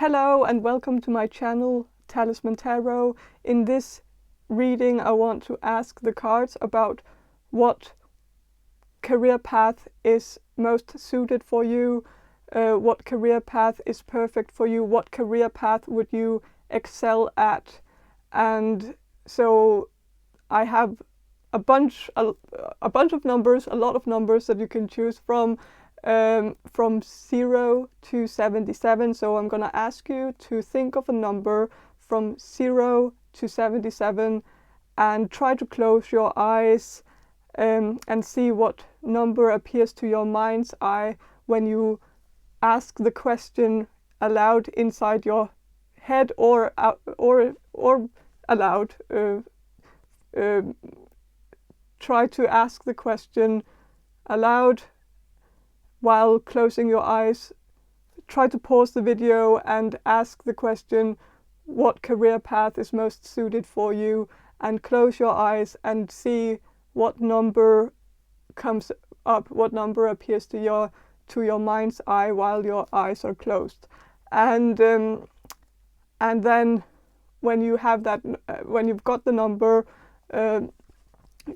Hello and welcome to my channel, Talisman Tarot. In this reading I want to ask the cards about what career path is most suited for you, what career path is perfect for you, what career path would you excel at. And so I have a bunch of numbers, a lot of numbers that you can choose from 0 to 77. So I'm gonna ask you to think of a number from 0 to 77 and try to close your eyes and see what number appears to your mind's eye when you ask the question aloud inside your head or out, or aloud. Try to ask the question aloud while closing your eyes. Try to pause the video and ask the question, what career path is most suited for you, and close your eyes and see what number comes up, what number appears to your mind's eye while your eyes are closed. And then when you have that, when you've got the number,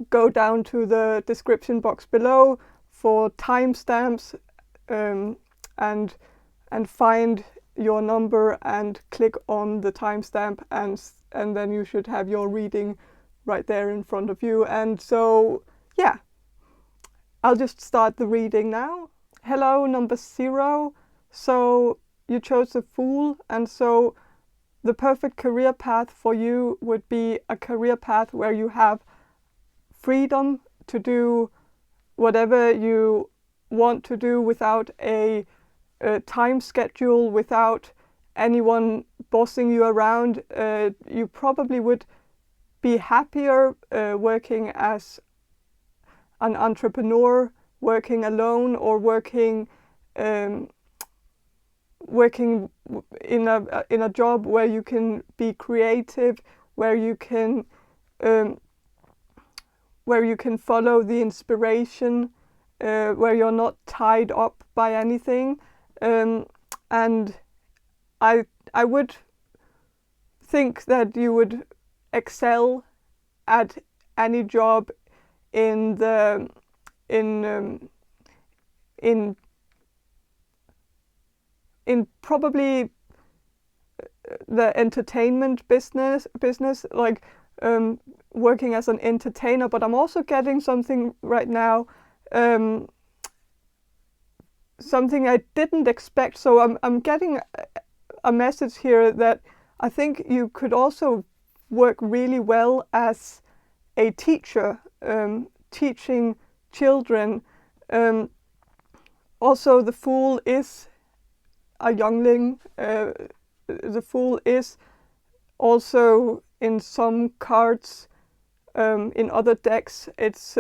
go down to the description box below for timestamps and find your number and click on the timestamp, and then you should have your reading right there in front of you. And so yeah, I'll just start the reading now. Hello, number 0. So you chose the Fool, and so the perfect career path for you would be a career path where you have freedom to do whatever you want to do without a time schedule, without anyone bossing you around. You probably would be happier working as an entrepreneur, working alone, or working in a job where you can be creative, where you can follow the inspiration, where you're not tied up by anything. And I would think that you would excel at any job in probably the entertainment business, like working as an entertainer. But I'm also getting something right now, something I didn't expect. So I'm getting a message here that I think you could also work really well as a teacher, teaching children. Also, the Fool is a youngling. The Fool is also in some cards, in other decks, it's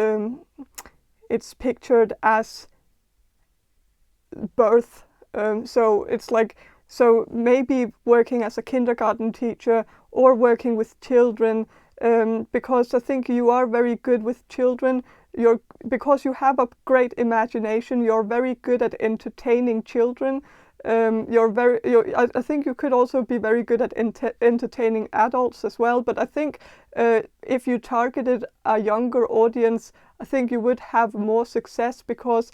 pictured as birth. So it's like, so maybe working as a kindergarten teacher or working with children, because I think you are very good with children. Because you have a great imagination, you're very good at entertaining children. I think you could also be very good at entertaining adults as well. But I think if you targeted a younger audience, I think you would have more success, because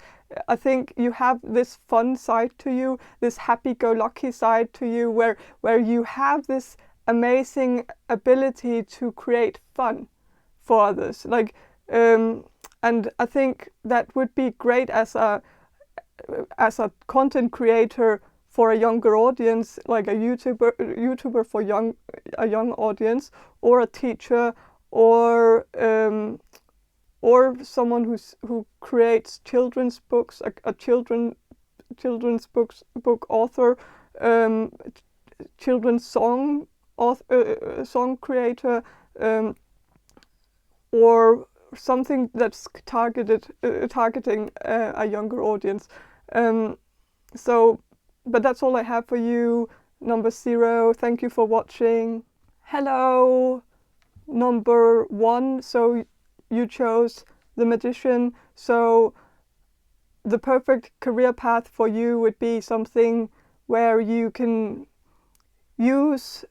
I think you have this fun side to you, this happy-go-lucky side to you, where you have this amazing ability to create fun for others. Like, and I think that would be great as a content creator for a younger audience, like a YouTuber for a young audience, or a teacher, or someone who creates children's books, a children's book author, children's song creator, or something that's targeting a younger audience. But that's all I have for you, number 0. Thank you for watching. Hello, number 1. So you chose the Magician. So the perfect career path for you would be something where you can use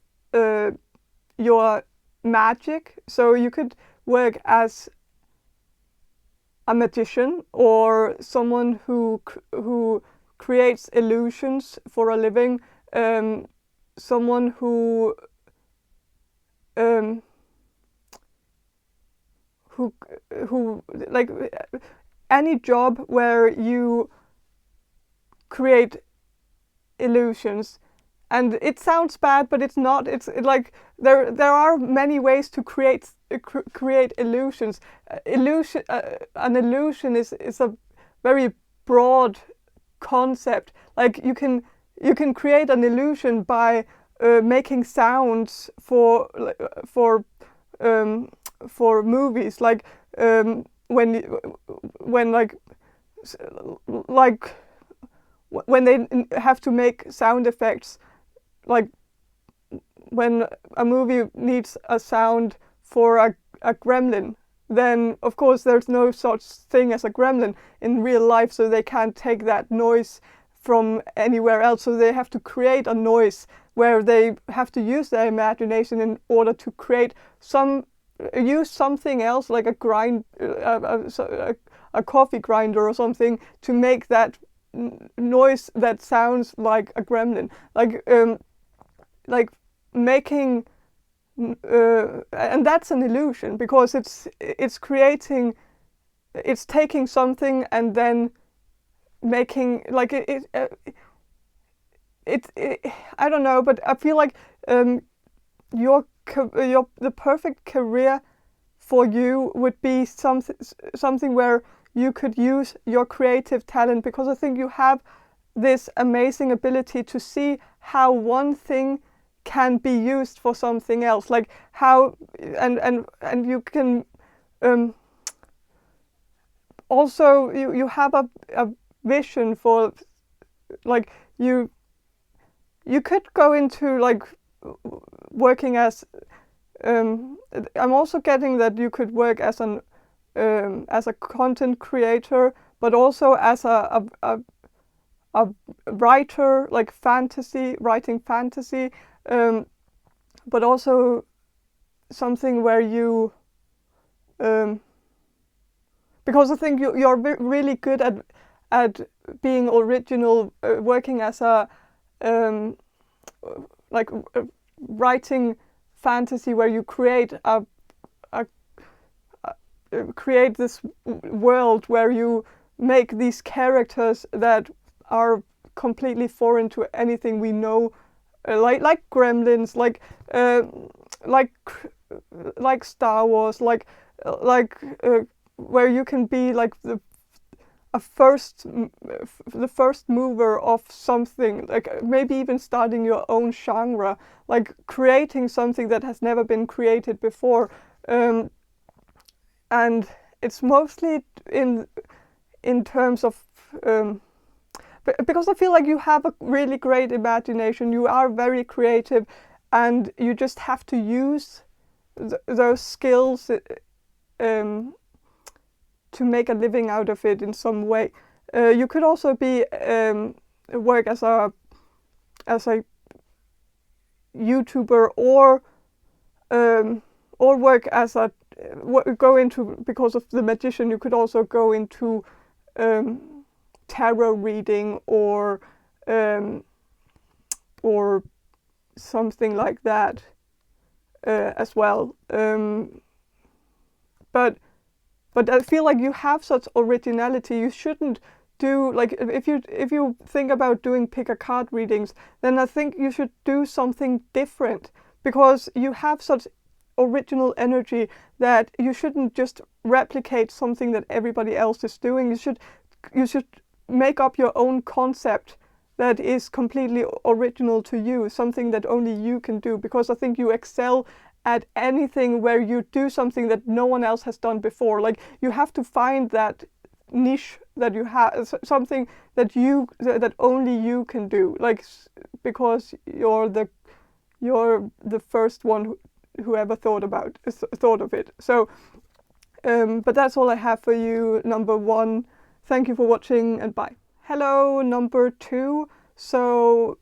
your magic. So you could work as a magician or someone who creates illusions for a living, someone who like any job where you create illusions. And it sounds bad, but it's not. It's like there are many ways to create illusions. An illusion is a very broad concept. Like you can create an illusion by making sounds for movies, like when they have to make sound effects, like when a movie needs a sound for a gremlin, then of course there's no such thing as a gremlin in real life, so they can't take that noise from anywhere else. So they have to create a noise where they have to use their imagination in order to create use something else, like a coffee grinder or something, to make that noise that sounds like a gremlin, like making and that's an illusion, because it's taking something and then making like it I don't know, but I feel like the perfect career for you would be something where you could use your creative talent, because I think you have this amazing ability to see how one thing can be used for something else, like how and you can also you have a vision for, like you could go into like working as I'm also getting that you could work as a content creator, but also as a writer, like writing fantasy, but also something where you because I think you're really good at being original, working as a writing fantasy where you create create this world where you make these characters that are completely foreign to anything we know, like Gremlins, like Star Wars, where you can be like the first mover of something, like maybe even starting your own genre, like creating something that has never been created before, and it's mostly in terms of because I feel like you have a really great imagination, you are very creative, and you just have to use those skills to make a living out of it in some way. You could also be work as a YouTuber, or work as go into, because of the magician, you could also go into tarot reading or something like that as well. But I feel like you have such originality. You shouldn't do, like, if you think about doing pick a card readings, then I think you should do something different, because you have such original energy that you shouldn't just replicate something that everybody else is doing. You should make up your own concept that is completely original to you, something that only you can do, because I think you excel at anything where you do something that no one else has done before. Like, you have to find that niche that you have, something that only you can do, like, because you're the first one who ever thought of it. So but that's all I have for you, number 1. Thank you for watching, and bye. Hello, number 2. So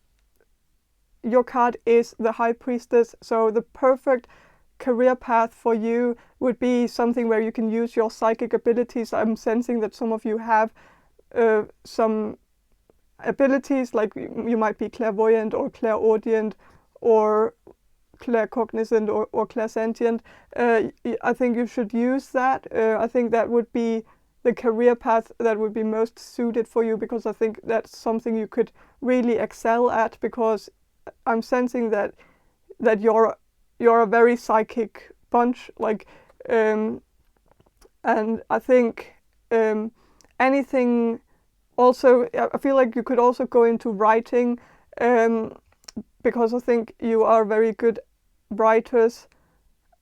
your card is the High Priestess, so the perfect career path for you would be something where you can use your psychic abilities. I'm sensing that some of you have some abilities, like you might be clairvoyant or clairaudient or claircognizant or clairsentient. I think you should use that. I think that would be the career path that would be most suited for you, because I think that's something you could really excel at, because I'm sensing that you're a very psychic bunch, like, and I think anything. Also, I feel like you could also go into writing, because I think you are very good writers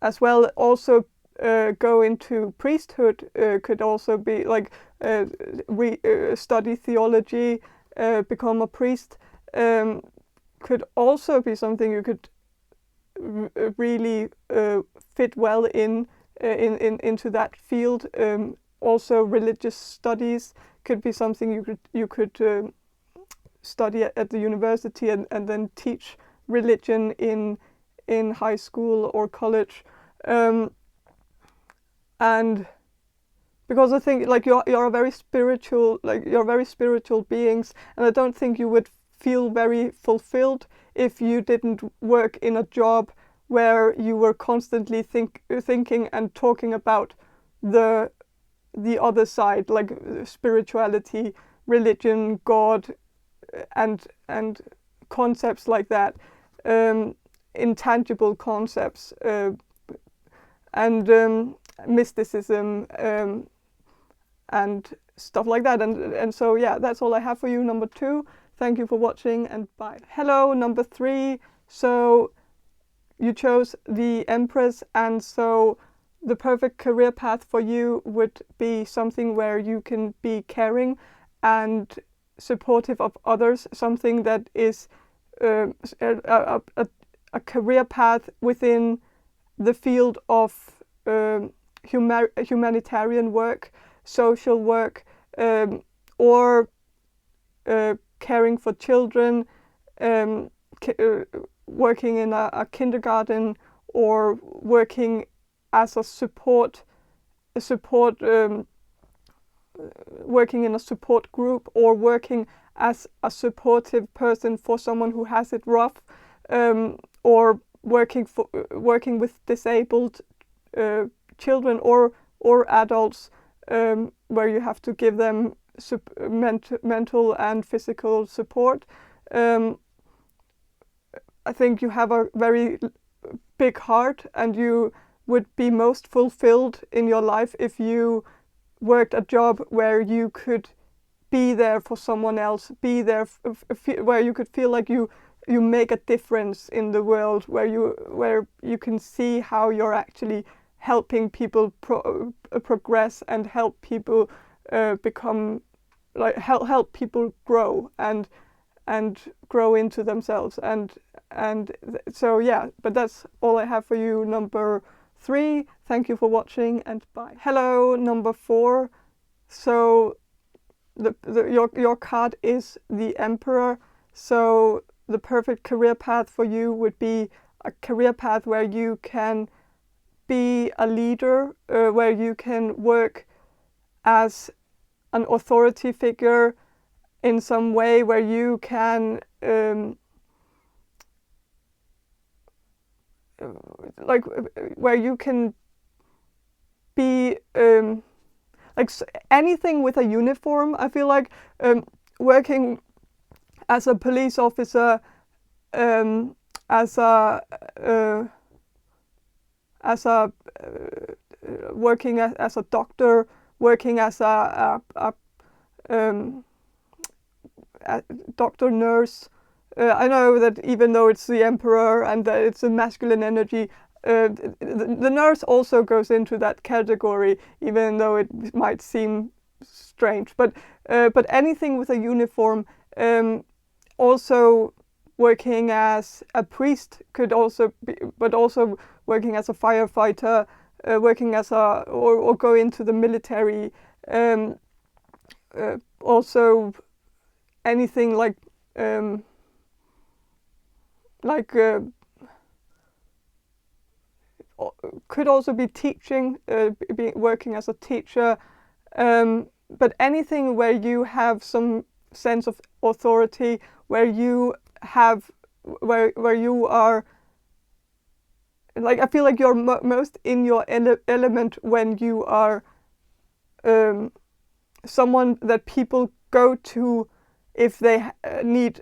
as well. Also, go into priesthood, could also be like study theology, become a priest. Could also be something you could really fit well into that field. Also, religious studies could be something you could study at the university and then teach religion in high school or college. And because I think like you're a very spiritual, like you're very spiritual beings, and I don't think you would feel very fulfilled if you didn't work in a job where you were constantly thinking and talking about the other side, like spirituality, religion, God, and concepts like that, intangible concepts, and mysticism, and stuff like that. And so yeah, that's all I have for you, number 2. Thank you for watching, and bye. Hello, number 3. So you chose the Empress, and so the perfect career path for you would be something where you can be caring and supportive of others, something that is a career path within the field of humanitarian work, social work, or caring for children, working in a kindergarten, or working as a support, working in a support group, or working as a supportive person for someone who has it rough, or working with disabled children or adults, where you have to give them mental and physical support. I think you have a very big heart, and you would be most fulfilled in your life if you worked a job where you could be there for someone else, be there where you could feel like you make a difference in the world, where you can see how you're actually helping people progress and help people become, like, help people grow and grow into themselves, and so yeah. But that's all I have for you, number 3. Thank you for watching, and bye. Hello, number 4. So your card is the Emperor. So the perfect career path for you would be a career path where you can be a leader, where you can work as an authority figure in some way, where you can like where you can be like anything with a uniform. I feel like working as a police officer, as a working as a doctor, working as a doctor, nurse. I know that even though it's the Emperor and that it's a masculine energy, the nurse also goes into that category, even though it might seem strange. But anything with a uniform, also working as a priest could also be, but also working as a firefighter, working as or go into the military, also anything like like could also be teaching, working as a teacher, but anything where you have some sense of authority, where you have, where you are, like, I feel like you're most in your element when you are someone that people go to if they need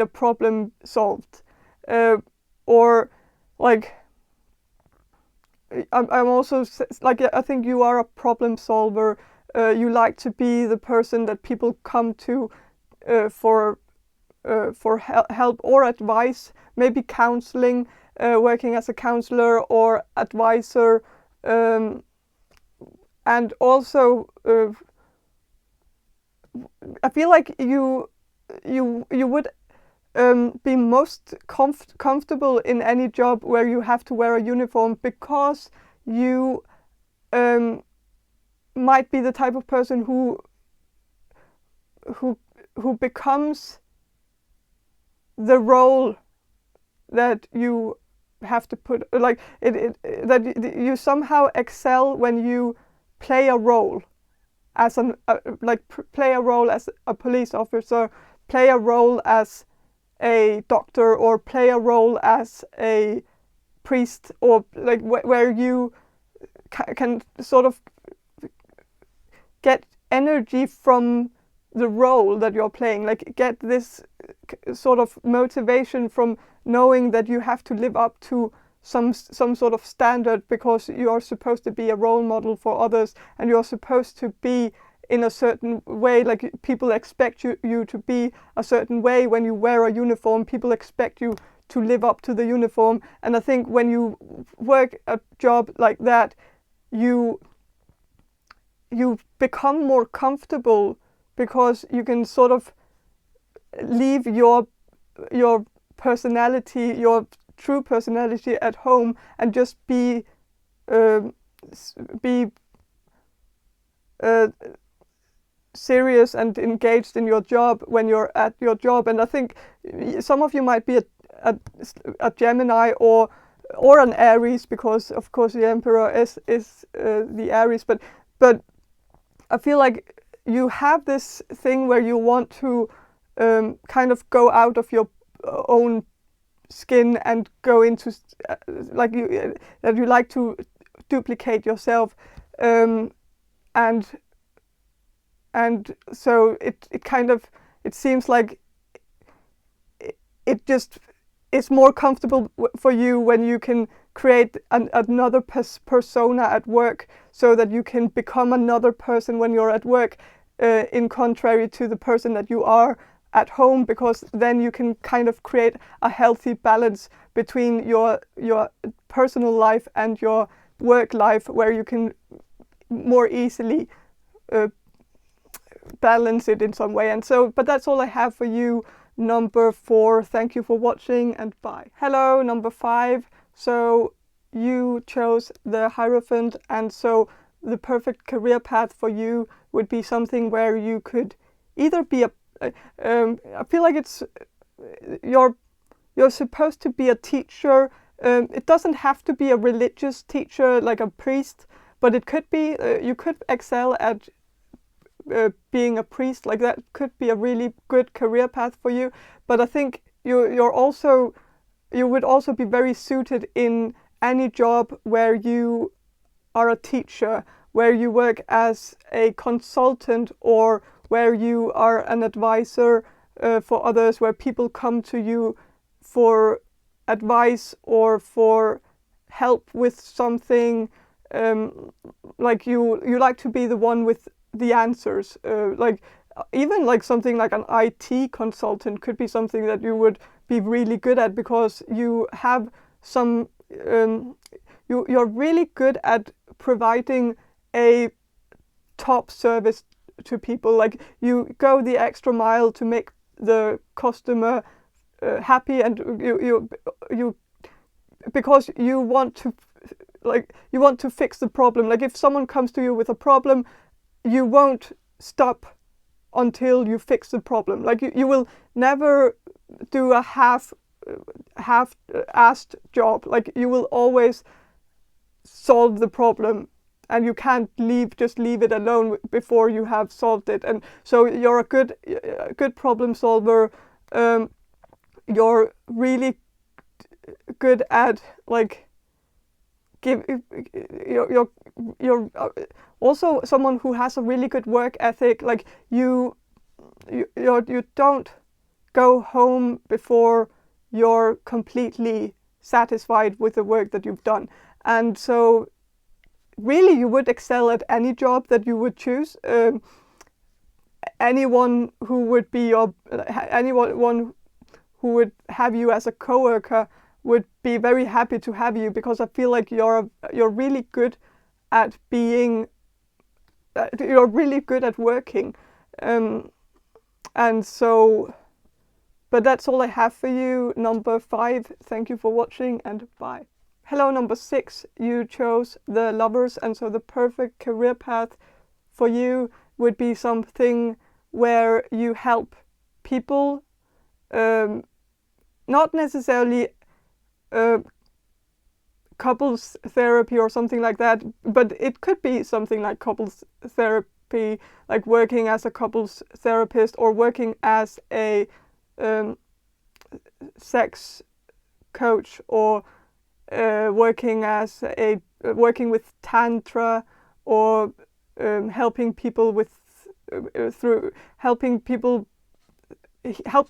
a problem solved, or like I'm also like, I think you are a problem solver. You like to be the person that people come to for help or advice, maybe counseling, working as a counselor or advisor, and also I feel like you would be most comfortable in any job where you have to wear a uniform, because you might be the type of person who becomes the role that you have to put, like that you somehow excel when you play a role as play a role as a police officer, play a role as a doctor, or play a role as a priest, or like where you can sort of get energy from the role that you're playing, like get this sort of motivation from knowing that you have to live up to some sort of standard, because you are supposed to be a role model for others, and you're supposed to be in a certain way, like people expect you to be a certain way. When you wear a uniform, people expect you to live up to the uniform. And I think when you work a job like that, you become more comfortable, because you can sort of leave your personality, your true personality at home, and just be serious and engaged in your job when you're at your job. And I think some of you might be a Gemini or an Aries, because of course the Emperor is the Aries, but I feel like you have this thing where you want to kind of go out of your own skin and go into that you like to duplicate yourself, and so it kind of, it seems like it just is more comfortable for you when you can create another persona at work, so that you can become another person when you're at work, in contrary to the person that you are at home, because then you can kind of create a healthy balance between your personal life and your work life, where you can more easily balance it in some way. And so, but that's all I have for you, number 4. Thank you for watching, and bye. Hello, number 5. So you chose the Hierophant, and so the perfect career path for you would be something where you could either be I feel like it's you're supposed to be a teacher. It doesn't have to be a religious teacher like a priest, but it could be, you could excel at being a priest. Like that could be a really good career path for you. But I think you would also be very suited in any job where you are a teacher, where you work as a consultant, or where you are an advisor for others, where people come to you for advice or for help with something. Like you like to be the one with the answers. Like even like something like an IT consultant could be something that you would be really good at, because you have some you're really good at providing a top service to people. Like you go the extra mile to make the customer happy, and you because you want to fix the problem. Like if someone comes to you with a problem, you won't stop until you fix the problem. Like you will never do a half half-assed job. Like, you will always solve the problem, and you can't just leave it alone before you have solved it. And so you're a good problem solver. You're really good at, like, you're also someone who has a really good work ethic. Like, you don't go home before you're completely satisfied with the work that you've done. And so really you would excel at any job that you would choose. Anyone who would have you as a coworker would be very happy to have you, because I feel like you're really good at you're really good at working. And so, but that's all I have for you. Number 5, thank you for watching, and bye. Hello, number 6, you chose the Lovers, and so the perfect career path for you would be something where you help people, not necessarily couples therapy or something like that, but it could be something like couples therapy, like working as a couples therapist, or working as a sex coach, or working with tantra, or helping people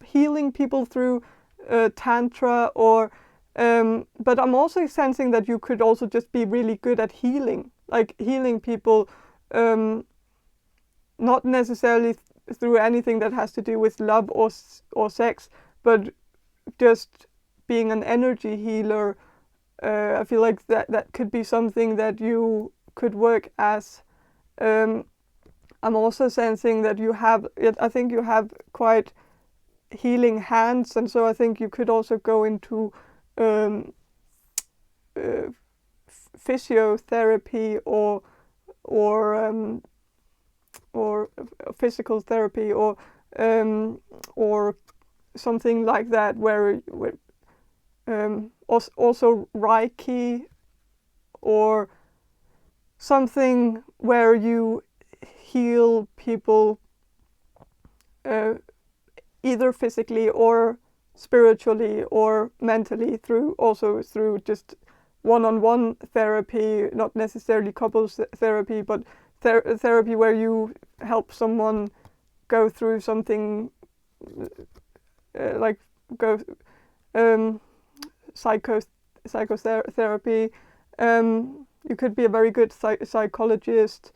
healing people through tantra, or but I'm also sensing that you could also just be really good at healing people, not necessarily through anything that has to do with love or sex, but just being an energy healer. I feel like that could be something that you could work as. I'm also sensing that I think you have quite healing hands, and so I think you could also go into physiotherapy or physical therapy, or something like that, where also Reiki, or something where you heal people either physically or spiritually or mentally, through just one-on-one therapy, not necessarily couples therapy, but therapy where you help someone go through something, psychotherapy. You could be a very good psychologist.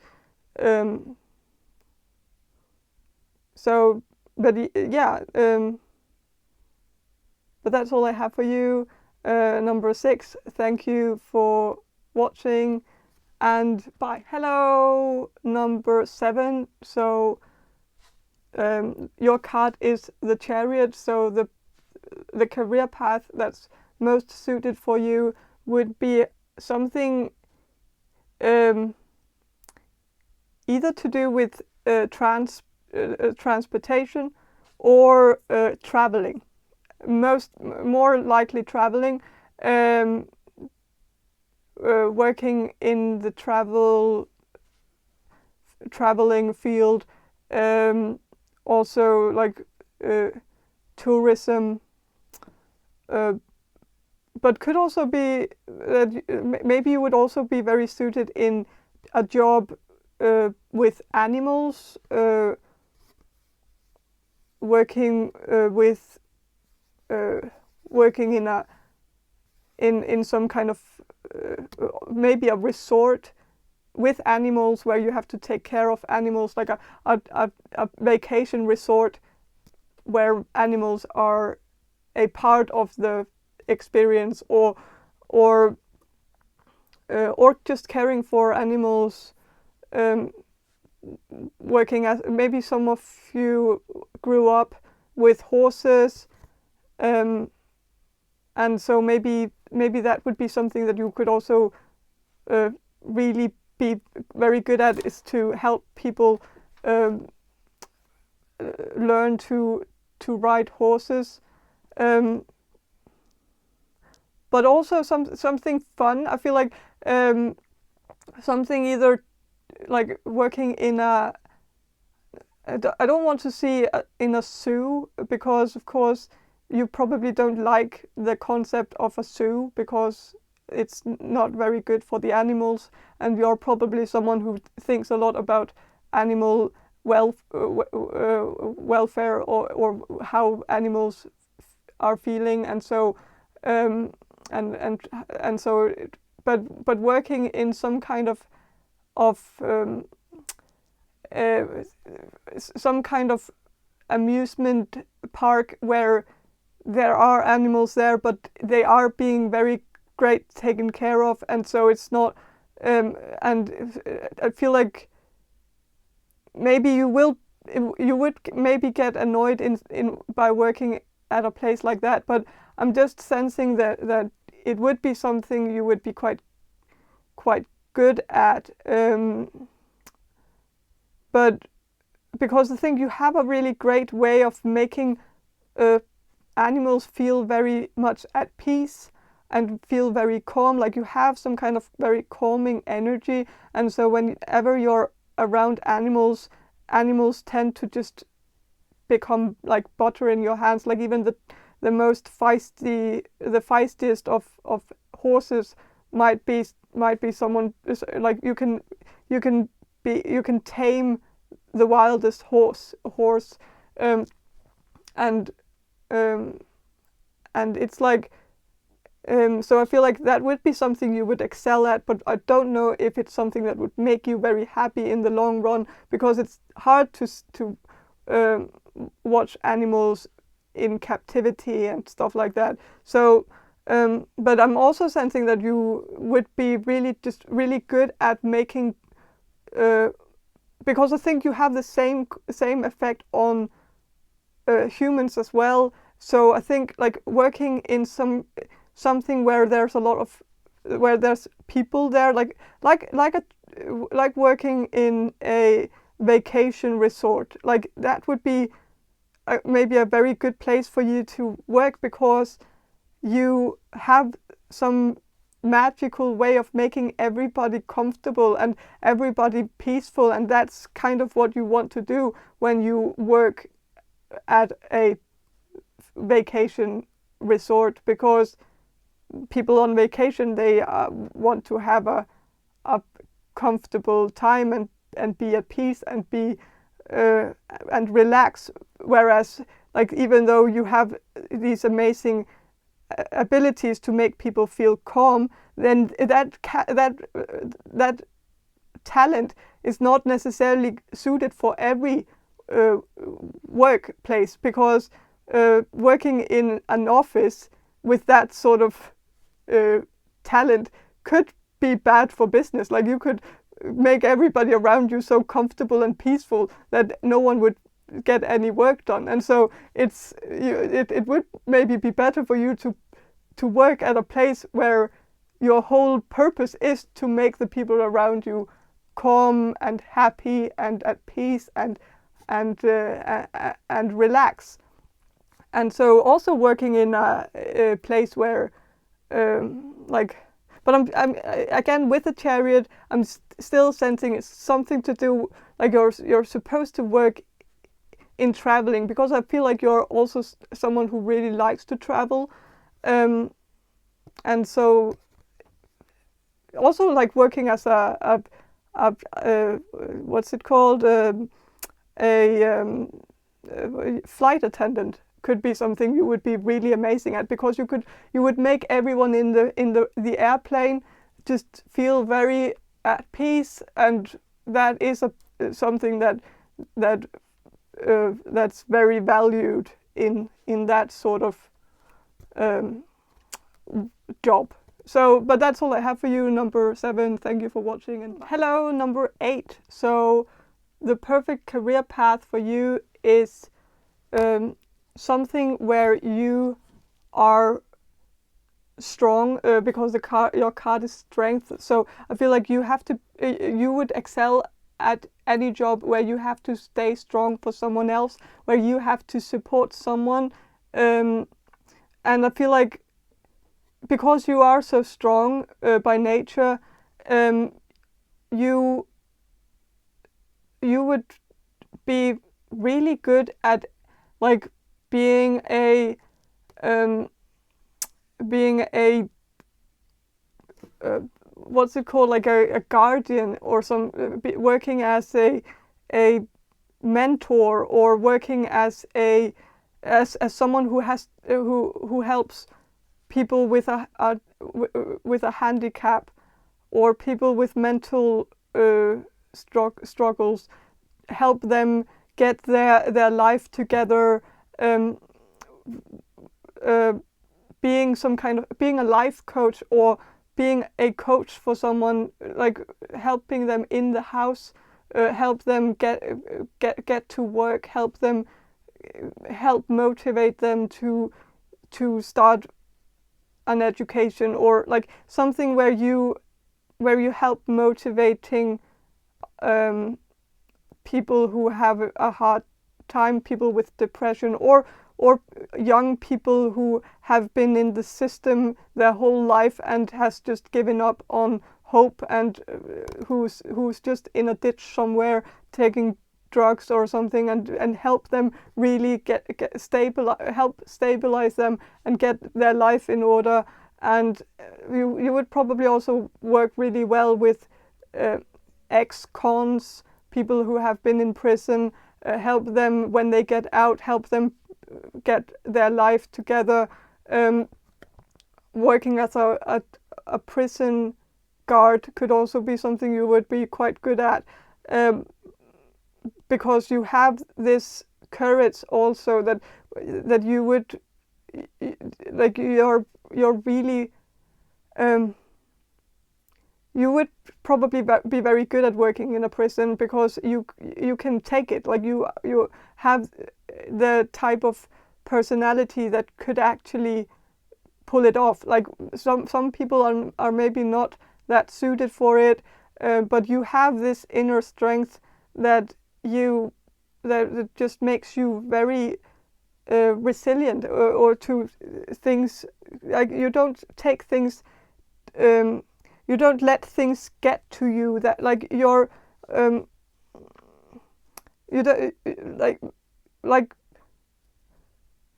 But that's all I have for you. Number 6, thank you for watching, and bye. Hello, number 7. So your card is the Chariot. So the career path that's most suited for you would be something either to do with transportation or traveling. More likely traveling, working in the traveling field, also like tourism, but could also be that maybe you would also be very suited in a job with animals, working in some kind of maybe a resort with animals, where you have to take care of animals, like a vacation resort where animals are a part of the experience, or just caring for animals. Working as, maybe some of you grew up with horses, and so maybe that would be something that you could also really be very good at, is to help people learn to ride horses. but also something fun. I feel like something either like working in a. I don't want to see in a zoo, because of course you probably don't like the concept of a zoo because it's not very good for the animals, and you're probably someone who thinks a lot about animal welfare, or how animals are feeling, and so and so but working in some kind of some kind of amusement park where there are animals there, but they are being very great taken care of, and so it's not. And I feel like maybe you would maybe get annoyed in by working at a place like that, but I'm just sensing that it would be something you would be quite good at. But because I think you have a really great way of making animals feel very much at peace and feel very calm, like you have some kind of very calming energy, and so whenever you're around animals tend to just become like butter in your hands. Like even the most feistiest of horses might be someone, like you can tame the wildest horse, and it's like, so I feel like that would be something you would excel at, but I don't know if it's something that would make you very happy in the long run, because it's hard to watch animals in captivity and stuff like that. So but I'm also sensing that you would be really good at making, because I think you have the same effect on humans as well. So I think like working in something where there's where there's people there, like working in a vacation resort, like that would be maybe a very good place for you to work, because you have some magical way of making everybody comfortable and everybody peaceful, and that's kind of what you want to do when you work at a vacation resort, because people on vacation, they want to have a comfortable time and be at peace and be and relax, whereas like even though you have these amazing abilities to make people feel calm, then that talent is not necessarily suited for every workplace, because working in an office with that sort of talent could be bad for business. Like you could make everybody around you so comfortable and peaceful that no one would get any work done, and so it would maybe be better for you to work at a place where your whole purpose is to make the people around you calm and happy and at peace and relax. And so also working in a place where but I'm again with the chariot, I'm still sensing it's something to do, like you're supposed to work in traveling, because I feel like you're also someone who really likes to travel, and so also like working as a what's it called, a flight attendant could be something you would be really amazing at, because you would make everyone in the airplane just feel very at peace, and that is something that's very valued in that sort of job. So, but that's all I have for you, number 7. Thank you for watching, and hello, number 8. So the perfect career path for you is something where you are strong, because your card is strength. So I feel like you would excel at any job where you have to stay strong for someone else, where you have to support someone, and I feel like because you are so strong by nature, you would be really good at like being a what's it called, like a guardian or working as a mentor, or working as someone who helps people with a handicap, or people with mental struggles, help them get their life together, being a life coach, or being a coach for someone, like helping them in the house, help them get to work, help motivate them to start an education, or like something where you help motivating people who have a hard time, people with depression, or young people who have been in the system their whole life and has just given up on hope, and who's just in a ditch somewhere taking drugs or something, and help them really help stabilize them and get their life in order. And you would probably also work really well with ex-cons, people who have been in prison, help them when they get out, help them get their life together. Working as a prison guard could also be something you would be quite good at, because you have this courage also that you would, like, you're really you would probably be very good at working in a prison, because you can take it, like you have the type of personality that could actually pull it off. Like some people are maybe not that suited for it, but you have this inner strength that just makes you very resilient, or to things, like you don't take things, you don't let things get to you, that like you're you don't like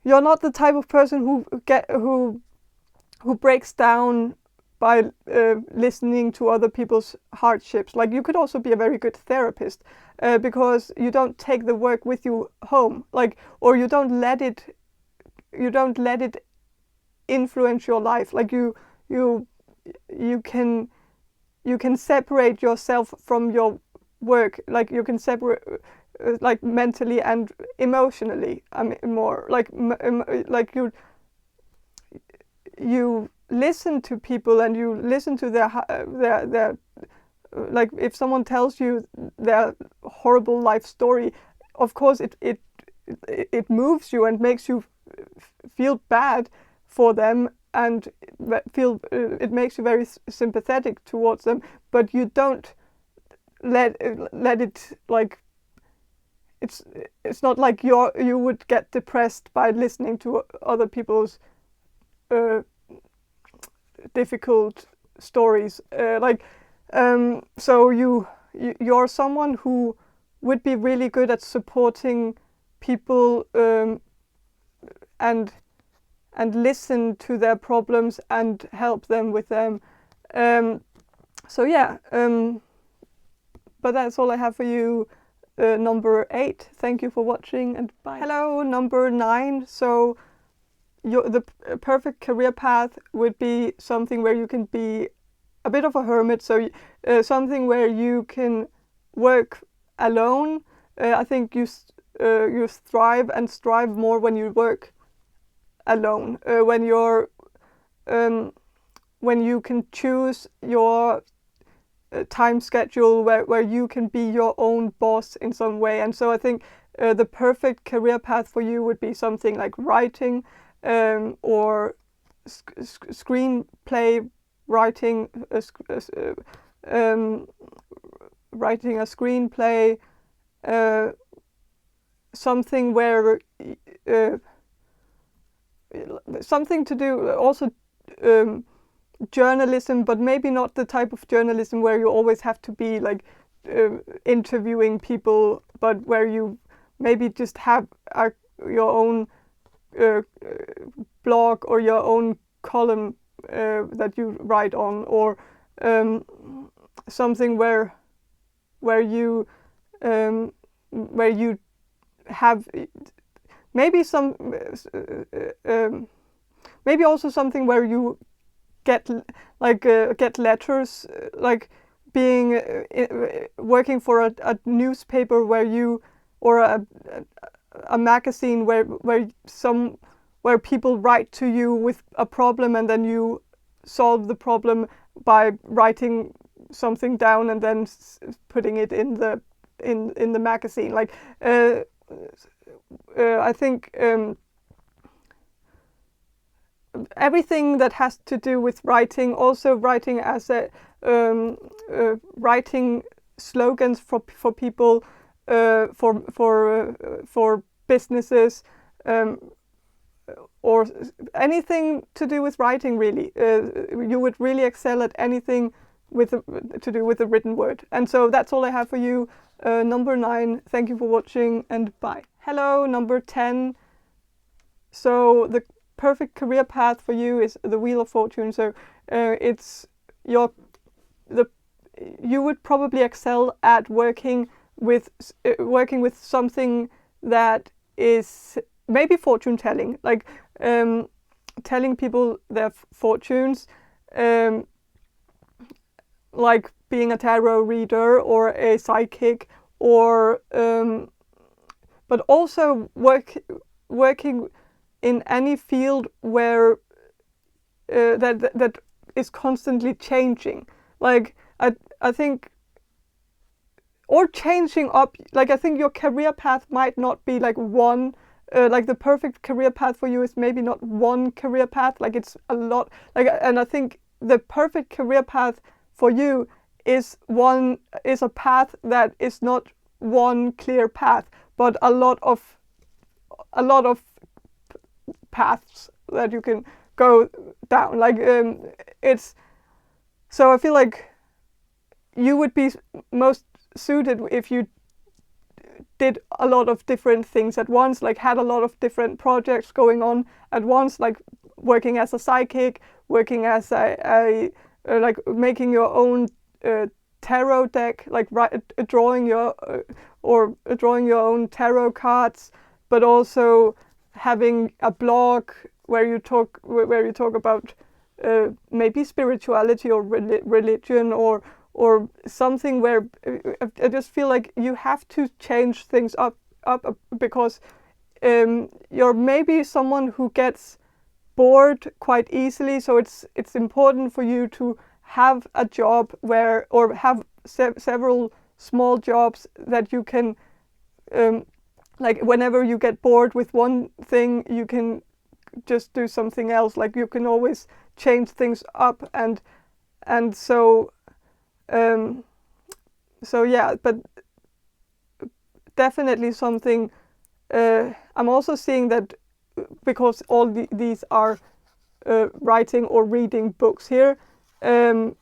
you're not the type of person who breaks down by listening to other people's hardships. Like you could also be a very good therapist, because you don't take the work with you home, like, or you don't let it influence your life. Like you can separate yourself from your work, like you can separate like mentally and emotionally. I mean, more like you listen to people, and you listen to their like, if someone tells you their horrible life story, of course it moves you and makes you feel bad for them, and it makes you very sympathetic towards them, but you don't let it, like, it's not like you would get depressed by listening to other people's difficult stories, so you're someone who would be really good at supporting people, and listen to their problems and help them with them. So yeah, but that's all I have for you. Number 8. Thank you for watching, and bye. Hello, number 9. So the perfect career path would be something where you can be a bit of a hermit. So something where you can work alone. I think you thrive and strive more when you work alone. When you can choose your time schedule, where you can be your own boss in some way. And so I think the perfect career path for you would be something like writing, or screenplay writing, writing a screenplay, something where something to do also journalism, but maybe not the type of journalism where you always have to be like interviewing people, but where you maybe just have your own blog or your own column that you write on, or something where you have maybe maybe also something where you get letters, like being working for a newspaper where you, or a magazine where people write to you with a problem, and then you solve the problem by writing something down and then putting it in the magazine. Like I think everything that has to do with writing, also writing as a writing slogans for people, for businesses, or anything to do with writing, really. You would really excel at anything to do with the written word. And so that's all I have for you. Number 9, thank you for watching, and bye. Hello, number 10. So the perfect career path for you is the Wheel of Fortune. So you would probably excel at working with something that is maybe fortune telling, like telling people their fortunes, like being a tarot reader or a psychic, or but also working in any field where that is constantly changing. Like I think, or changing up. Like I think your career path might not be like one. Like the perfect career path for you is maybe not one career path. Like it's a lot. Like, and I think the perfect career path for you is a path that is not one clear path, but a lot of paths that you can go down. Like it's, so I feel like you would be most suited if you did a lot of different things at once, like had a lot of different projects going on at once, like working as a psychic, working as a like making your own tarot deck, like drawing your own tarot cards, but also having a blog where you talk about maybe spirituality or religion, or something where I just feel like you have to change things up because you're maybe someone who gets bored quite easily. So it's important for you to have a job or have several small jobs that you can, like whenever you get bored with one thing, you can just do something else. Like you can always change things up, and so yeah, but definitely something. I'm also seeing that because all these are writing or reading books here, and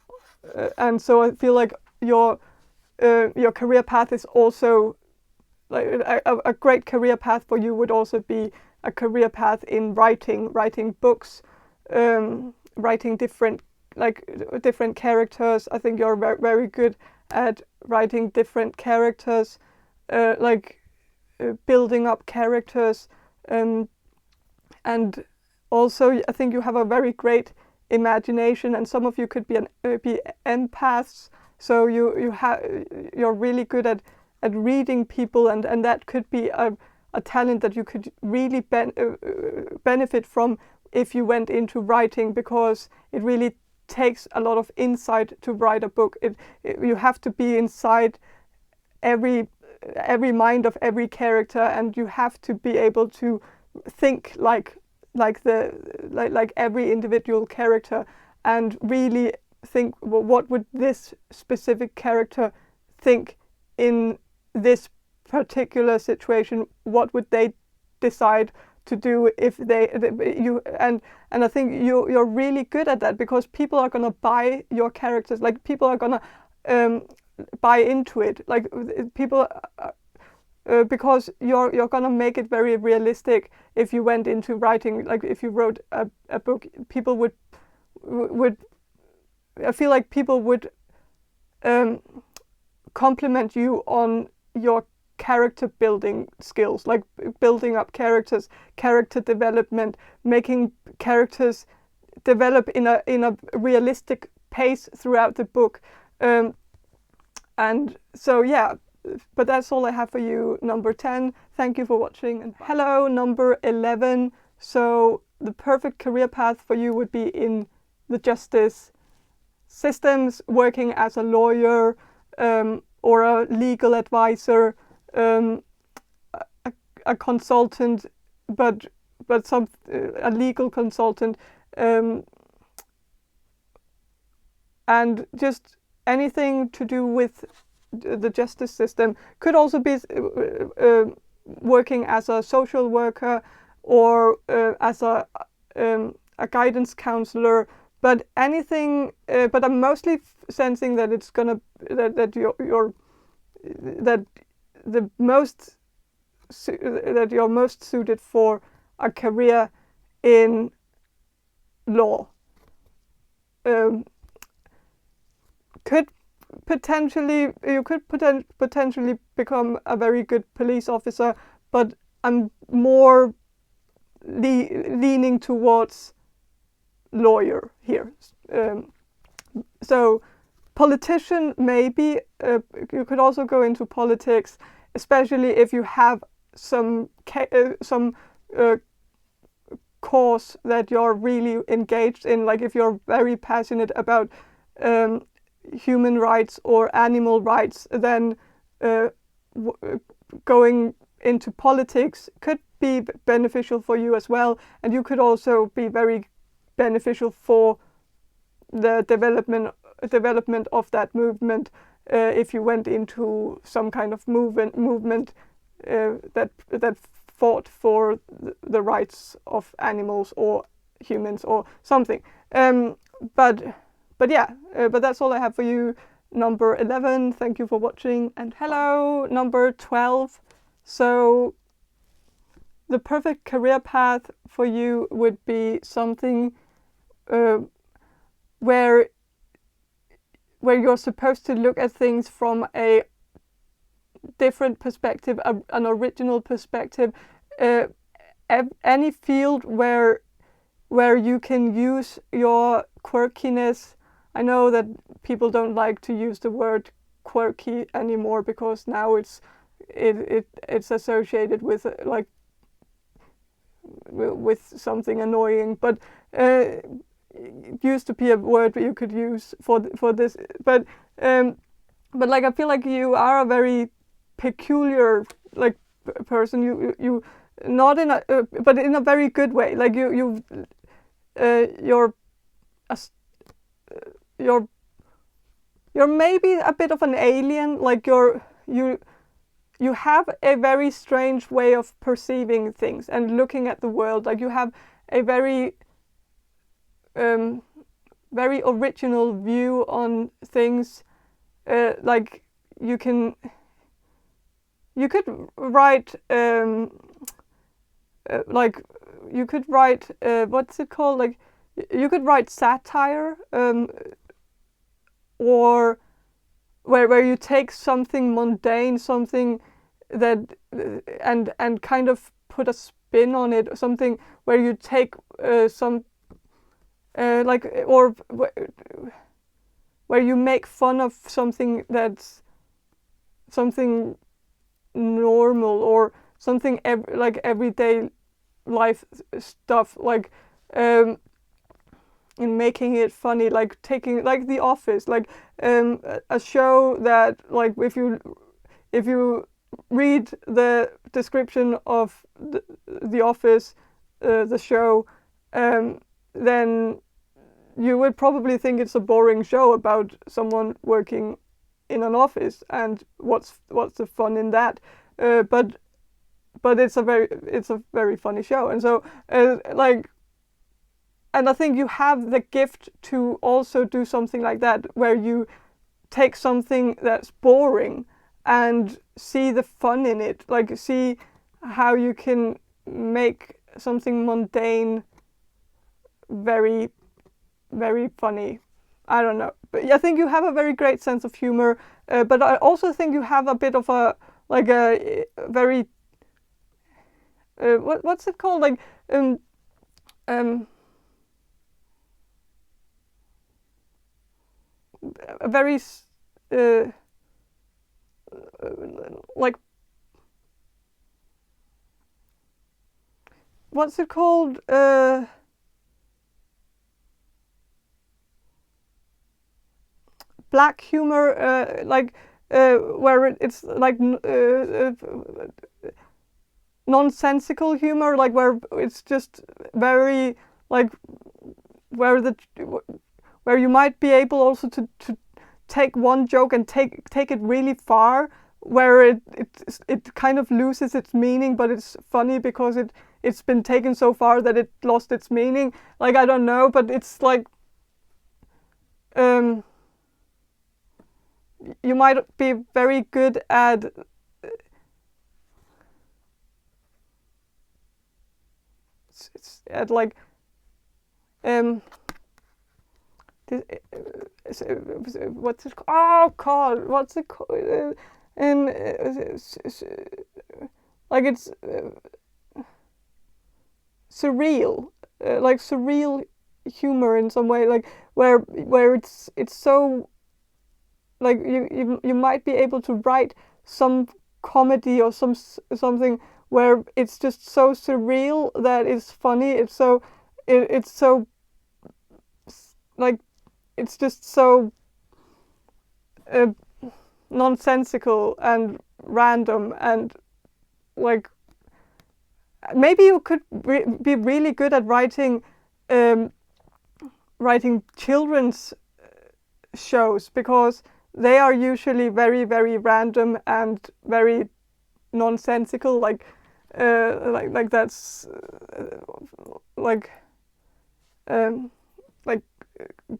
so I feel like your career path is also like a great career path for you would also be a career path in writing books, writing different characters. I think you're very good at writing different characters, building up characters, and also I think you have a very great imagination, and some of you could be empaths. So you're really good at reading people, and that could be a talent that you could really benefit from if you went into writing, because it really takes a lot of insight to write a book. You have to be inside every mind of every character, and you have to be able to think like every individual character, and really think, well, what would this specific character think in this particular situation? What would they decide to do if you and I think you're really good at that, because people are gonna buy your characters. Like, people are gonna buy into it. Like, people. Because you're gonna make it very realistic. If you went into writing, like if you wrote a book, people would I feel like people would compliment you on your character building skills, like building up characters, character development, making characters develop in a realistic pace throughout the book. And so yeah, but that's all I have for you, number 10. Thank you for watching, and hello, number 11. So the perfect career path for you would be in the justice systems, working as a lawyer or a legal advisor, a consultant, but a legal consultant, and just anything to do with the justice system. Could also be working as a social worker or as a guidance counselor, but anything. But I'm mostly sensing that it's gonna that you're most suited for a career in law. You could potentially become a very good police officer, but I'm more leaning towards lawyer here. So politician, maybe. You could also go into politics, especially if you have some cause that you're really engaged in, like if you're very passionate about human rights or animal rights, then going into politics could be beneficial for you as well. And you could also be very beneficial for the development of that movement if you went into some kind of movement that fought for the rights of animals or humans or something. But yeah, but that's all I have for you, number 11. Thank you for watching, and hello, number 12. So the perfect career path for you would be something where you're supposed to look at things from a different perspective, an original perspective. Any field where you can use your quirkiness. I know that people don't like to use the word quirky anymore, because now it's associated with with something annoying, but it used to be a word you could use for this. But like, I feel like you are a very peculiar person. You not in a but in a very good way. Like you're maybe a bit of an alien. Like you have a very strange way of perceiving things and looking at the world. Like you have a very very original view on things. Like you could write what's it called? Like you could write satire, or where you take something mundane, something that and kind of put a spin on it, something where you take some or where you make fun of something that's something normal, or something like everyday life stuff, like in making it funny, like taking like The Office, like a show that, like, if you read the description of the Office, the show, then you would probably think it's a boring show about someone working in an office, and what's the fun in that? but it's a very funny show, and so like. And I think you have the gift to also do something like that, where you take something that's boring and see the fun in it, like see how you can make something mundane very, very funny. I don't know, but I think you have a very great sense of humor, but I also think you have a bit of a very what's it called, like a very like, what's it called, black humor, like where it's like nonsensical humor, like where it's just very like where you might be able also to take one joke and take it really far, where it kind of loses its meaning, but it's funny because it's been taken so far that it lost its meaning. Like, I don't know, but it's like you might be very good at like what's it called? Oh God, what's it called? And like it's surreal, like surreal humor in some way, like where it's so like you might be able to write some comedy or something where it's just so surreal that it's funny. It's so like it's just so nonsensical and random, and like maybe you could be really good at writing children's shows, because they are usually very, very random and very nonsensical, like that's like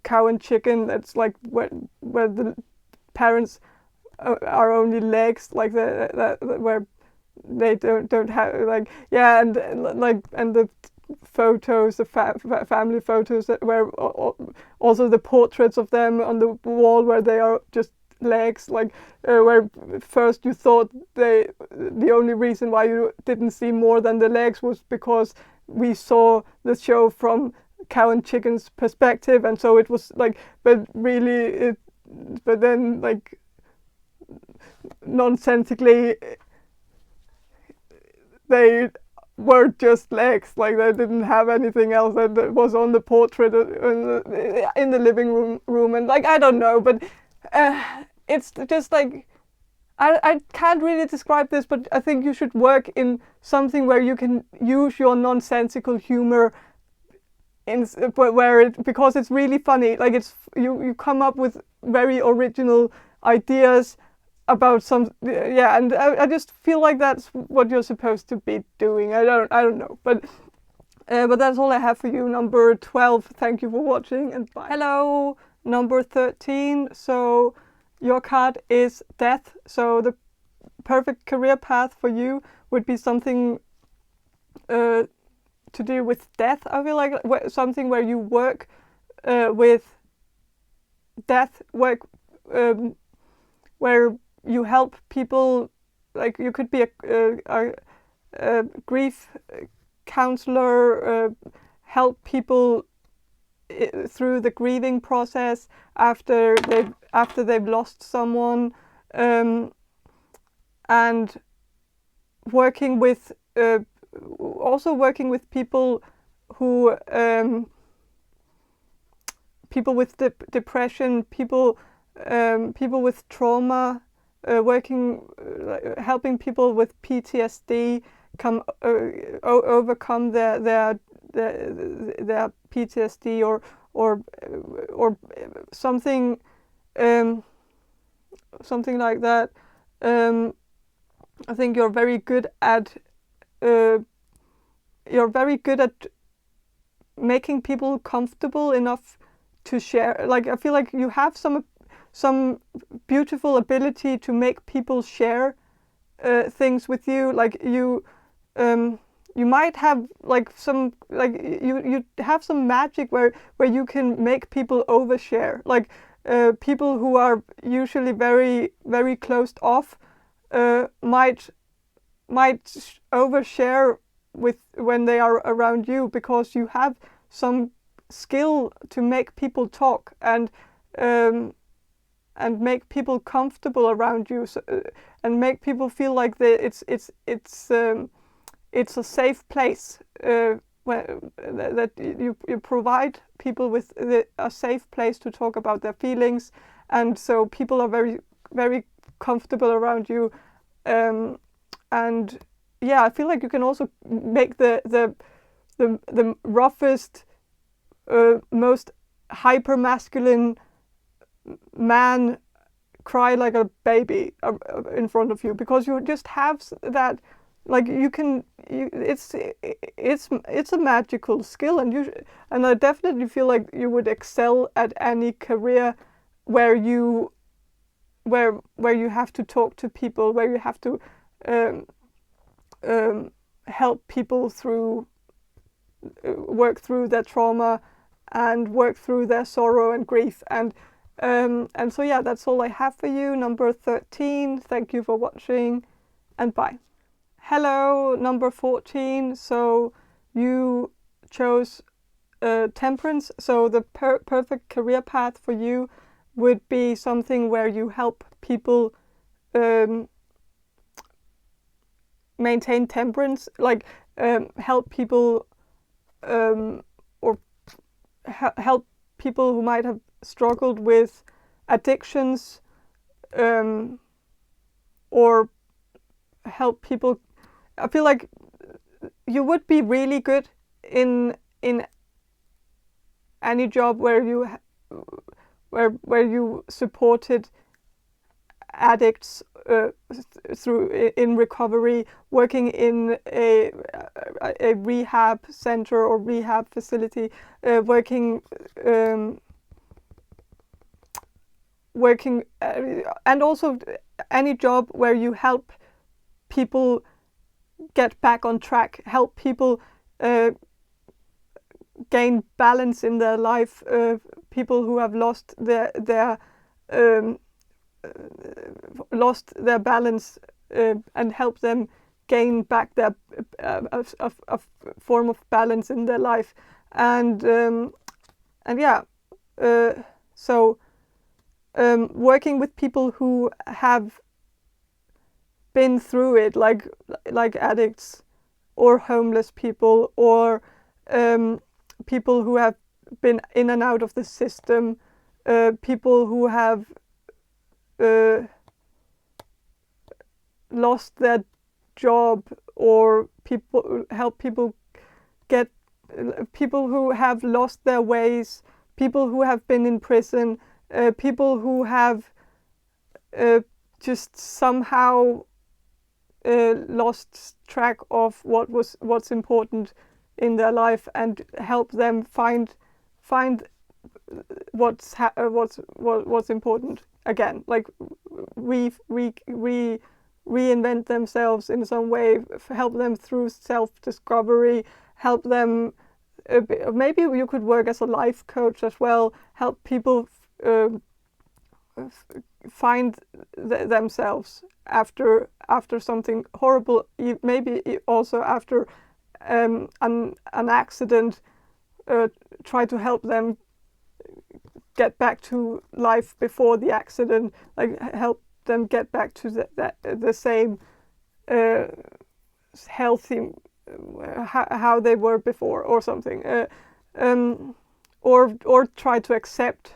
Cow and Chicken. That's like where the parents are only legs, like that where they don't have, like, yeah, and the photos, the family photos that where also the portraits of them on the wall where they are just legs, like where first you thought the only reason why you didn't see more than the legs was because we saw the show from Cow and Chicken's perspective, and so it was like, but then like nonsensically they were just legs, like they didn't have anything else that was on the portrait in the living room, and like, I don't know, but it's just like I can't really describe this, but I think you should work in something where you can use your nonsensical humor because it's really funny. Like, it's you come up with very original ideas about some, yeah, and I just feel like that's what you're supposed to be doing. I don't know, but that's all I have for you, number 12. Thank you for watching, and bye. Hello, number 13. So your card is death. So the perfect career path for you would be something to do with death. I feel like something where you work with death, where you help people. Like, you could be a grief counselor, help people through the grieving process after they've lost someone, and working with also working with people who people with depression, people with trauma, helping people with PTSD overcome their PTSD, or something something like that. I think you're very good at you're very good at making people comfortable enough to share. Like, I feel like you have some beautiful ability to make people share things with you. Like you might have like you have some magic where you can make people overshare. Like people who are usually very very closed off might overshare with when they are around you, because you have some skill to make people talk and make people comfortable around you, and make people feel like it's a safe place, that you provide people with a safe place to talk about their feelings, and so people are very very comfortable around you. And yeah, I feel like you can also make the roughest, most hyper masculine man cry like a baby in front of you, because you just have that. Like it's a magical skill, and I definitely feel like you would excel at any career where you have to talk to people, where you have to help people through work through their trauma and work through their sorrow and grief. And so yeah, that's all I have for you, number 13. Thank you for watching, and bye. Hello, number 14. So you chose temperance. So the perfect career path for you would be something where you help people maintain temperance, like help people or help people who might have struggled with addictions, or help people. I feel like you would be really good in any job where you supported addicts through in recovery, working in a rehab center or rehab facility, working and also any job where you help people get back on track, help people gain balance in their life, people who have lost their balance, and help them gain back their a form of balance in their life. And yeah, so working with people who have been through it, like addicts or homeless people, or people who have been in and out of the system, people who have lost their job, or help people people who have lost their ways, people who have been in prison, people who have just somehow lost track of what's important in their life, and help them find what's important again. Like reinvent themselves in some way, help them through self-discovery, help them. Maybe you could work as a life coach as well, help people find themselves after something horrible, maybe also after an accident. Try to help them get back to life before the accident, like help them get back to the same healthy how they were before, or something, or try to accept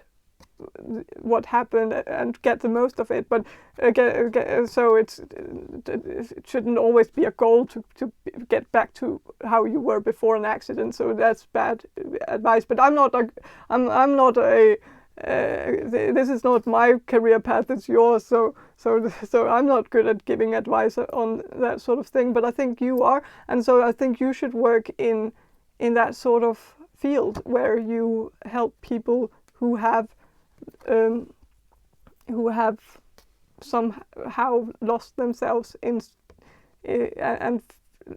what happened and get the most of it. But so it shouldn't always be a goal to get back to how you were before an accident. So that's bad advice. But I'm not a this is not my career path, it's yours. So I'm not good at giving advice on that sort of thing, but I think you are, and so I think you should work in that sort of field where you help people who have somehow lost themselves and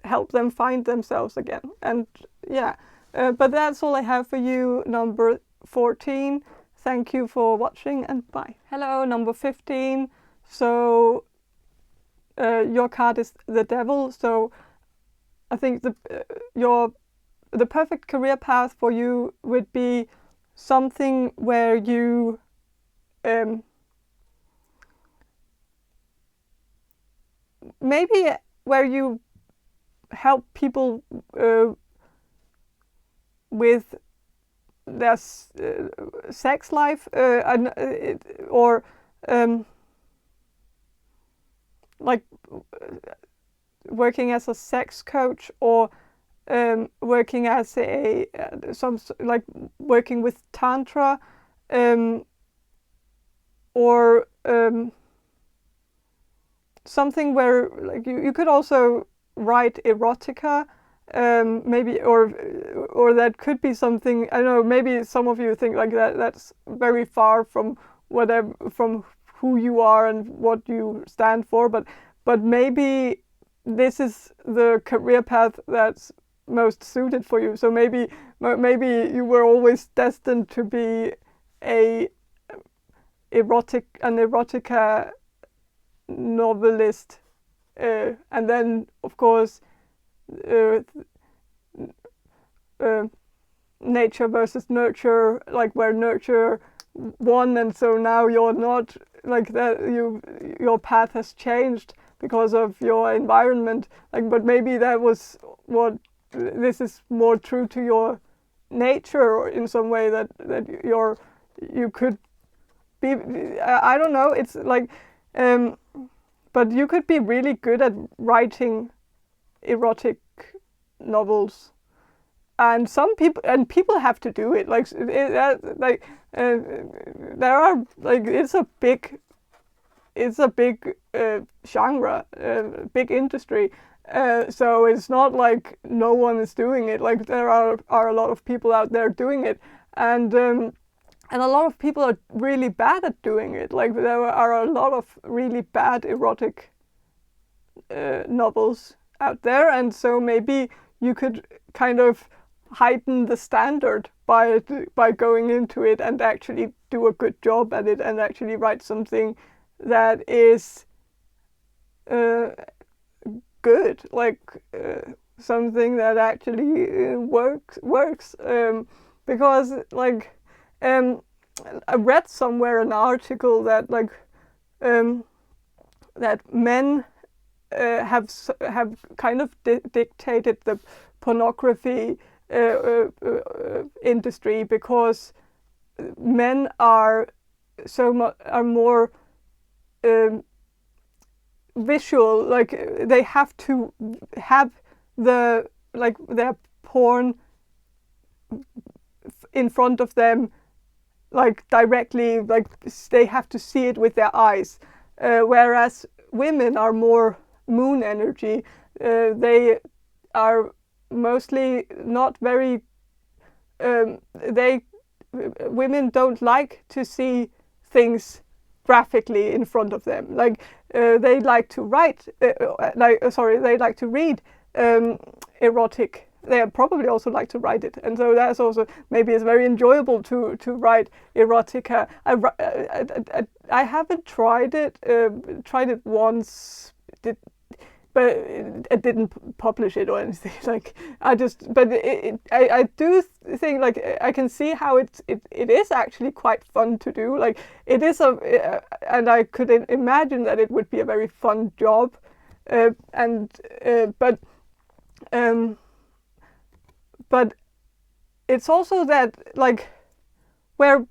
help them find themselves again. And yeah, but that's all I have for you, number 14. Thank you for watching, and bye. Hello, number 15. So your card is the devil. So I think the perfect career path for you would be something where you maybe where you help people with their sex life, or like working as a sex coach, or working as working with tantra, or something where like you could also write erotica, maybe, or that could be something, I don't know, maybe some of you think like that's very far from who you are and what you stand for, but maybe this is the career path that's most suited for you. So maybe you were always destined to be an erotica novelist, and then of course nature versus nurture, like where nurture won, and so now you're not like that, your path has changed because of your environment, like, but maybe that was what this is more true to your nature, or in some way that you could be, I don't know, it's like but you could be really good at writing erotic novels, and people have to do it. Like there are like it's a big genre, big industry. So it's not like no one is doing it. Like there are a lot of people out there doing it, and a lot of people are really bad at doing it. Like there are a lot of really bad erotic novels out there, and so maybe you could kind of heighten the standard by going into it and actually do a good job at it, and actually write something that is good, like something that actually works. Because like I read somewhere an article that like that men have kind of dictated the pornography industry, because men are more visual. Like they have to have their porn in front of them, like directly, like they have to see it with their eyes, whereas women are more moon energy. They are mostly not very women don't like to see things graphically in front of them. Like they like to write, they like to read erotic. They probably also like to write it, and so that's also maybe it's very enjoyable to write erotica. I haven't tried it. Tried it once, but I didn't publish it or anything. Like I do think like I can see how it is actually quite fun to do. Like it is and I could imagine that it would be a very fun job, but it's also that like where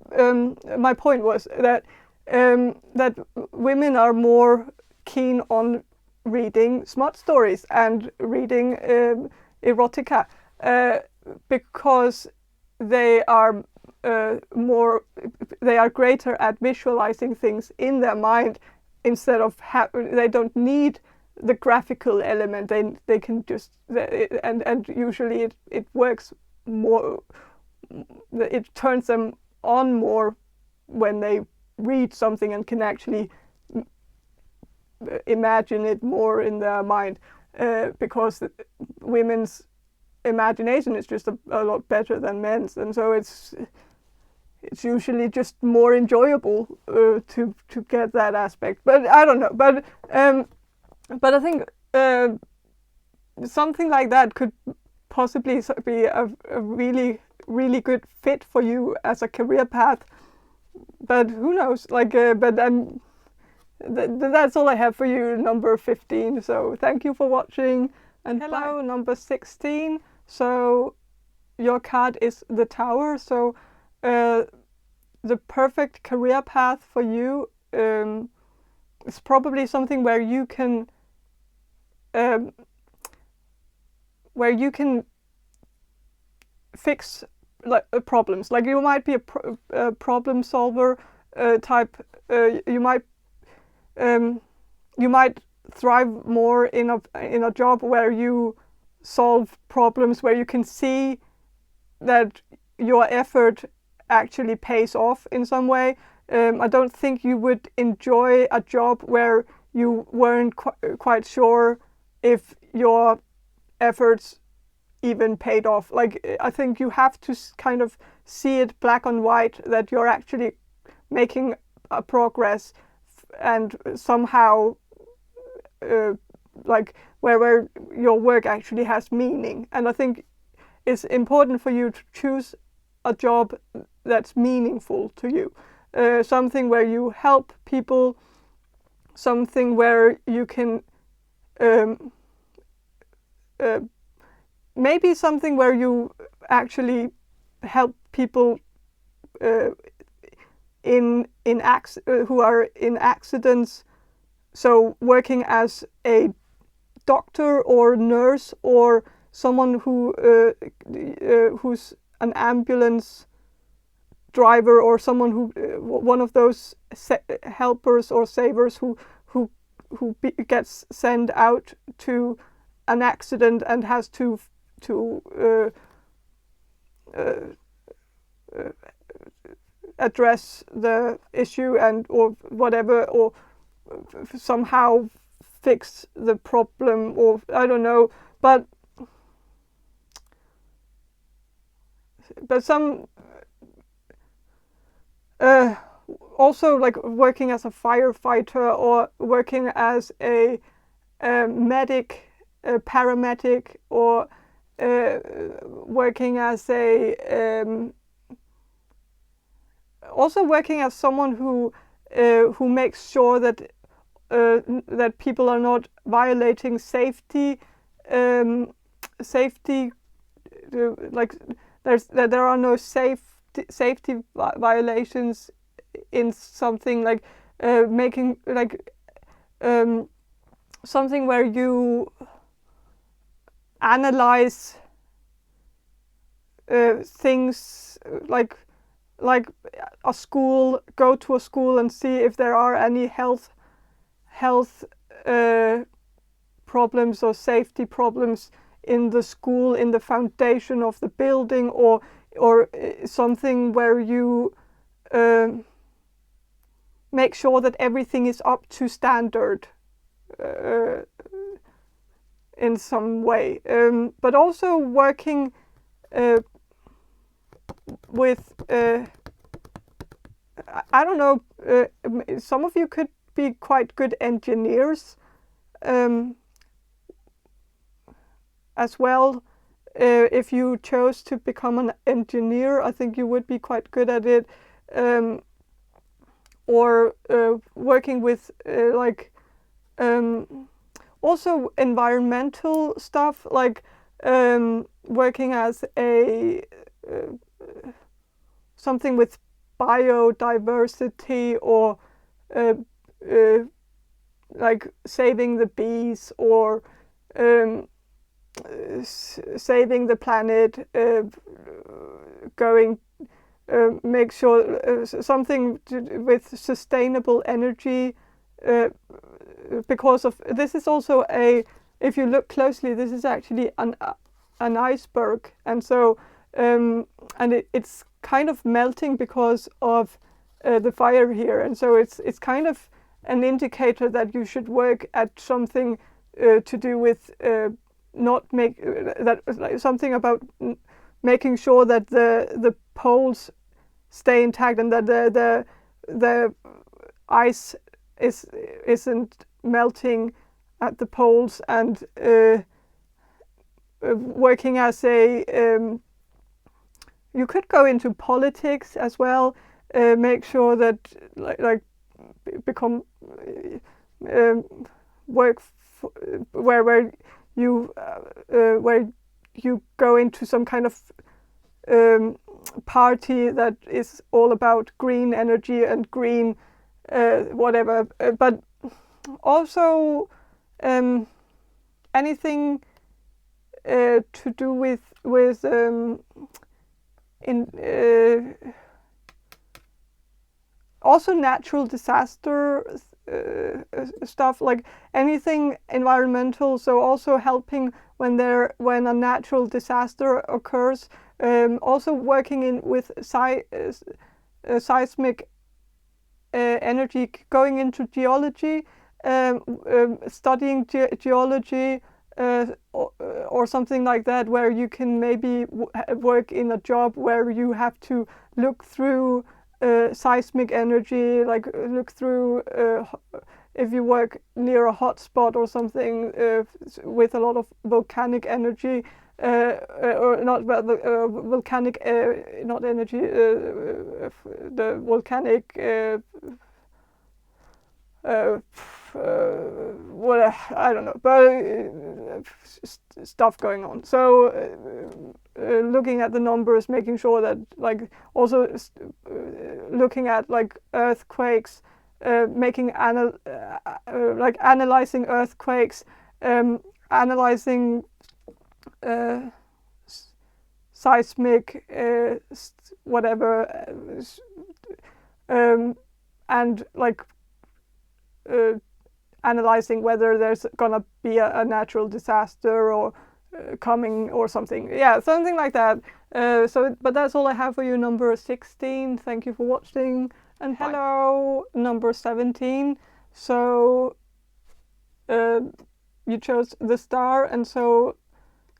my point was that that women are more keen on reading smut stories and reading erotica, because they are more they are greater at visualizing things in their mind instead of they don't need the graphical element. They can just and usually it works more. It turns them on more when they read something and can actually imagine it more in their mind, because women's imagination is just a lot better than men's, and so it's usually just more enjoyable to get that aspect. But I don't know. But I think something like that could possibly be a really good fit for you as a career path. But who knows? That's all I have for you, number 15. So thank you for watching, and hello, number 16. So your card is the Tower. So the perfect career path for you is probably something where you can fix problems. Like you might be a problem solver type. You might thrive more in a job where you solve problems, where you can see that your effort actually pays off in some way. I don't think you would enjoy a job where you weren't quite sure if your efforts even paid off. Like, I think you have to kind of see it black and white, that you're actually making a progress and somehow like where your work actually has meaning. And I think it's important for you to choose a job that's meaningful to you, something where you help people, something where you can maybe something where you actually help people who are in accidents. So working as a doctor or nurse, or someone who's an ambulance driver, or someone who one of those helpers or savers who gets sent out to an accident and has to address the issue or whatever, or somehow fix the problem, or I don't know, but some also like working as a firefighter, or working as a medic, a paramedic, or working as also working as someone who makes sure that that people are not violating safety, like there are no safety violations in something, like making like something where you analyze things, like a school, go to a school and see if there are any health problems or safety problems in the school, in the foundation of the building, or something where you make sure that everything is up to standard in some way, but also working with I don't know, some of you could be quite good engineers as well. If you chose to become an engineer, I think you would be quite good at it, or working with also environmental stuff, like working as a something with biodiversity, or like saving the bees, or saving the planet, going make sure something with sustainable energy, because of this is also if you look closely, this is actually an iceberg, and so and it's kind of melting because of the fire here, and so it's kind of an indicator that you should work at something to do with not make that like something about making sure that the poles stay intact and that the ice isn't melting at the poles, and working as a you could go into politics as well, make sure that like become work where you go into some kind of party that is all about green energy and green whatever, but also anything to do with also natural disaster stuff, like anything environmental. So also helping when a natural disaster occurs. Also working with seismic energy, going into geology, studying geology. Or something like that, where you can maybe work in a job where you have to look through seismic energy, like look through if you work near a hotspot or something with a lot of volcanic energy, or not volcanic, not energy, the volcanic. Well, I don't know, but stuff going on. So looking at the numbers, making sure that like also looking at like earthquakes, making like analyzing earthquakes, analyzing seismic whatever, and like analyzing whether there's gonna be a natural disaster or coming or something. Yeah, something like that. But that's all I have for you, number 16. Thank you for watching, and hello, number 17. So you chose the star, and so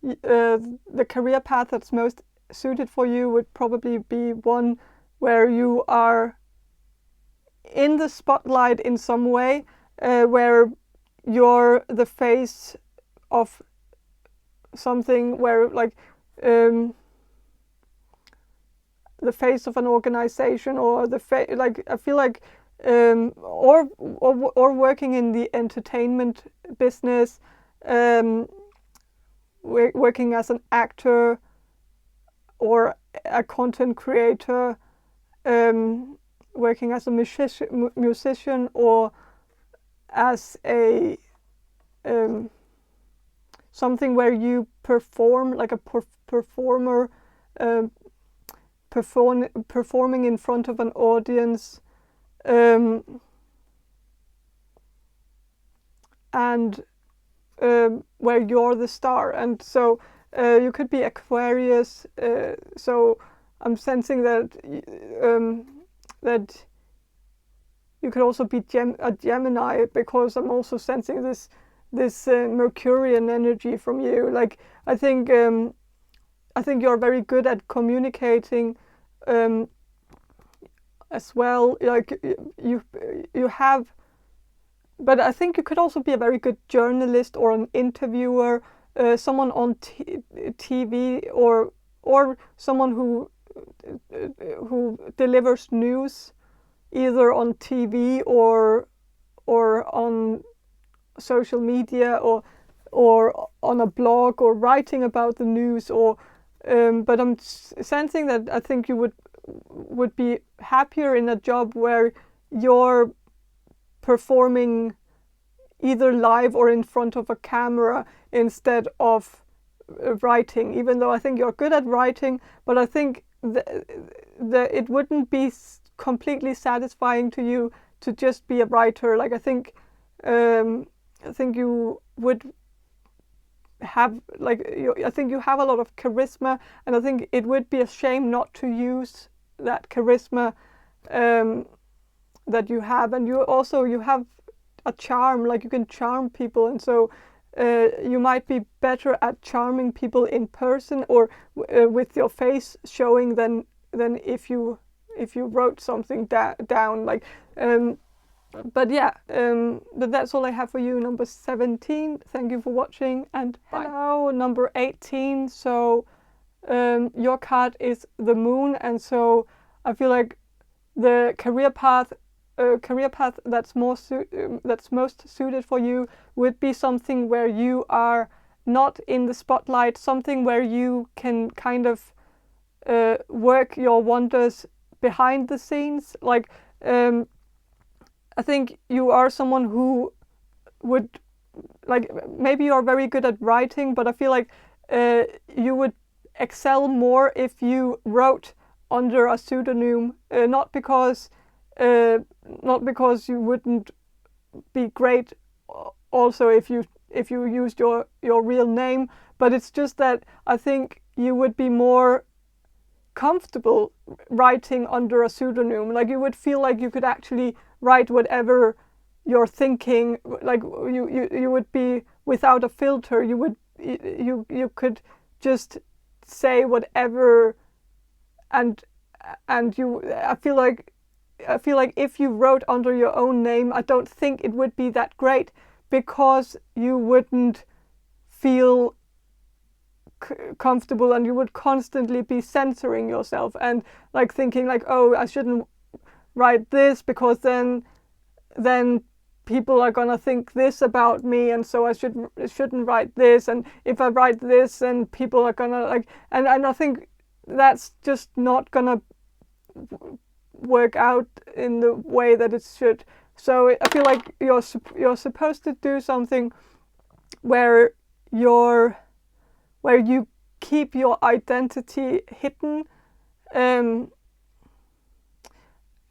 the career path that's most suited for you would probably be one where you are in the spotlight in some way, where you're the face of something, where like the face of an organization, or like I feel like or working in the entertainment business, working as an actor or a content creator, working as a musician, or as a something where you perform, like a performer, performing in front of an audience, and where you're the star. And so you could be Aquarius, so I'm sensing that that you could also be a Gemini, because I'm also sensing this Mercurian energy from you. Like I think you're very good at communicating as well. Like you have, but I think you could also be a very good journalist or an interviewer, someone on TV, or someone who delivers news, either on TV or on social media, or on a blog, or writing about the news, or but I'm sensing that I think you would be happier in a job where you're performing either live or in front of a camera instead of writing, even though I think you're good at writing. But I think it wouldn't be completely satisfying to you to just be a writer. Like I think you would have I think you have a lot of charisma, and I think it would be a shame not to use that charisma that you have. And you have a charm, like you can charm people, and so you might be better at charming people in person or with your face showing than if you wrote something down. Like but yeah, but that's all I have for you, number 17. Thank you for watching, and bye. Hello, number 18. So your card is the moon, and so I feel like the career path that's most suited for you would be something where you are not in the spotlight, something where you can kind of work your wonders behind the scenes. Like I think you are someone who would, like, maybe you're very good at writing, but I feel like you would excel more if you wrote under a pseudonym, not because you wouldn't be great also if you used your real name, but it's just that I think you would be more comfortable writing under a pseudonym. Like you would feel like you could actually write whatever you're thinking. Like you would be without a filter. You could just say whatever, and I feel like if you wrote under your own name, I don't think it would be that great, because you wouldn't feel comfortable, and you would constantly be censoring yourself and like thinking like, oh, I shouldn't write this because then people are gonna think this about me, and so I shouldn't write this, and if I write this then people are gonna like, and I think that's just not gonna work out in the way that it should. So I feel like you're supposed to do something where you keep your identity hidden,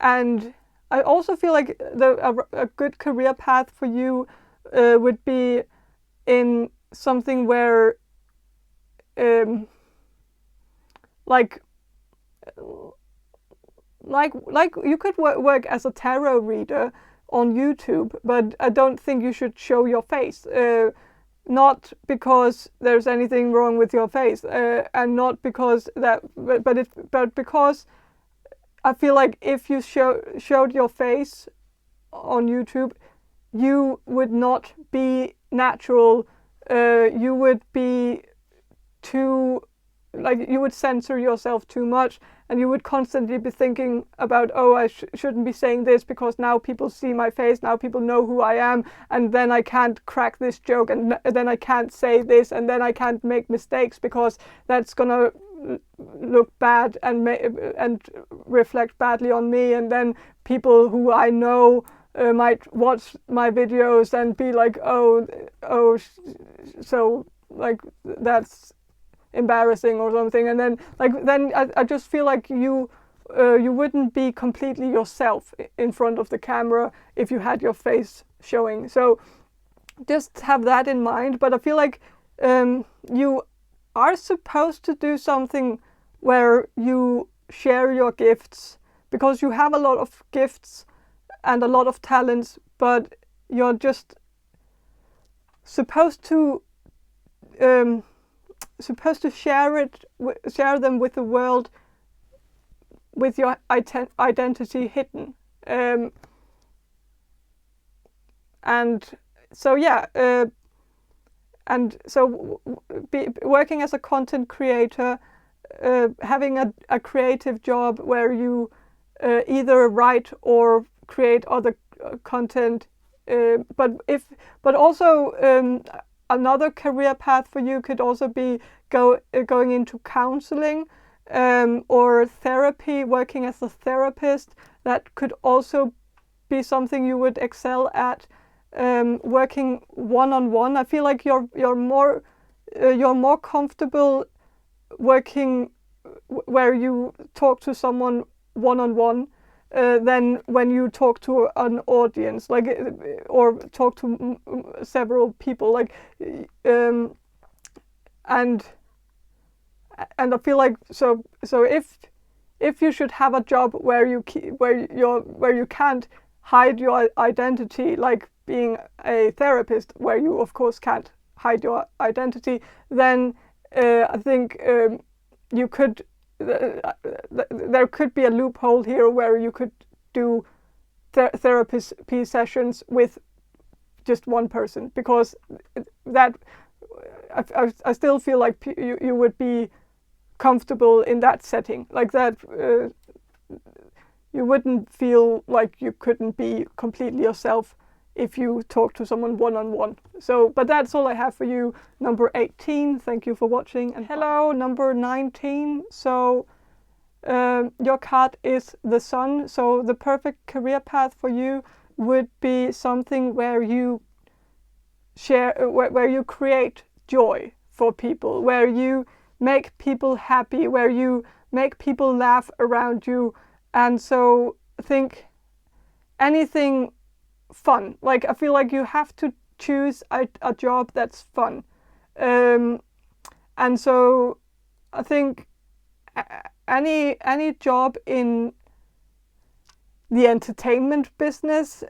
and I also feel like a good career path for you would be in something where like you could work as a tarot reader on YouTube, but I don't think you should show your face. Not because there's anything wrong with your face, and not because that, but because I feel like if you showed your face on YouTube, you would not be natural. You would be too, like, you would censor yourself too much, and you would constantly be thinking about, oh, I shouldn't be saying this because now people see my face, now people know who I am, and then I can't crack this joke, and then I can't say this, and then I can't make mistakes because that's gonna look bad and reflect badly on me, and then people who I know might watch my videos and be like, oh, so like that's embarrassing or something, and then I just feel like you wouldn't be completely yourself in front of the camera if you had your face showing. So just have that in mind. But I feel like you are supposed to do something where you share your gifts, because you have a lot of gifts and a lot of talents, but you're just supposed to share them with the world with your identity hidden. And so yeah, and so working as a content creator, having a creative job where you either write or create other content, but also another career path for you could also be going into counseling or therapy, working as a therapist. That could also be something you would excel at. Working one-on-one. I feel like you're more comfortable working where you talk to someone one-on-one than when you talk to an audience, like, or talk to several people, like, and I feel like so if you should have a job where you can't hide your identity, like being a therapist, where you of course can't hide your identity, then I think you could there could be a loophole here where you could do therapy sessions with just one person, because that I still feel like you would be comfortable in that setting, like that. You wouldn't feel like you couldn't be completely yourself if you talk to someone one-on-one. So, but that's all I have for you, number 18. Thank you for watching, and hello, number 19. So your card is the Sun. So the perfect career path for you would be something where you share, where you create joy for people, where you make people happy, where you make people laugh around you. And so I think anything fun, like I feel like you have to choose a job that's fun. And so I think any job in the entertainment business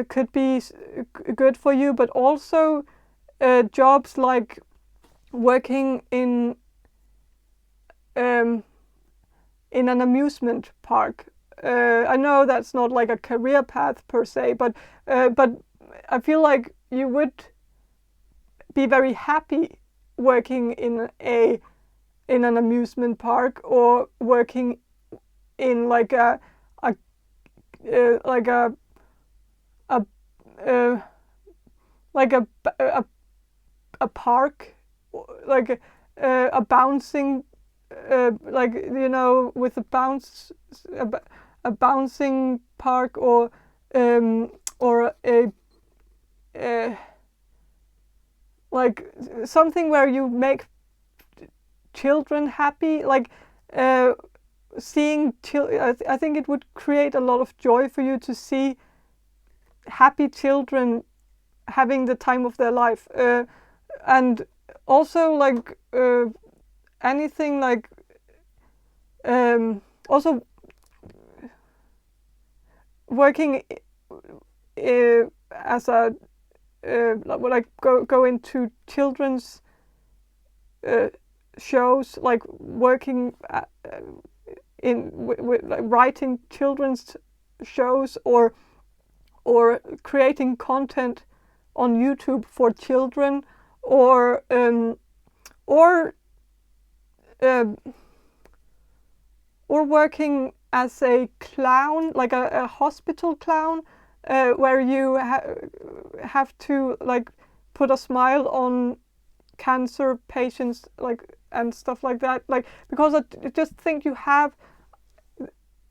could be good for you, but also jobs like working in an amusement park. I know that's not like a career path per se, but I feel like you would be very happy working in an amusement park, or working in like a park, like a bouncing, like, you know, with a bouncing park, or a like something where you make children happy, like seeing I think it would create a lot of joy for you to see happy children having the time of their life, and also like anything like also working as a like go into children's shows, like working like writing children's shows, or creating content on YouTube for children, or working as a clown, like a hospital clown, where you have to like put a smile on cancer patients, like, and stuff like that, like, because I just think you have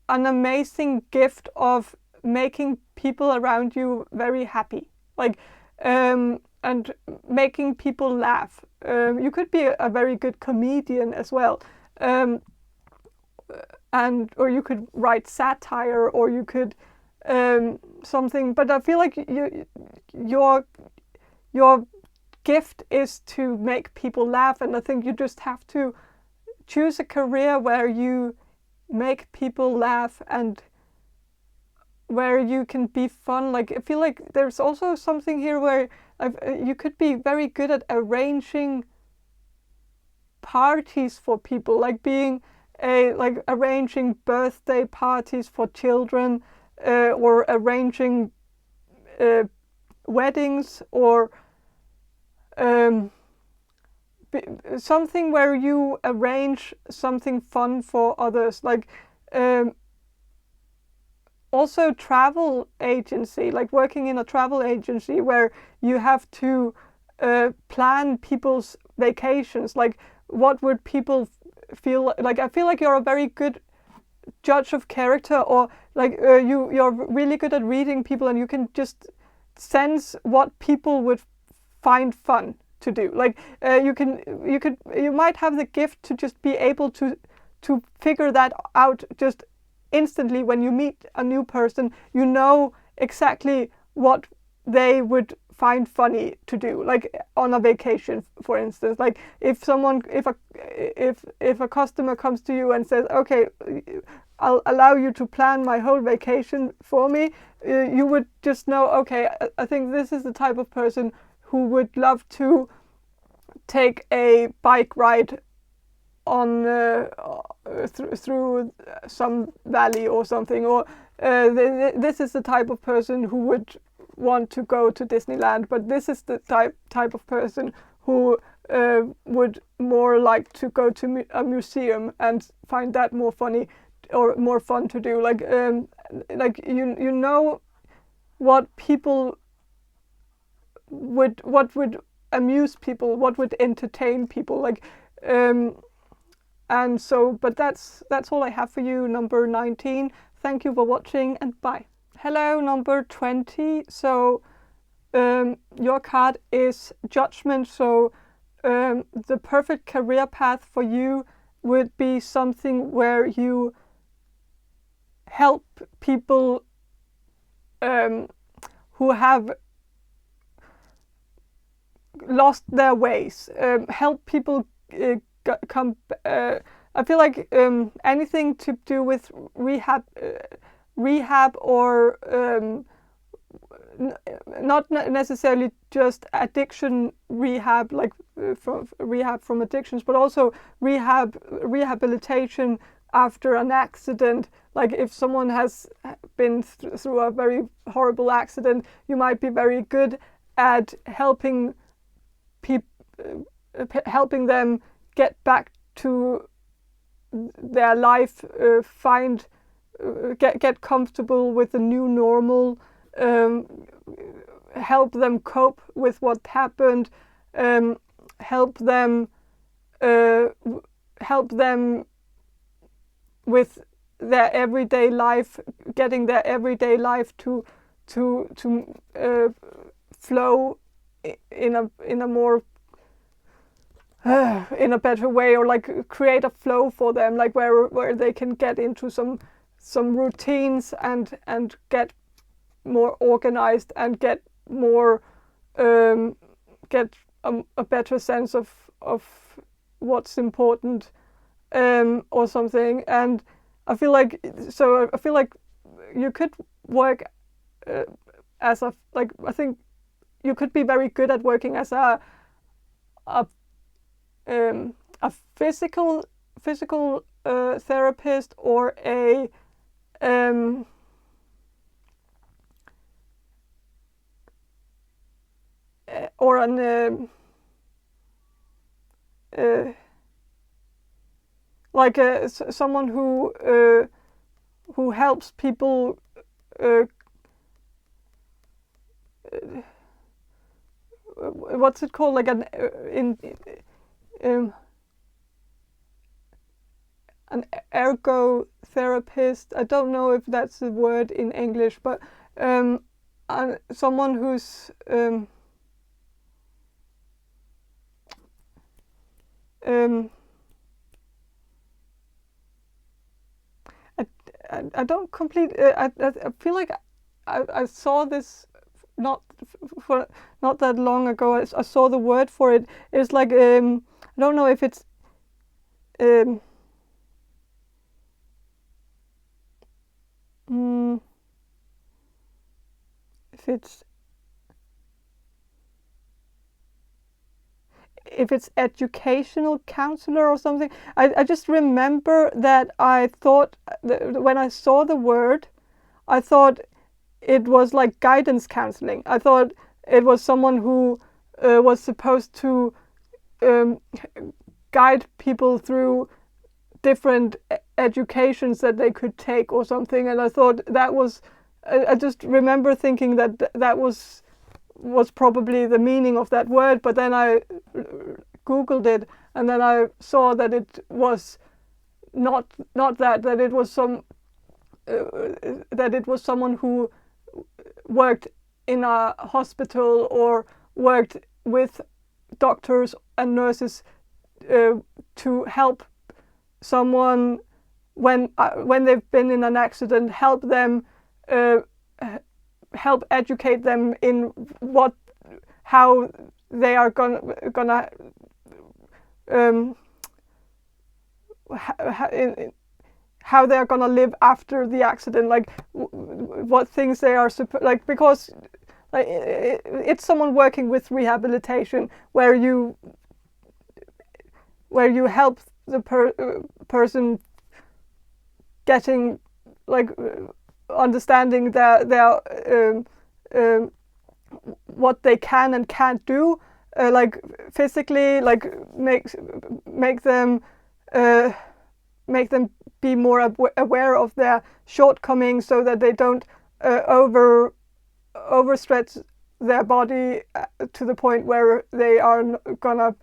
an amazing gift of making people around you very happy, like, and making people laugh. You could be a very good comedian as well, or you could write satire, or you could something. But I feel like your gift is to make people laugh, and I think you just have to choose a career where you make people laugh and where you can be fun. Like, I feel like there's also something here where you could be very good at arranging parties for people, like being like arranging birthday parties for children, or arranging weddings, or something where you arrange something fun for others, like also travel agency, like working in a travel agency where you have to plan people's vacations, like what would people feel like. I feel like you're a very good judge of character, or like you're really good at reading people, and you can just sense what people would find fun to do. Like you might have the gift to just be able to to figure that out just instantly when you meet a new person. You know exactly what they would find funny to do, like on a vacation, for instance. Like if a customer comes to you and says, okay, I'll allow you to plan my whole vacation for me, you would just know, okay, I think this is the type of person who would love to take a bike ride on through some valley or something, or this is the type of person who would want to go to Disneyland, but this is the type of person who would more like to go to a museum and find that more funny or more fun to do. Like you know what people what would amuse people, what would entertain people, like and so, but that's all I have for you, number 19. Thank you for watching, and bye. Hello, number 20. So your card is Judgment. So the perfect career path for you would be something where you help people who have lost their ways, help people come. I feel like anything to do with rehab or not necessarily just addiction rehab, like rehab from addictions, but also rehabilitation after an accident. Like if someone has been through a very horrible accident, you might be very good at helping them get back to their life, get comfortable with the new normal, help them cope with what happened, help them with their everyday life, getting their everyday life to flow in a more in a better way, or like create a flow for them, like where they can get into some routines and get more organized and get more get a better sense of what's important, or something. And I feel like you could work as a, like, I think you could be very good at working as a physical therapist, or a or an like someone who helps people what's it called, like an ergotherapist. I don't know if that's the word in English, but someone who's I don't complete. I feel like I saw this not that long ago. I saw the word for it. It's like I don't know if it's if it's educational counselor or something. I just remember that I thought when I saw the word, I thought it was like guidance counseling. I thought it was someone who was supposed to guide people through different educations that they could take or something. And I thought that was, I just remember thinking that was probably the meaning of that word. But then I Googled it, and then I saw that it was not that it was that it was someone who worked in a hospital or worked with doctors and nurses to help someone when they've been in an accident, help them, help educate them in how they are gonna how they are gonna live after the accident, like what things they are like, because like it's someone working with rehabilitation where you help the person getting, like, understanding their what they can and can't do, like physically, like make them be more aware of their shortcomings, so that they don't overstretch their body to the point where they are gonna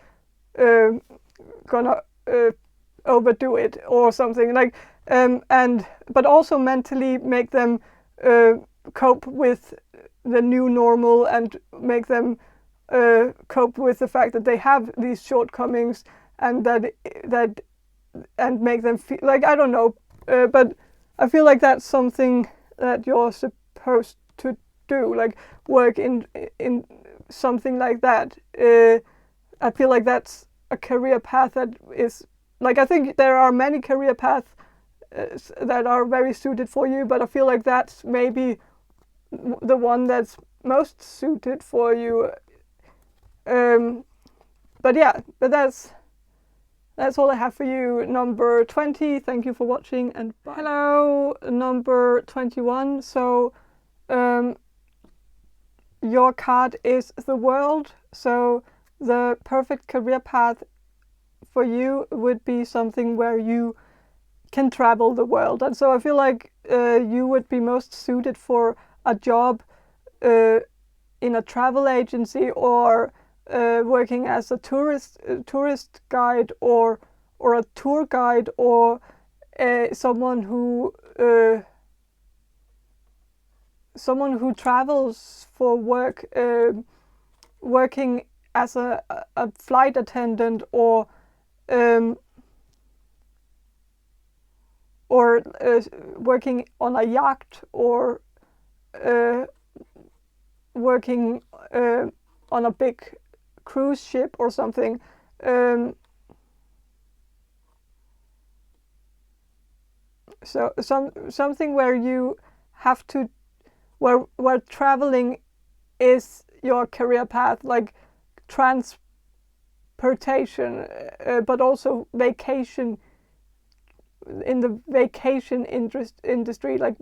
overdo it or something, like, but also mentally make them cope with the new normal, and make them cope with the fact that they have these shortcomings, and and make them feel like, I don't know, but I feel like that's something that you're supposed to do, like work in something like that. I feel like that's a career path that is, like, I think there are many career paths that are very suited for you, but I feel like that's maybe the one that's most suited for you. But yeah, but that's all I have for you, number 20. Thank you for watching, and bye. Hello, number 21. So your card is the world. So the perfect career path for you would be something where you can travel the world. And so I feel like you would be most suited for a job in a travel agency, or working as a tourist guide, or a tour guide, or someone who travels for work, working as a flight attendant, or working on a yacht, or working on a big cruise ship or something. So something where you have to, where traveling is your career path, like transportation, but also vacation, in the vacation industry, like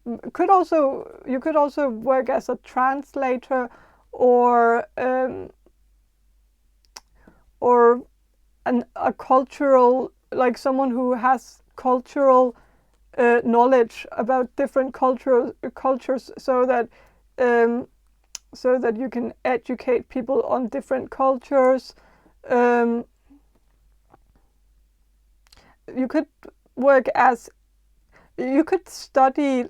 you could also work as a translator, or a cultural, like someone who has cultural knowledge about different cultures, so that you can educate people on different cultures. You could study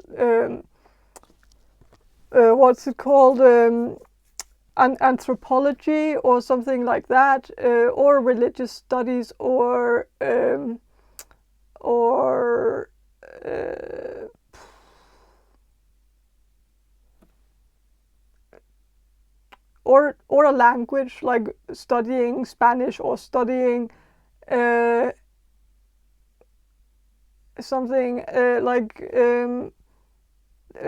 what's it called, anthropology or something like that, or religious studies, or a language, like studying Spanish, or studying something like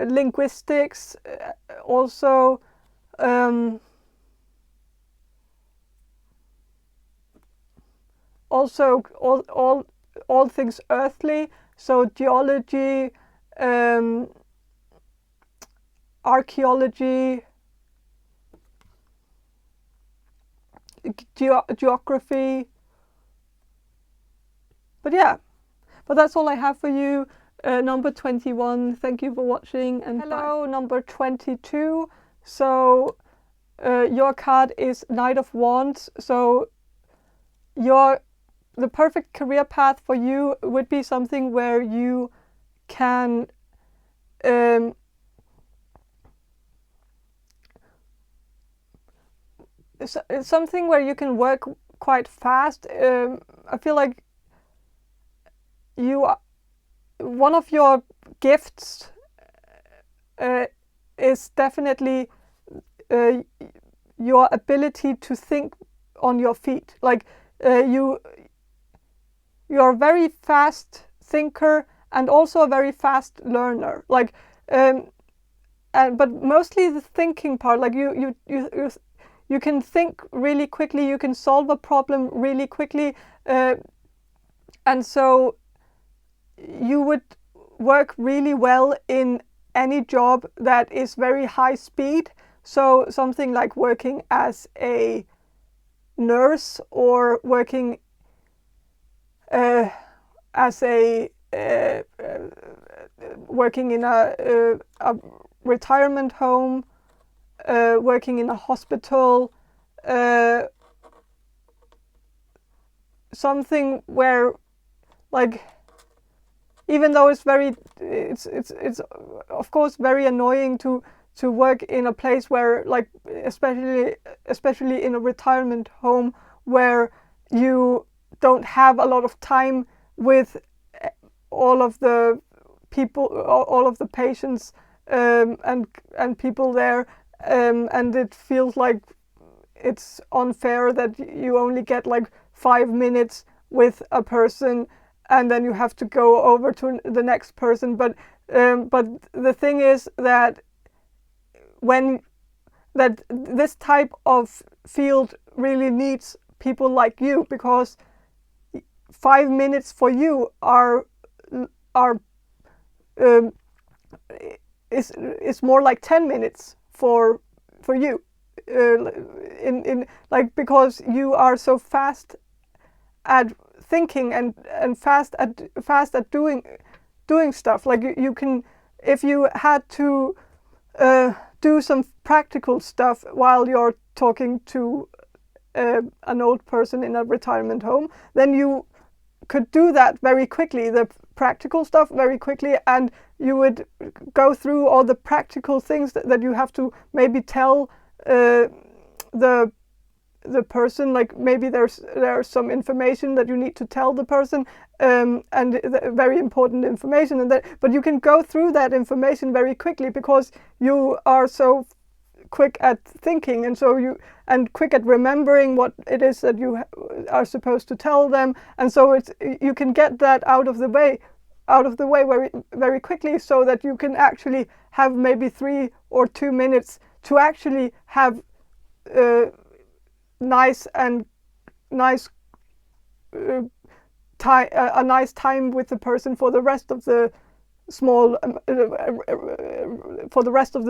linguistics, also. Also, all things earthly, so geology, archaeology, geography. But yeah, but that's all I have for you, number 21. Thank you for watching, and hello, bye. Number 22. So your card is Knight of Wands. So the perfect career path for you would be something where you can it's something where you can work quite fast. I feel like one of your gifts is definitely your ability to think on your feet. Like you're a very fast thinker and also a very fast learner. Like but mostly the thinking part. Like you can think really quickly. You can solve a problem really quickly, and so you would work really well in any job that is very high speed. So something like working as a nurse or working working in a retirement home, working in a hospital, something where, like, even though it's of course very annoying to work in a place where, like, especially in a retirement home where you don't have a lot of time with all of the people, all of the patients, and people there, and it feels like it's unfair that you only get like 5 minutes with a person and then you have to go over to the next person. But the thing is that this type of field really needs people like you, because 5 minutes for you is more like 10 minutes for you, in like, because you are so fast at thinking and fast at doing stuff. Like you can, if you had to do some practical stuff while you're talking to an old person in a retirement home, then you could do that very quickly, the practical stuff very quickly, and you would go through all the practical things that you have to maybe tell the person. Like maybe there's some information that you need to tell the person, and very important information, but you can go through that information very quickly because you are so quick at thinking, and quick at remembering what it is that you are supposed to tell them, and so you can get that out of the way very, very quickly, so that you can actually have maybe 3 or 2 minutes to actually have nice time with the person for the rest of the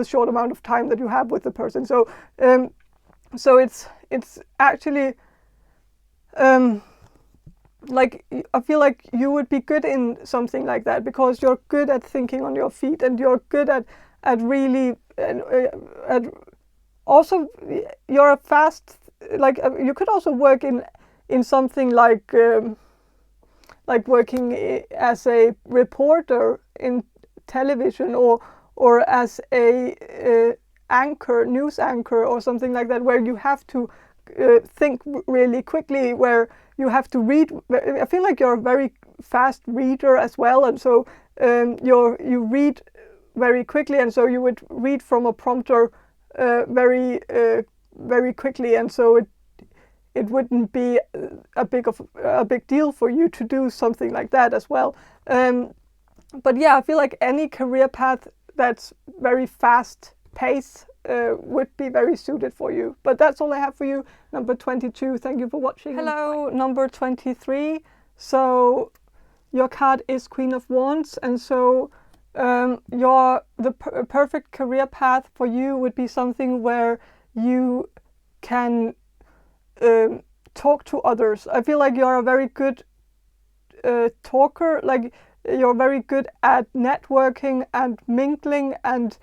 short amount of time that you have with the person. So it's actually like, I feel like you would be good in something like that, because you're good at thinking on your feet, and you're good at really at also, you're a fast, like, you could also work in something like working as a reporter in television, or as a news anchor or something like that, where you have to think really quickly, where you have to read. I feel like you're a very fast reader as well, and so you read very quickly, and so you would read from a prompter very quickly, and so it wouldn't be a big deal for you to do something like that as well. But yeah, I feel like any career path that's very fast paced would be very suited for you. But that's all I have for you, number 22. Thank you for watching. Hello, number 23. So your card is Queen of Wands, and so the perfect career path for you would be something where you can talk to others. I feel like you're a very good talker. Like, you're very good at networking and mingling and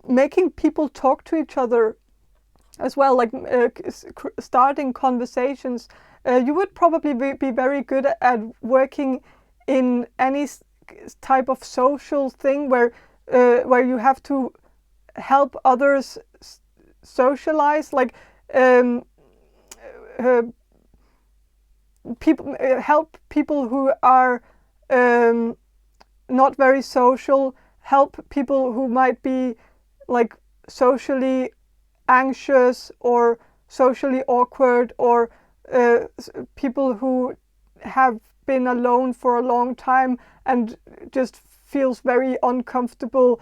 making people talk to each other as well, like starting conversations. You would probably be very good at working in any type of social thing where you have to help others socialize. Like help people who are not very social, help people who might be like socially anxious or socially awkward, or people who have been alone for a long time and just feels very uncomfortable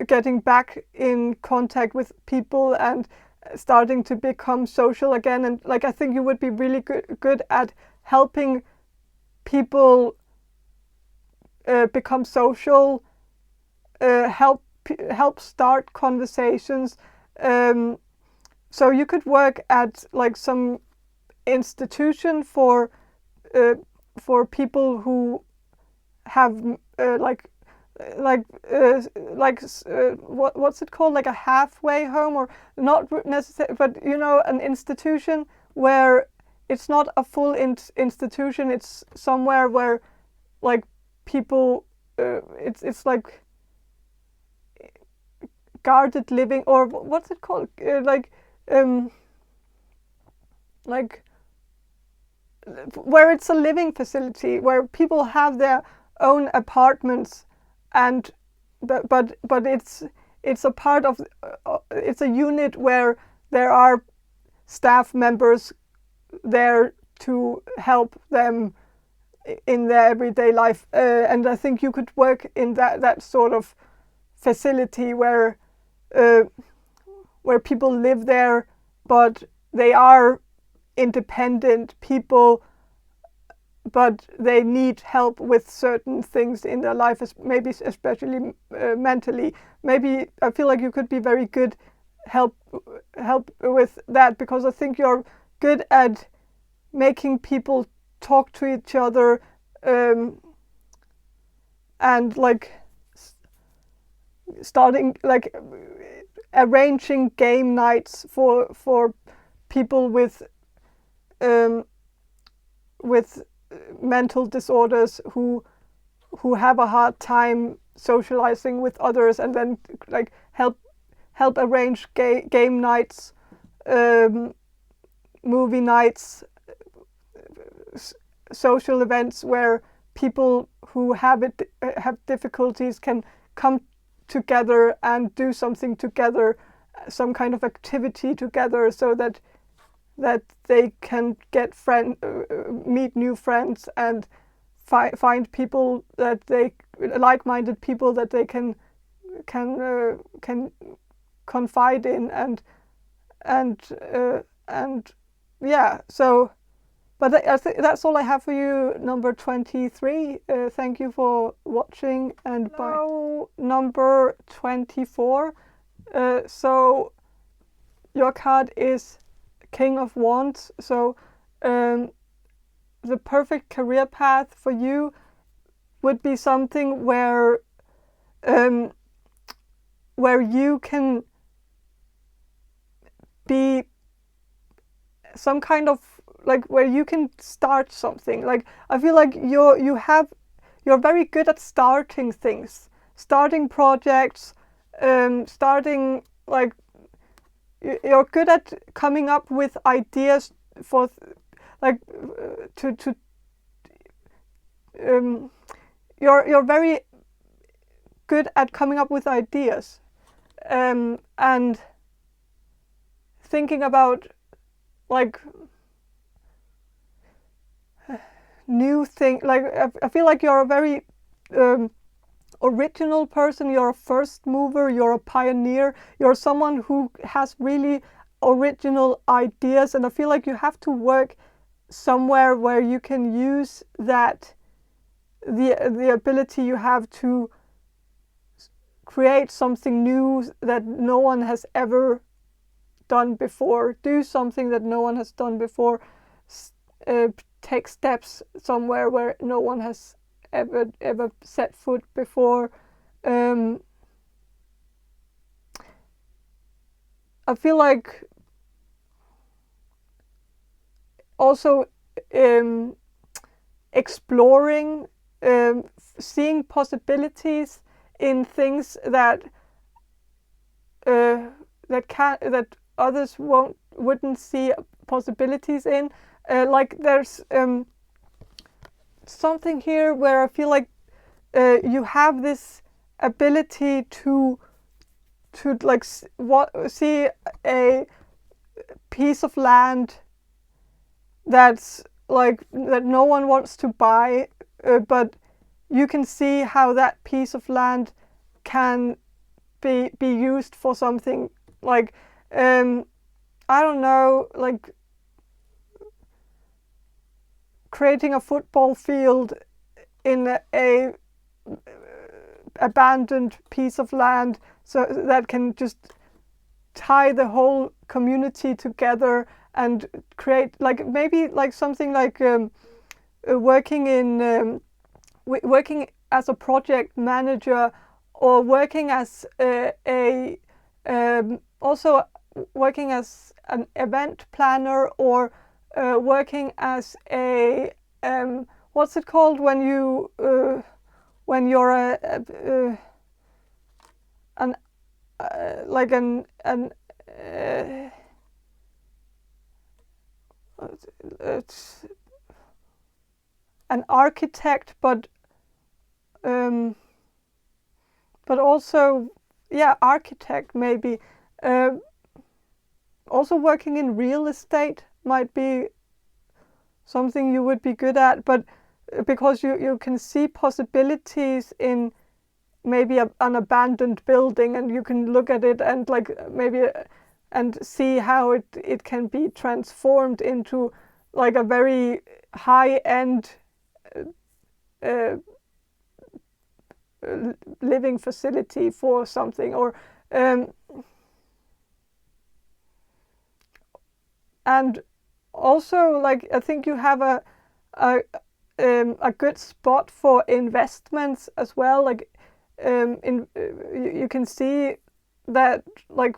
getting back in contact with people and starting to become social again. And like, I think you would be really good at helping people become social, help start conversations. So you could work at like some institution for people who have what's it called, like a halfway home, or not necessarily, but an institution where it's not a full institution. It's somewhere where like people, it's like guarded living, or what's it called, where it's a living facility where people have their own apartments, and but it's a part of it's a unit where there are staff members there to help them in their everyday life, and I think you could work in that sort of facility where people live there, but they are independent people, but they need help with certain things in their life, maybe especially mentally. Maybe I feel like you could be very good help with that, because I think you're good at making people talk to each other, and like starting like arranging game nights for people with mental disorders who have a hard time socializing with others, and then like help arrange game nights, movie nights, social events where people who have difficulties can come together and do something together, some kind of activity together, so that they can get meet new friends and find people that like-minded people that they can confide in, and yeah. So, but I think that's all I have for you, number 23. Thank you for watching, and bye. Now, number 24. So your card is King of Wands. So the perfect career path for you would be something where you can be some kind of like where you can start something. Like, I feel like you're very good at starting things, starting projects, starting like you're good at coming up with ideas for you're very good at coming up with ideas, and thinking about like new thing. Like, I feel like you're a very original person. You're a first mover, you're a pioneer, you're someone who has really original ideas, and I feel like you have to work somewhere where you can use that, the ability you have to create something new that no one has ever done before, do something that no one has done before, take steps somewhere where no one has ever set foot before. I feel like also exploring, seeing possibilities in things that others wouldn't see possibilities in. Like there's something here where I feel like you have this ability to like see a piece of land that's like that no one wants to buy, but you can see how that piece of land can be used for something, like I don't know, like creating a football field in a abandoned piece of land, so that can just tie the whole community together and create, like maybe like something like working as a project manager, or working as also working as an event planner, or working as a what's it called when you're an architect, but also architect maybe. Also working in real estate might be something you would be good at, but because you can see possibilities in maybe an abandoned building, and you can look at it and like maybe and see how it can be transformed into like a very high-end living facility for something, or and also like I think you have a good spot for investments as well. Like you can see that, like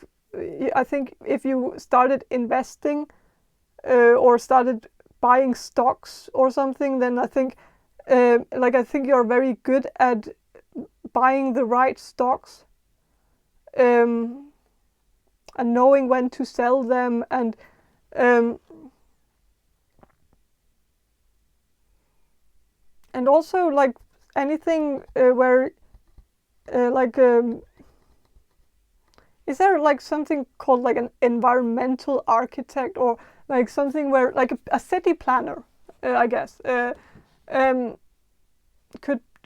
I think if you started investing or started buying stocks or something, then I think I think you're very good at buying the right stocks and knowing when to sell them, and also like anything where is there like something called like an environmental architect, or like something where like a city planner, I guess.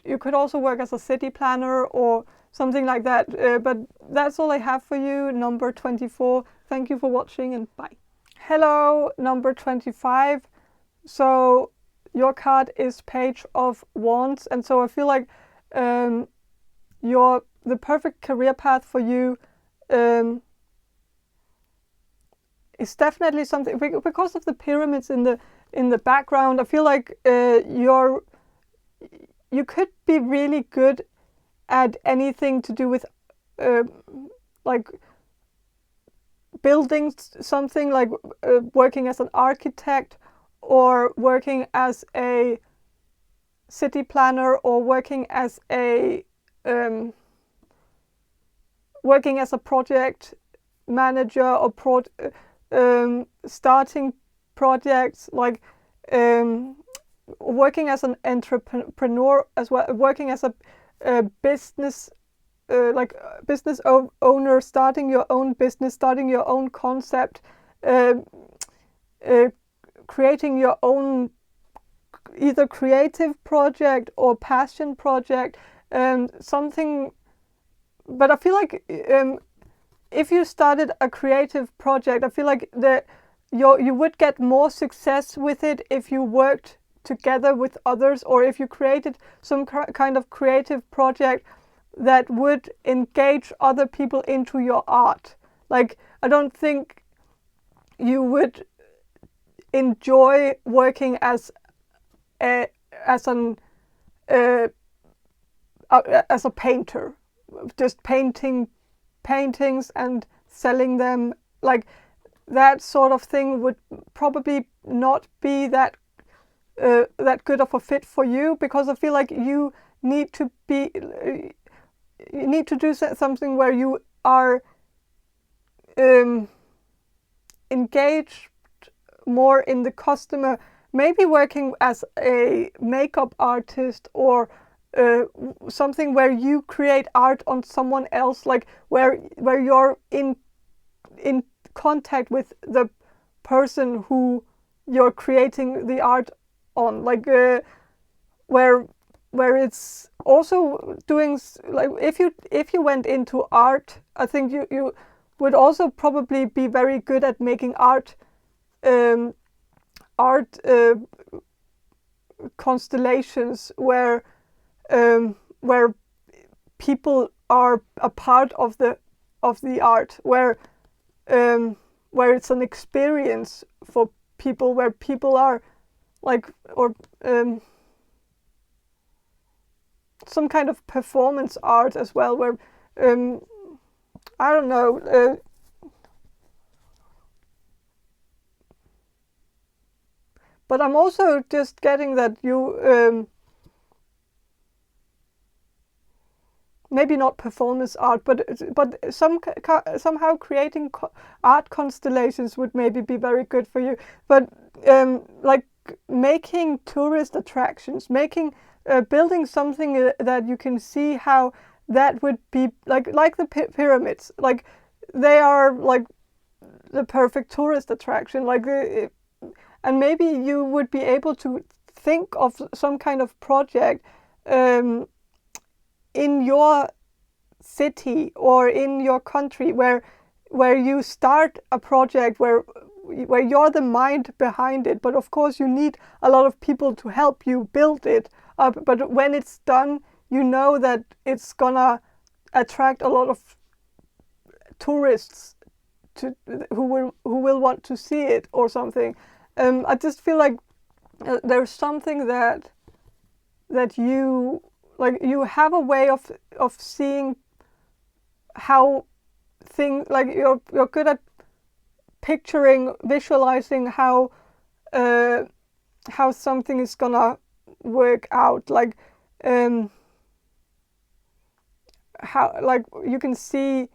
You could also work as a city planner or something like that. But that's all I have for you, number 24. Thank you for watching, and bye. Hello, number 25. So your card is Page of Wands, and so I feel like the perfect career path for you is definitely something, because of the pyramids in the background. I feel like you could be really good at anything to do with like building something, like working as an architect, or working as a city planner, or working as a project manager, or starting projects, like working as an entrepreneur as well, working as a business business owner, starting your own business, starting your own concept, creating your own either creative project or passion project, something. But I feel like if you started a creative project, I feel like you would get more success with it if you worked together with others, or if you created some kind of creative project that would engage other people into your art. Like, I don't think you would enjoy working as a painter, just painting paintings and selling them. Like, that sort of thing would probably not be that good of a fit for you, because I feel like you need to do something where you are engaged more in the customer, maybe working as a makeup artist or something where you create art on someone else, like where you're in contact with the person who you're creating the art on, like where it's also doing, like if you went into art, I think you would also probably be very good at making art constellations where people are a part of the art, where it's an experience for people, where people are like, or some kind of performance art as well, where I don't know. But I'm also just getting that you maybe not performance art, but somehow creating art constellations would maybe be very good for you. But like making tourist attractions, making building something that you can see how that would be like the pyramids, like they are like the perfect tourist attraction, like and maybe you would be able to think of some kind of project in your city or in your country where you start a project where you're the mind behind it, but of course you need a lot of people to help you build it up. But when it's done, you know that it's gonna attract a lot of tourists who will want to see it or something. I just feel like there's something that you like, you have a way of seeing how things, like you're good at picturing, visualizing how something is gonna work out, like how, like you can see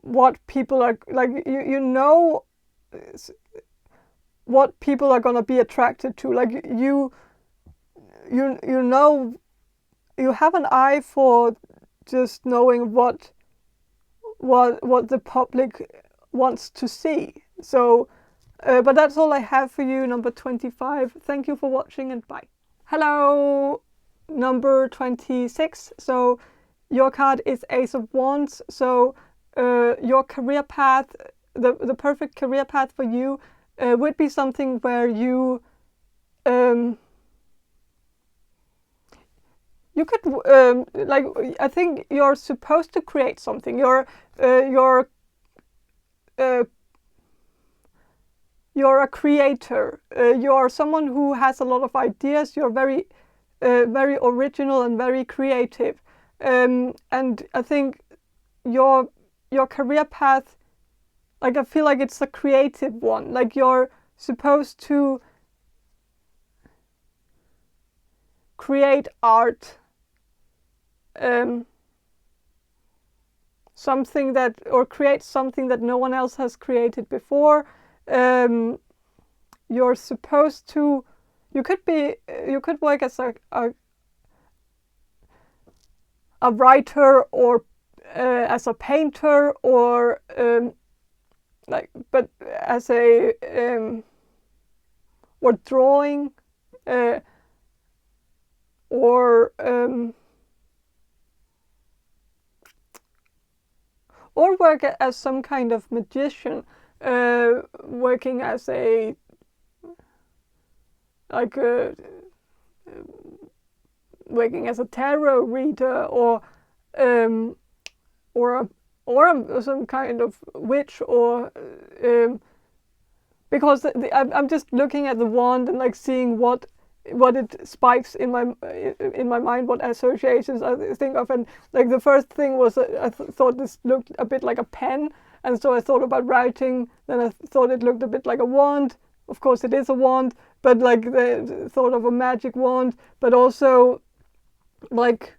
what people are like, you know what people are gonna be attracted to, like you know, you have an eye for just knowing what the public wants to see. So but that's all I have for you, number 25. Thank you for watching and bye. Hello, number 26. So your card is Ace of Wands. So your career path, the perfect career path for you would be something where you could like, I think you're supposed to create something. You're a creator. You're someone who has a lot of ideas. You're very original and very creative. And I think your career path, like I feel like it's a creative one. Like you're supposed to create art, something that, or create something that no one else has created before. You're supposed to, you could work as a writer, or as a painter, or like, but as a or drawing, or work as some kind of magician, working as a, like working as a tarot reader, or some kind of witch, or because I'm just looking at the wand and like seeing what it spikes in my mind, what associations I think of, and like the first thing was I thought this looked a bit like a pen, and so I thought about writing. Then I thought it looked a bit like a wand. Of course, it is a wand, but like the thought of a magic wand, but also like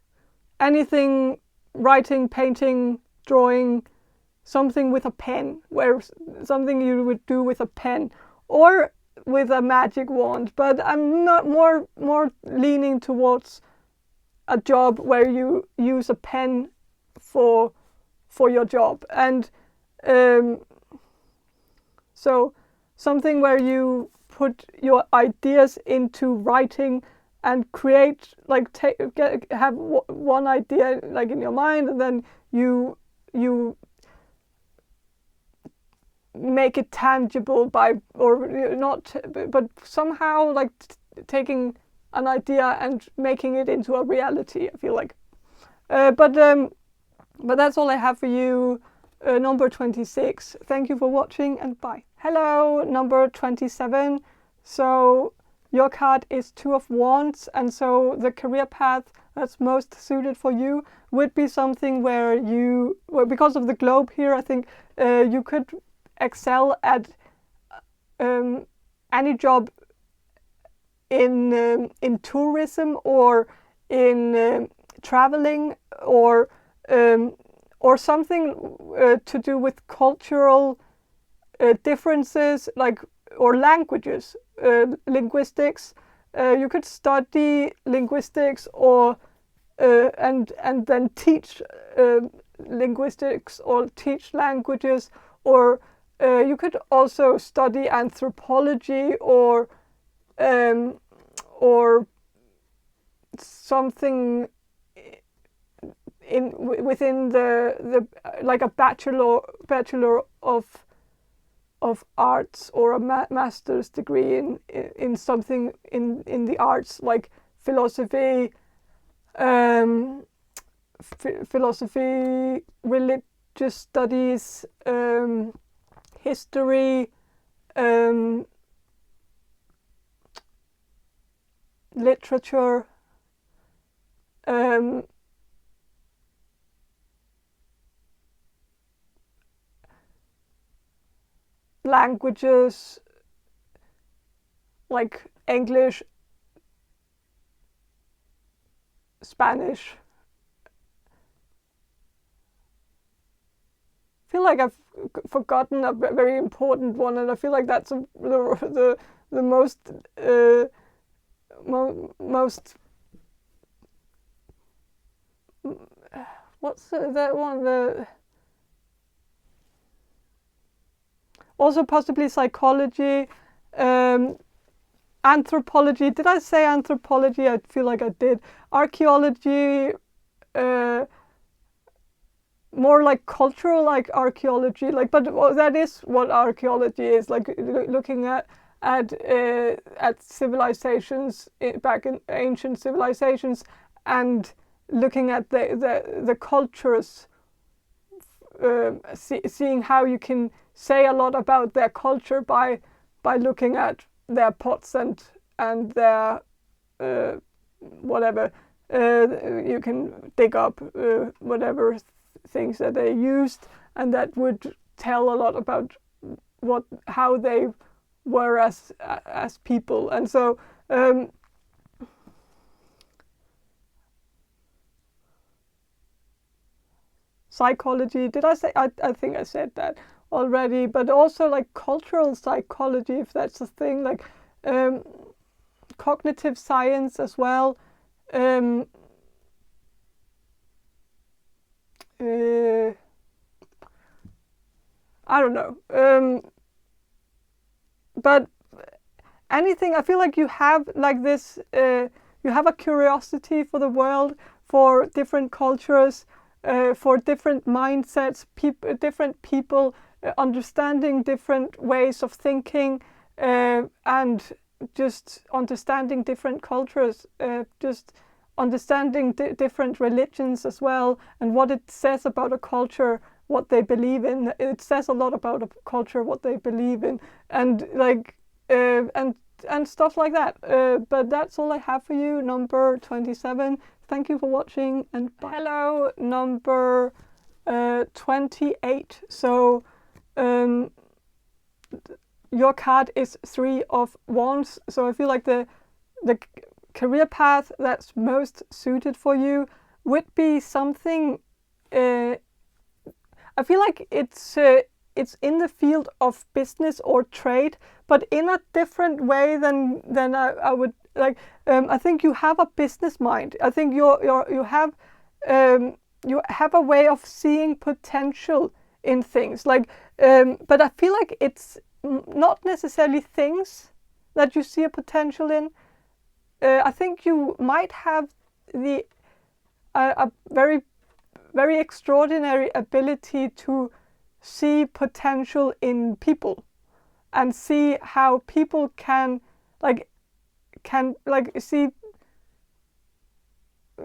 anything, writing, painting, drawing, something with a pen, where something you would do with a pen or with a magic wand. But I'm not more leaning towards a job where you use a pen for your job, and so something where you put your ideas into writing and create, like have one idea like in your mind, and then you make it tangible by, or not, but somehow like taking an idea and making it into a reality, I feel like. But that's all I have for you, number 26. Thank you for watching, and bye. Hello, number 27. So your card is 2 of Wands, and so the career path that's most suited for you would be something where you, well, because of the globe here, I think you could excel at any job in tourism, or in traveling, or something to do with cultural differences, like, or languages, linguistics. You could study linguistics, or and then teach linguistics, or teach languages, or you could also study anthropology, or something within the like a bachelor of arts, or a master's degree in something in the arts, like philosophy, philosophy, religious studies, history, literature, languages, like English, Spanish. I feel like I've forgotten a very important one, and I feel like that's the most most what's that one? Also possibly psychology, anthropology. Did I say anthropology? I feel like I did. Archaeology, more like cultural, like archaeology, like, but that is what archaeology is, like looking at civilizations back in ancient civilizations, and looking at the cultures, seeing how you can say a lot about their culture by looking at their pots and their whatever. You can dig up whatever things that they used, and that would tell a lot about how they were as people. And so psychology, did I say? I think I said that already, but also like cultural psychology, if that's a thing, like cognitive science as well. I don't know, but anything. I feel like you have like this, you have a curiosity for the world, for different cultures, for different mindsets, different people, understanding different ways of thinking, and just understanding different cultures, just understanding different religions as well, and what it says about a culture, what they believe in. It says a lot about a culture, what they believe in, and like and stuff like that. But that's all I have for you, number 27. Thank you for watching, and bye. Hello, number 28. So your card is 3 of Wands. So I feel like the career path that's most suited for you would be something. I feel like it's in the field of business or trade, but in a different way than I would like. I think you have a business mind. I think you have a way of seeing potential in things. Like, but I feel like it's not necessarily things that you see a potential in. I think you might have a very, very extraordinary ability to see potential in people and see how people can see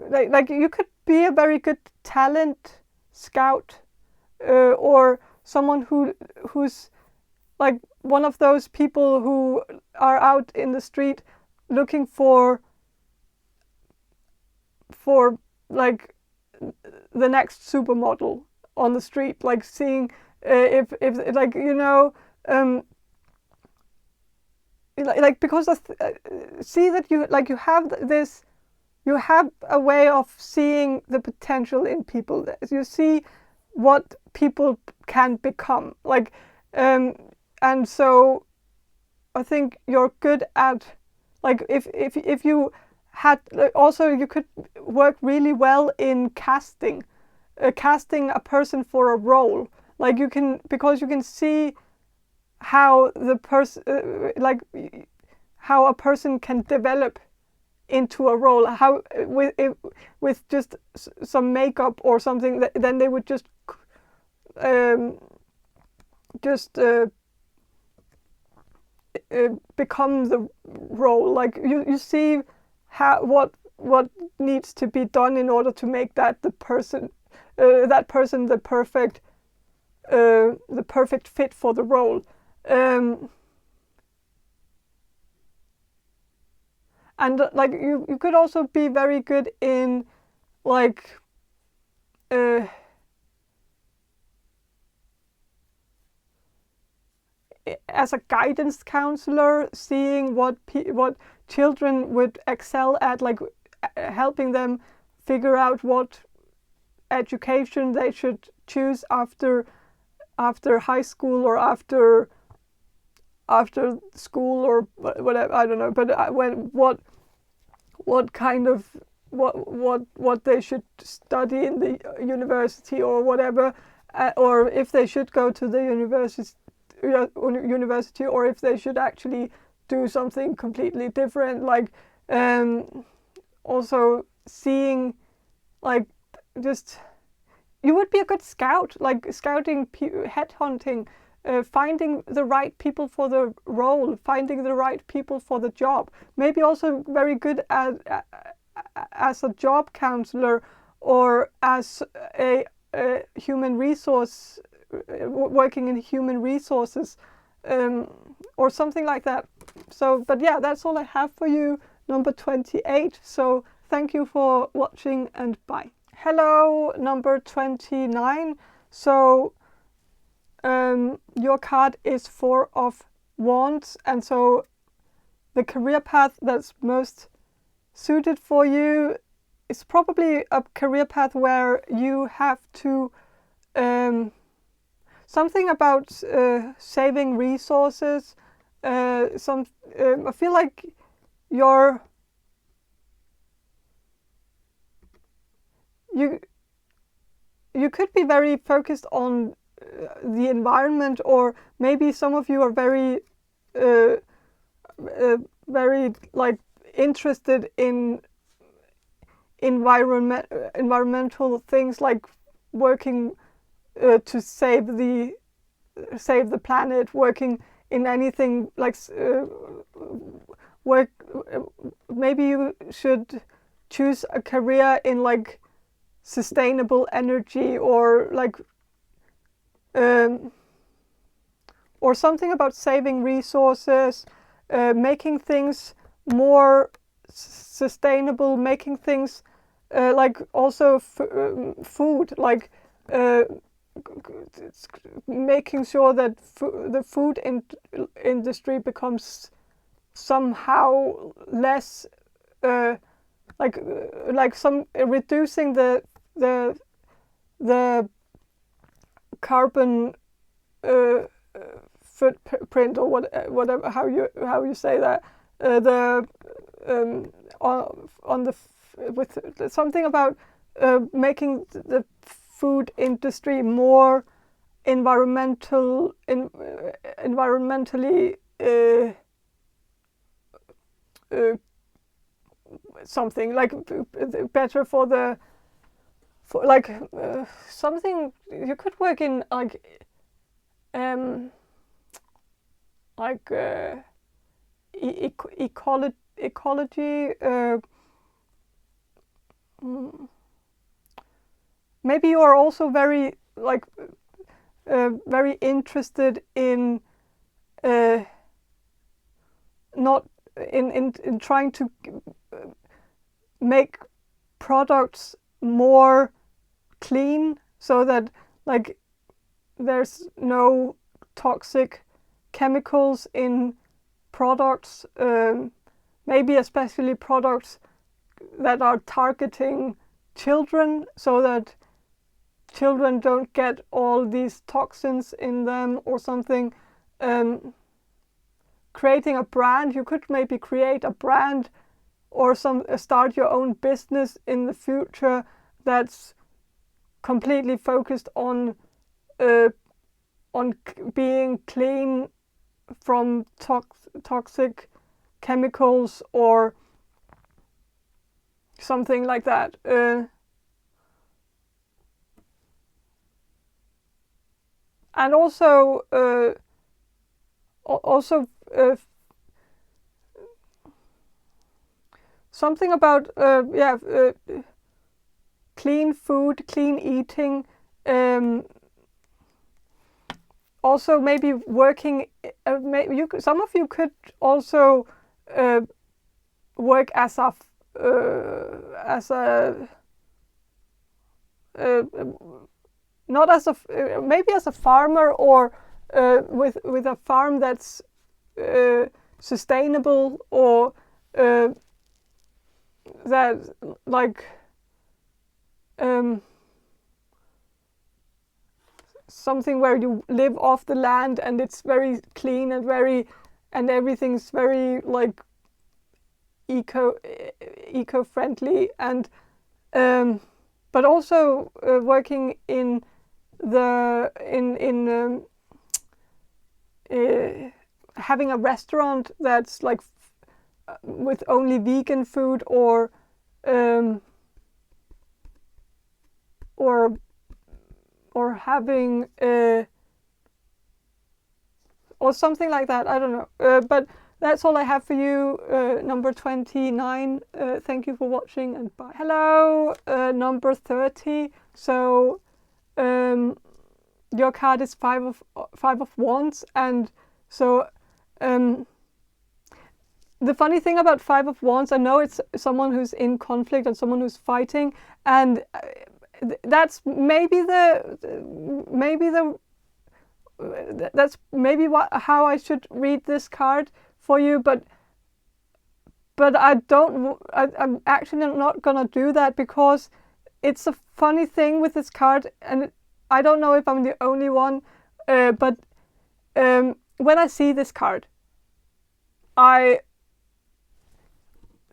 like you could be a very good talent scout, or someone who's like one of those people who are out in the street looking for like the next supermodel on the street, like seeing if like, you know, like because see that you have a way of seeing the potential in people. You see what people can become, like, and so I think you're good at, like, if you had also, you could work really well in casting a person for a role. Like, you can, because you can see how the person like how a person can develop into a role, how with just some makeup or something, then they would just become the role. Like, you see how what needs to be done in order to make that the person the perfect fit for the role. And like, you could also be very good in, like, as a guidance counselor, seeing what children would excel at, like helping them figure out what education they should choose after high school or after school or whatever, I don't know, but what kind of what they should study in the university or whatever, or if they should go to the university, or if they should actually do something completely different. Like, also seeing, like, just, you would be a good scout, like scouting, headhunting, finding the right people for the role, finding the right people for the job. Maybe also very good as a job counselor, or as a human resource, working in human resources, or something like that. So, but yeah, that's all I have for you, number 28. So thank you for watching, and bye. Hello, number 29. So your card is 4 of Wands, and so the career path that's most suited for you is probably a career path where you have to something about saving resources. I feel like you could be very focused on the environment, or maybe some of you are very like interested in environmental things, like working to save the planet, working in anything, like work. Maybe you should choose a career in, like, sustainable energy, or like or something about saving resources, making things more sustainable, making things like also food, like making sure that the food industry becomes somehow less like some reducing the carbon footprint, or whatever how you say that, on the with something about making the food industry more environmentally something like better for like something you could work in ecology. Maybe you are also very very interested in not in trying to make products more clean, so that like there's no toxic chemicals in products, maybe especially products that are targeting children, so that children don't get all these toxins in them or something. Creating a brand, you could maybe create a brand or start your own business in the future that's completely focused on being clean from toxic chemicals or something like that. And also something about clean food, clean eating. Also, maybe working. Some of you could also work as a not as a maybe as a farmer, or with a farm that's sustainable, or that like something where you live off the land and it's very clean and everything's very like eco-friendly, and but also working in having a restaurant that's like with only vegan food, or having or something like that. I don't know, but that's all I have for you. Number 29. Thank you for watching, and bye. Hello, number 30. So your card is five of wands, and so the funny thing about Five of Wands, I know it's someone who's in conflict and someone who's fighting, and that's maybe how I should read this card for you, but I'm actually not gonna do that, because it's a funny thing with this card, and I don't know if I'm the only one, but when I see this card, I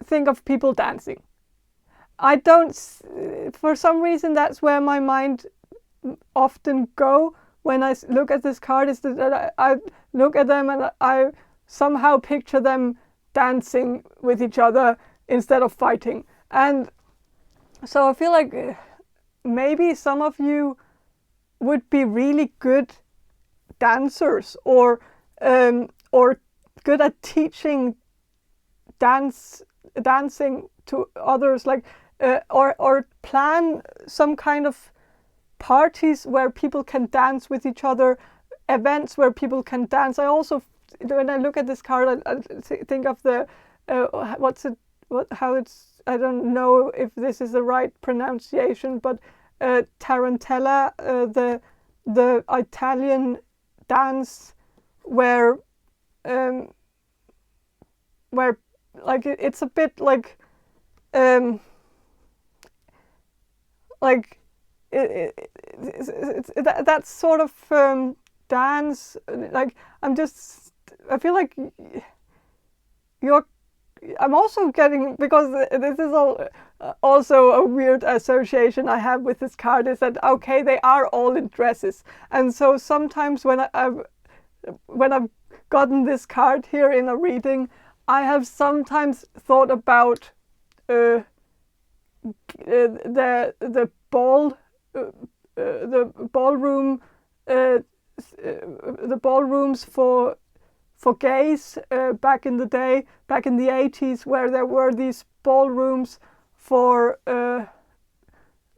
think of people dancing. I don't, for some reason, that's where my mind often go when I look at this card, is that I look at them and I somehow picture them dancing with each other instead of fighting. And so I feel like maybe some of you would be really good dancers, or good at teaching dancing to others, like or plan some kind of parties where people can dance with each other, events where people can dance. I also, when I look at this card, I think of the I don't know if this is the right pronunciation, but tarantella, the Italian dance where like it's a bit like that sort of dance. Like I feel like I'm also getting, because this is also a weird association I have with this card, is that okay, they are all in dresses, and so sometimes when I've gotten this card here in a reading, I have sometimes thought about the ballroom, the ballrooms for gays back in the day, back in the 80s, where there were these ballrooms for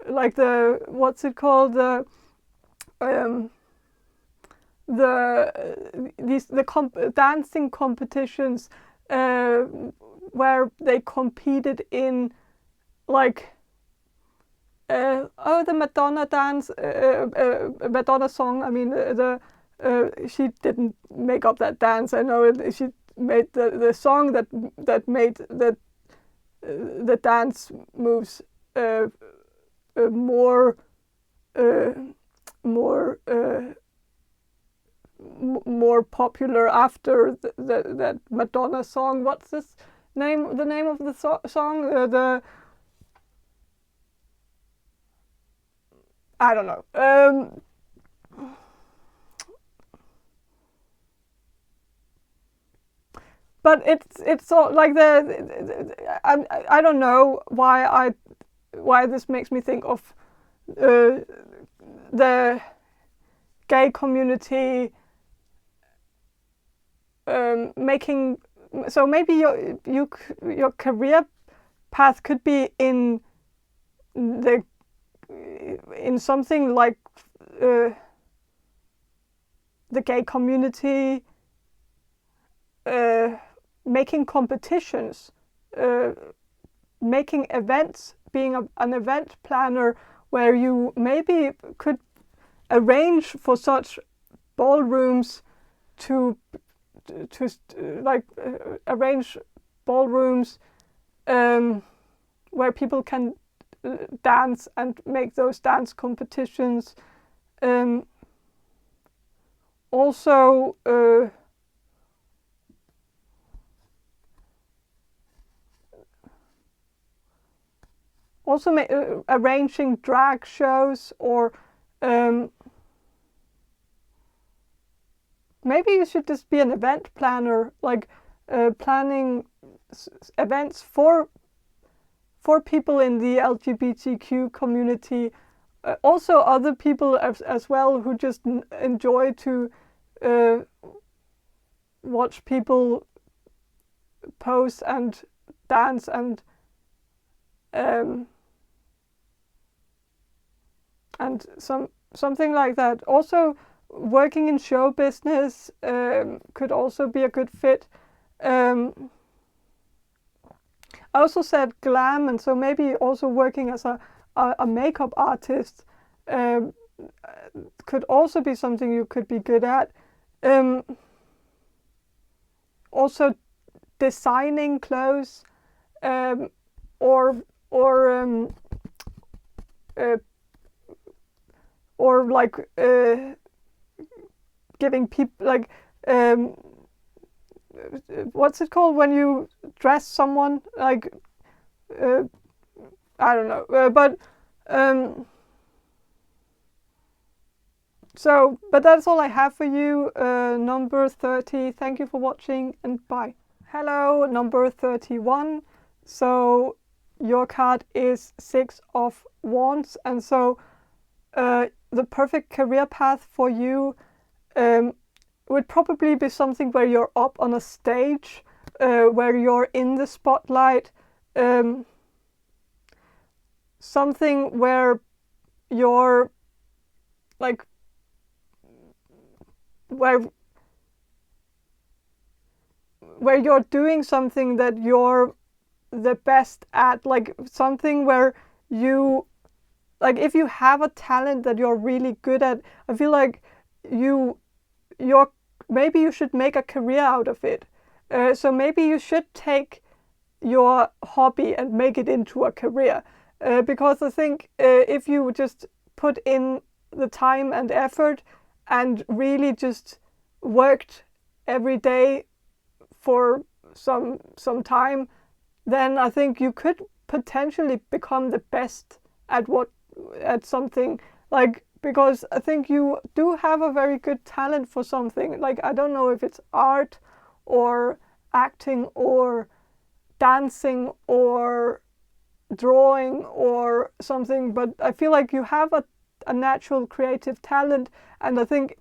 like what's it called, dancing competitions, where they competed in like the Madonna dance, Madonna song. I mean, she didn't make up that dance. I know she made the song that made the dance moves more popular after that Madonna song. What's this name? The name of the song? I don't know. But it's all like I don't know why this makes me think of the gay community making. So maybe your career path could be in something like the gay community, making competitions, making events, being an event planner, where you maybe could arrange for such ballrooms arrange ballrooms where people can dance and make those dance competitions. Also arranging drag shows, or maybe you should just be an event planner, like planning events for people in the LGBTQ community, also other people as well, who just enjoy to watch people pose and dance and something like that. Also, working in show business could also be a good fit. I also said glam, and so maybe also working as a makeup artist could also be something you could be good at. Also designing clothes, or like giving people, like what's it called when you dress someone, like I don't know, but that's all I have for you, number 30. Thank you for watching, and bye. Hello, number 31. So your card is 6 of Wands, and so the perfect career path for you would probably be something where you're up on a stage, where you're in the spotlight, something where you're like where you're doing something that you're the best at, like something where you, like if you have a talent that you're really good at, I feel like maybe you should make a career out of it. So maybe you should take your hobby and make it into a career, because I think if you just put in the time and effort and really just worked every day for some time, then I think you could potentially become the best at something, like, because I think you do have a very good talent for something. Like, I don't know if it's art or acting or dancing or drawing or something, but I feel like you have a natural creative talent, and I think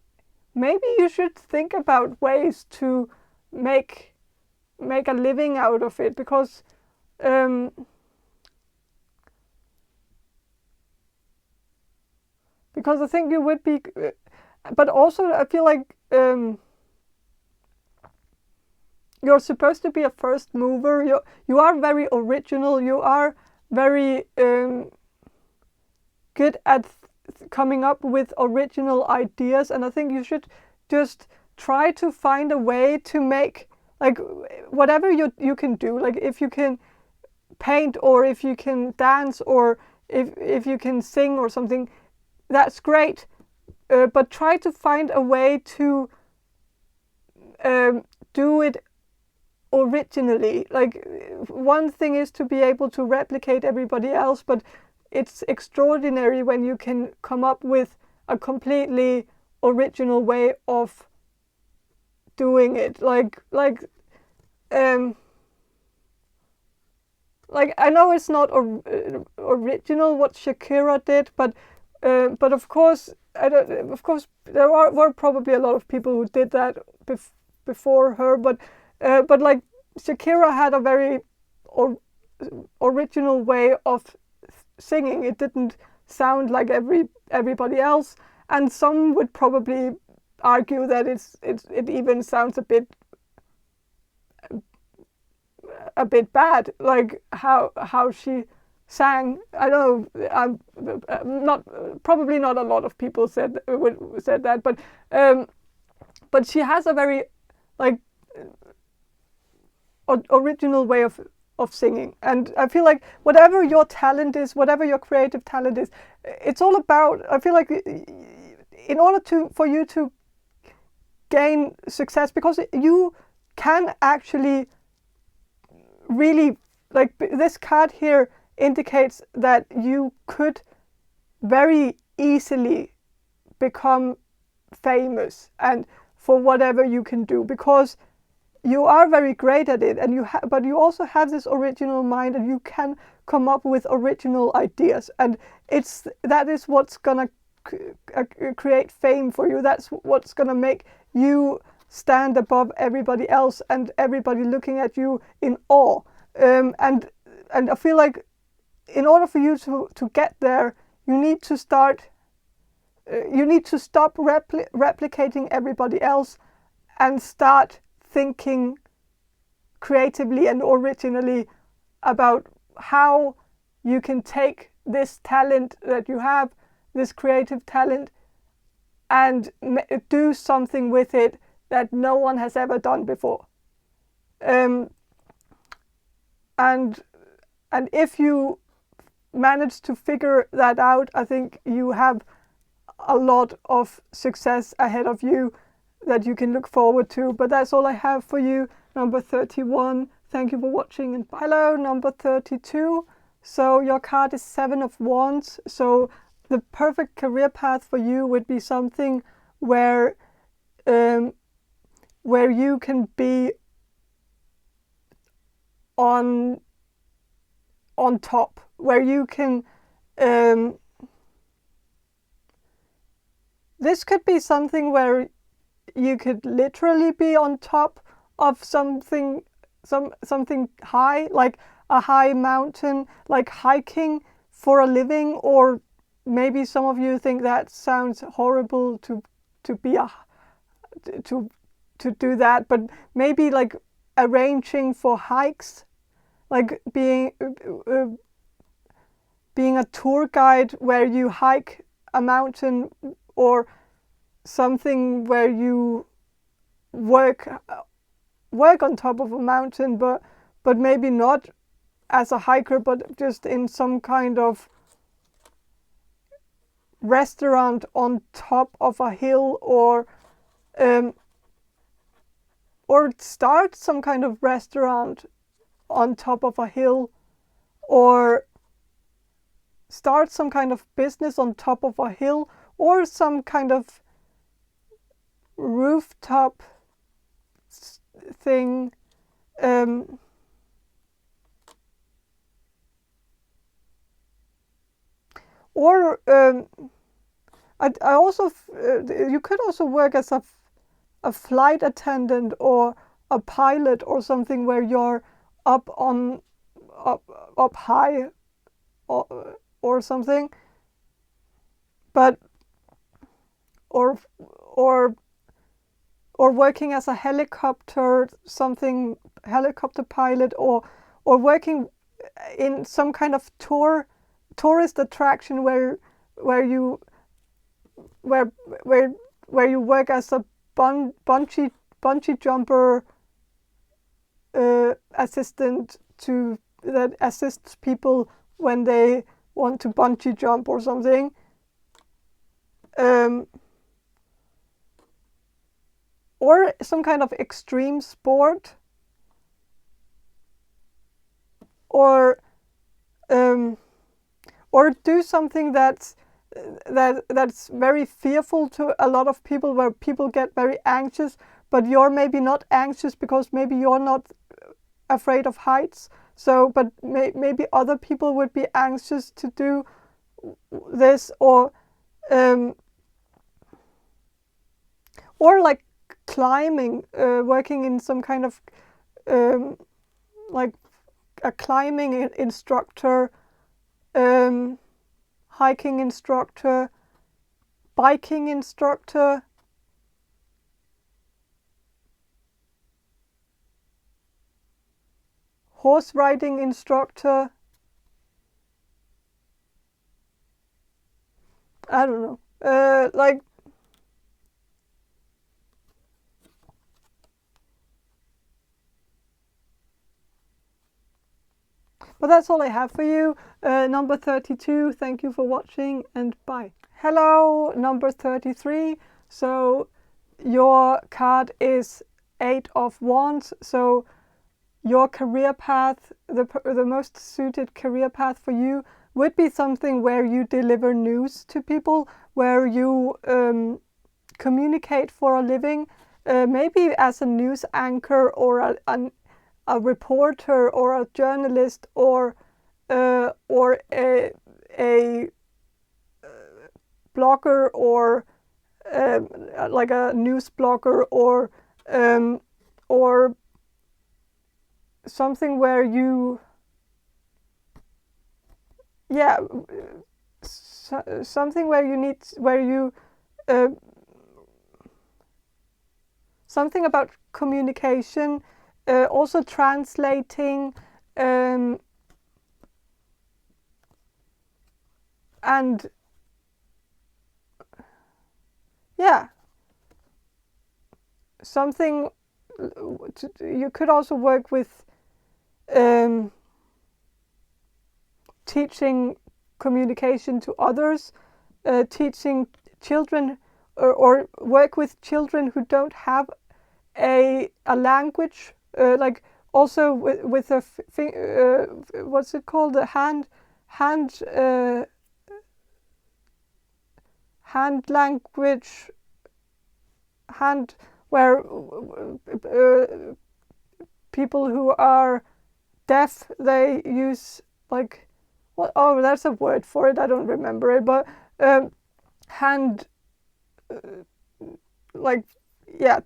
maybe you should think about ways to make a living out of it, because I think you would be, but also I feel like you're supposed to be a first mover. You are very original. You are very good at coming up with original ideas, and I think you should just try to find a way to make, like, whatever you can do. Like, if you can paint, or if you can dance, or if you can sing or something, that's great. But try to find a way to do it originally. Like, one thing is to be able to replicate everybody else, but it's extraordinary when you can come up with a completely original way of doing it. Like I know it's not original what Shakira did, but of course there were probably a lot of people who did that before her, but like, Shakira had a very original way of singing. It didn't sound like everybody else, and some would probably argue that it even sounds a bit bad, like how she sang. I don't know, probably not a lot of people said that, but she has a very, like, original way of singing. And I feel like whatever your talent is, whatever your creative talent is, it's all about, I feel like, in order for you to gain success, because you can actually really, like, this card here indicates that you could very easily become famous and for whatever you can do, because you are very great at it, and but you also have this original mind, and you can come up with original ideas, and that is what's gonna create fame for you. That's what's gonna make you stand above everybody else and everybody looking at you in awe. And I feel like in order for you to get there, you need to stop replicating everybody else and start thinking creatively and originally about how you can take this talent that you have, this creative talent, and do something with it that no one has ever done before. And if you manage to figure that out, I think you have a lot of success ahead of you that you can look forward to. But that's all I have for you, number 31. Thank you for watching, and bye. Hello, number 32. So your card is 7 of Wands. So the perfect career path for you would be something where you can be on top, where you can this could be something where you could literally be on top of something high, like a high mountain, like hiking for a living. Or maybe some of you think that sounds horrible to do that, but maybe like arranging for hikes, like being a tour guide where you hike a mountain, or something where you work on top of a mountain, but maybe not as a hiker, but just in some kind of restaurant on top of a hill, or start some kind of restaurant on top of a hill, or start some kind of business on top of a hill, or some kind of rooftop thing. Or I also you could also work as a flight attendant or a pilot or something, where you're up high, or something. But or working as a helicopter pilot, or working in some kind of tourist attraction where you work as a bungee jumper assistant that assists people when they want to bungee jump or something. Or some kind of extreme sport, or do something that's very fearful to a lot of people, where people get very anxious, but you're maybe not anxious because maybe you're not afraid of heights. So, but maybe other people would be anxious to do this, or like climbing, working in some kind of like a climbing instructor, hiking instructor, biking instructor, horse riding instructor. I don't know. But that's all I have for you. Number 32, thank you for watching, and bye. Hello, number 33. So your card is 8 of Wands. So your career path, the most suited career path for you would be something where you deliver news to people, where you communicate for a living, maybe as a news anchor, or a reporter, or a journalist, or a blogger, or like a news blogger, or something where you, something where you need, something about communication, also translating, and something. You could also work with teaching communication to others, teaching children, or work with children who don't have a language, like also with a what's it called, the hand language, where people who are deaf, they use, like, what? Oh, there's a word for it. I don't remember it, but hand, like, yeah.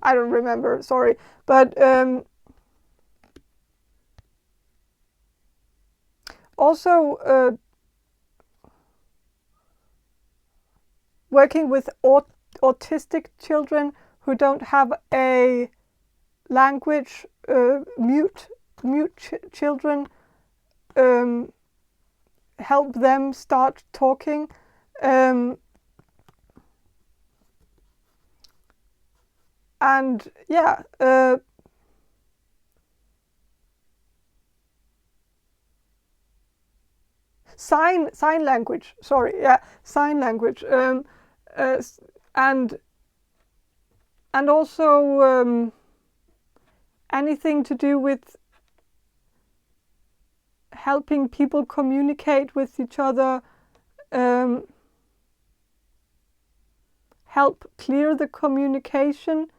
I don't remember. Sorry, but also working with autistic children who don't have a language, mute children, help them start talking, and sign language. Sorry, yeah, sign language. And also anything to do with helping people communicate with each other, help clear the communication.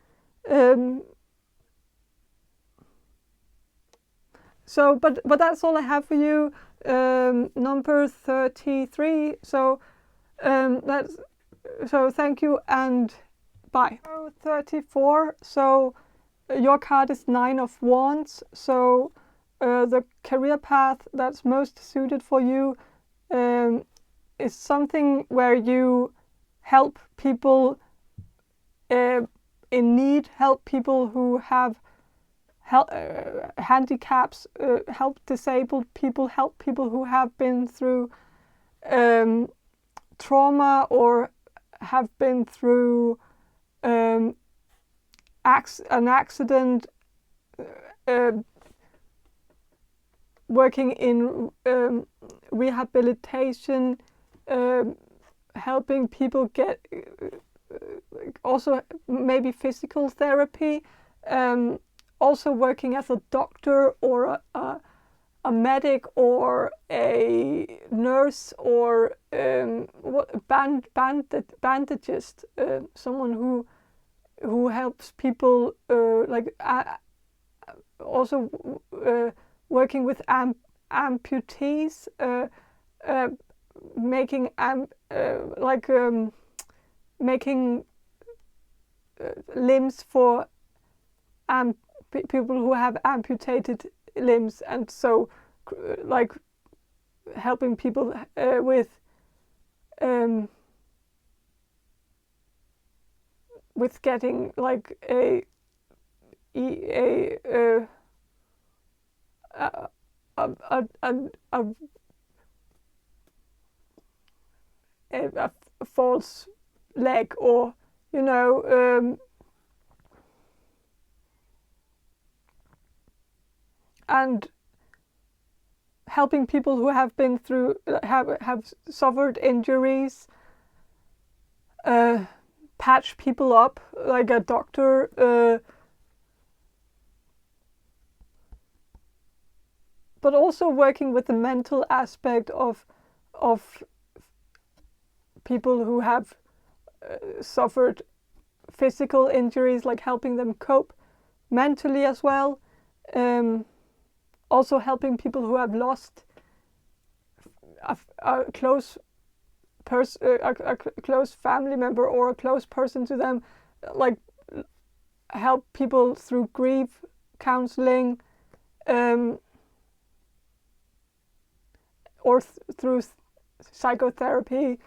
So, but that's all I have for you. Number 33. So thank you and bye. 34. So your card is 9 of Wands. So the career path that's most suited for you is something where you help people in need, help people who have handicaps, help disabled people, help people who have been through trauma or have been through an accident, working in rehabilitation, helping people get also maybe physical therapy, also working as a doctor or a medic or a nurse or bandagist, someone who helps people, also working with amputees, making making limbs for people who have amputated limbs, and so like helping people with getting like a false leg, or and helping people who have been through have suffered injuries, patch people up like a doctor, but also working with the mental aspect of people who have suffered physical injuries, like helping them cope mentally as well. Also helping people who have lost a close a close family member or a close person to them, like help people through grief counseling, or through psychotherapy,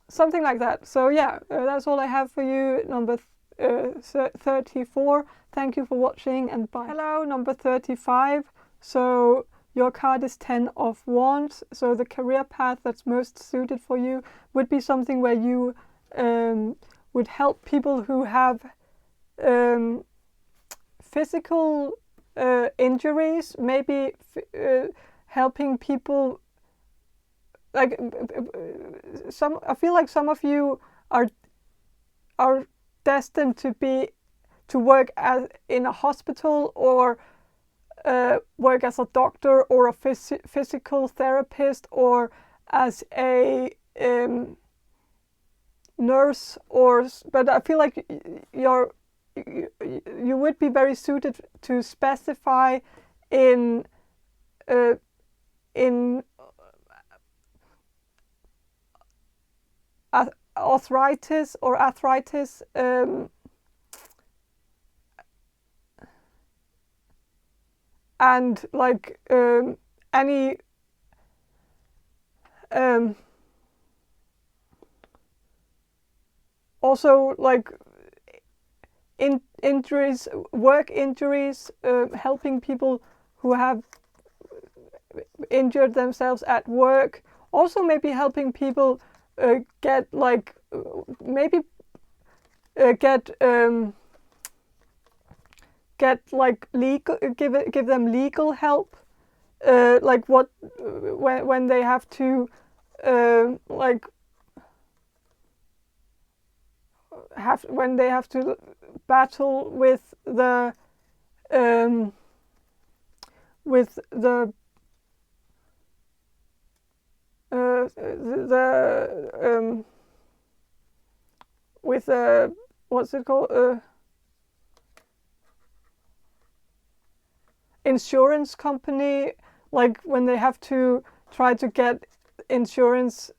something like that. So yeah, that's all I have for you, number 34. Thank you for watching and bye. Hello, number 35. So your card is 10 of Wands. So the career path that's most suited for you would be something where you would help people who have physical injuries, maybe helping people, like I feel like some of you are destined to work in a hospital, or work as a doctor or a physical therapist, or as a nurse, but I feel like you would be very suited to specify in arthritis, and like any also like injuries, work injuries, helping people who have injured themselves at work. Also maybe helping people get like get like legal, give them legal help, like what when they have to like when they have to battle with the with the with what's it called, insurance company, like when they have to try to get insurance,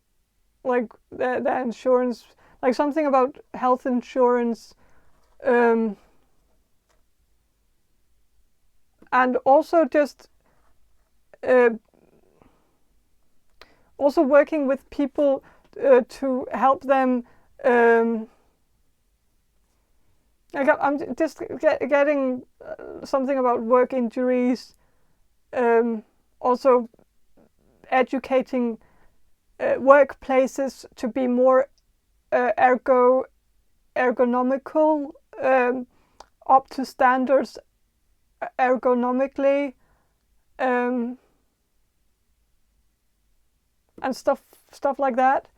like their insurance, like something about health insurance, and also just also working with people to help them. I'm just getting something about work injuries. Also educating workplaces to be more ergonomical, up to standards ergonomically, and stuff like that.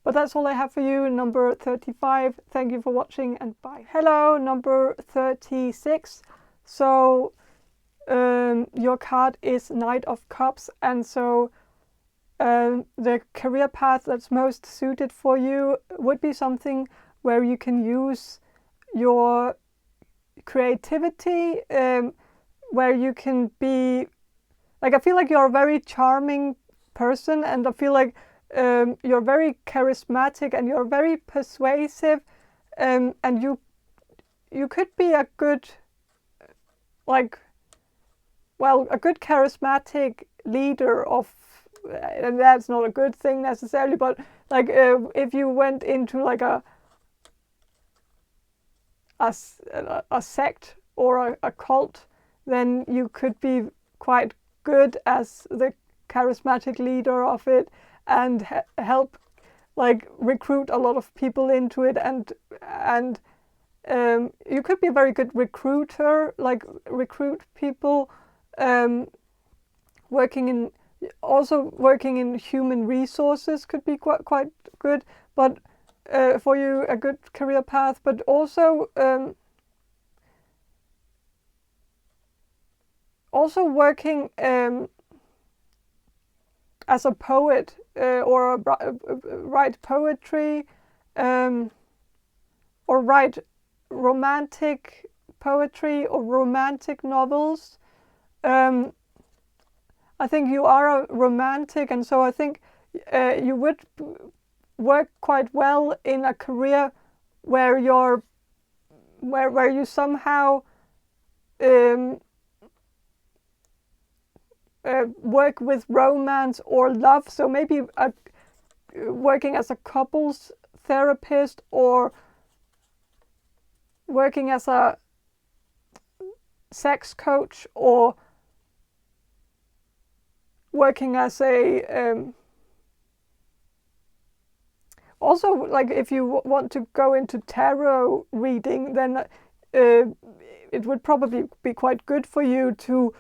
But that's all I have for you, number 35. Thank you for watching and bye. Hello, number 36. So your card is Knight of Cups, and so the career path that's most suited for you would be something where you can use your creativity, where you can be, like, I feel like you're a very charming person, and I feel like you're very charismatic and you're very persuasive, and you could be a good, like, well, a good charismatic leader of, and that's not a good thing necessarily, but like if you went into like a sect or a cult, then you could be quite good as the charismatic leader of it, and help like recruit a lot of people into it, and you could be a very good recruiter, like recruit people, working in human resources could be quite good, but for you a good career path, but also working as a poet, or write poetry, or write romantic poetry or romantic novels. I think you are a romantic, and so I think you would work quite well in a career where you somehow work with romance or love. So maybe working as a couples therapist, or working as a sex coach, or working as a also, like, if you want to go into tarot reading, then it would probably be quite good for you to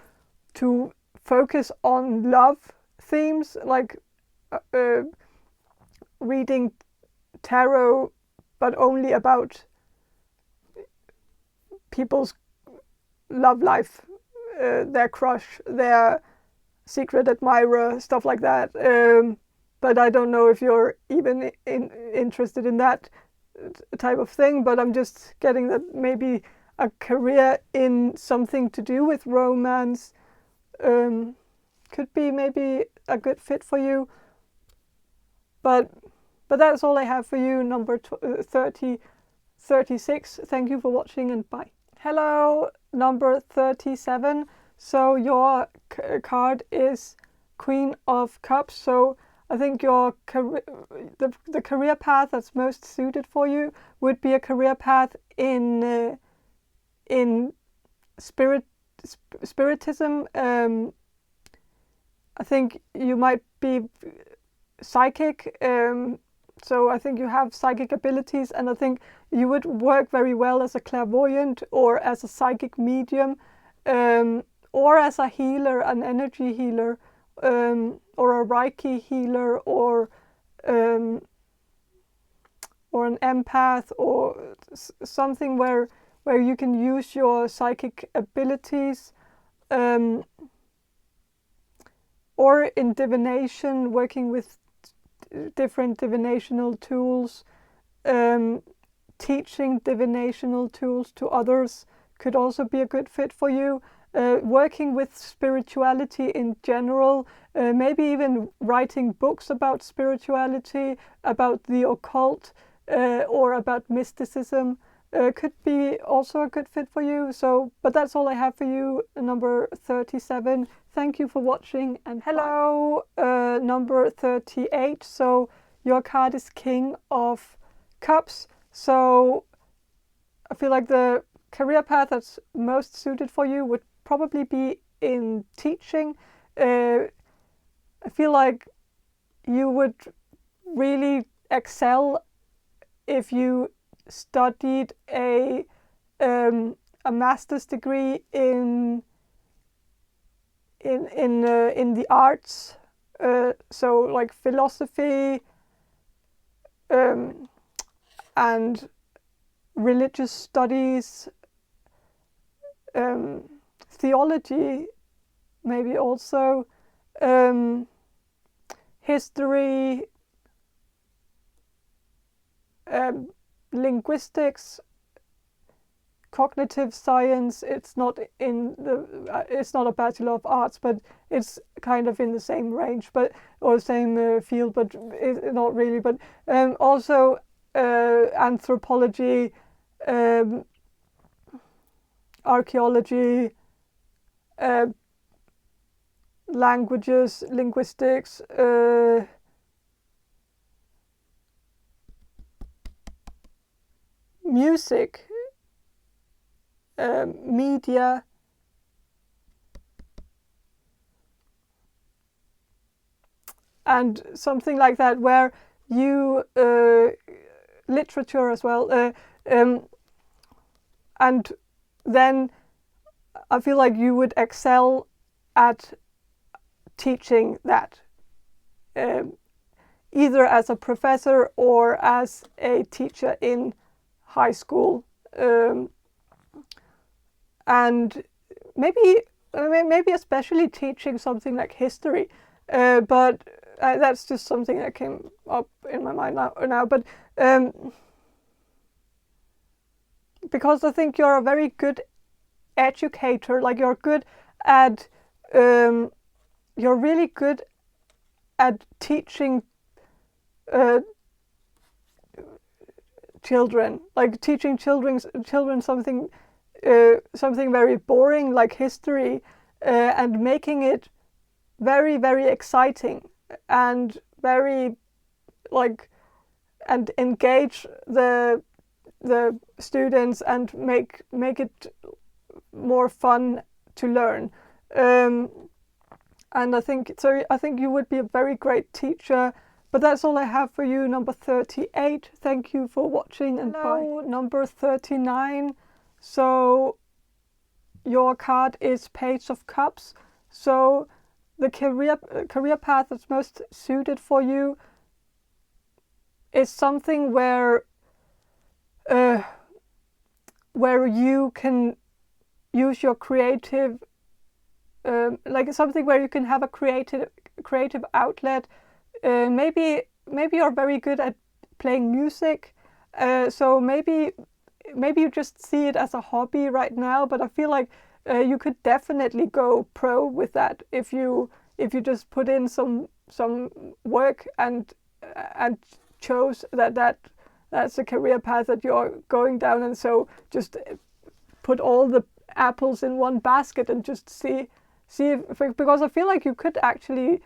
focus on love themes, like reading tarot, but only about people's love life, their crush, their secret admirer, stuff like that. But I don't know if you're even interested in that type of thing, but I'm just getting that maybe a career in something to do with romance could be maybe a good fit for you. But that's all I have for you, number 36. Thank you for watching and bye. Hello, number 37. So your card is Queen of Cups. So I think your the career path that's most suited for you would be a career path in spiritism. I think you might be psychic. So I think you have psychic abilities, and I think you would work very well as a clairvoyant or as a psychic medium. or as a healer, an energy healer, or a Reiki healer, or an empath, or something where you can use your psychic abilities, or in divination, working with different divinational tools, teaching divinational tools to others could also be a good fit for you. Working with spirituality in general, maybe even writing books about spirituality, about the occult, or about mysticism could be also a good fit for you. So, but that's all I have for you, number 37. Thank you for watching, and hello, number 38. So your card is King of Cups. So I feel like the career path that's most suited for you would probably be in teaching. I feel like you would really excel if you studied a master's degree in the arts, so like philosophy and religious studies, theology, maybe also history, linguistics, cognitive science. It's not a Bachelor of Arts, but it's kind of in the same range, or same field, but not really. But also anthropology, archaeology, languages, linguistics, music, media, and something like that, where you literature as well, and then I feel like you would excel at teaching that, either as a professor or as a teacher in high school, and maybe especially teaching something like history, but that's just something that came up in my mind now. But because I think you're a very good educator, like you're good at, you're really good at teaching children, like teaching children something very boring like history, and making it very, very exciting and very and engage the students and make it more fun to learn. And I think you would be a very great teacher. But that's all I have for you, number 38. Thank you for watching, and bye. Number 39. So your card is Page of Cups. So the career path that's most suited for you is something where you can use your creative, like something where you can have a creative outlet. Maybe you're very good at playing music, so maybe you just see it as a hobby right now. But I feel like you could definitely go pro with that if you just put in some work and chose that's a career path that you're going down, and so just put all the apples in one basket and just see if, because I feel like you could actually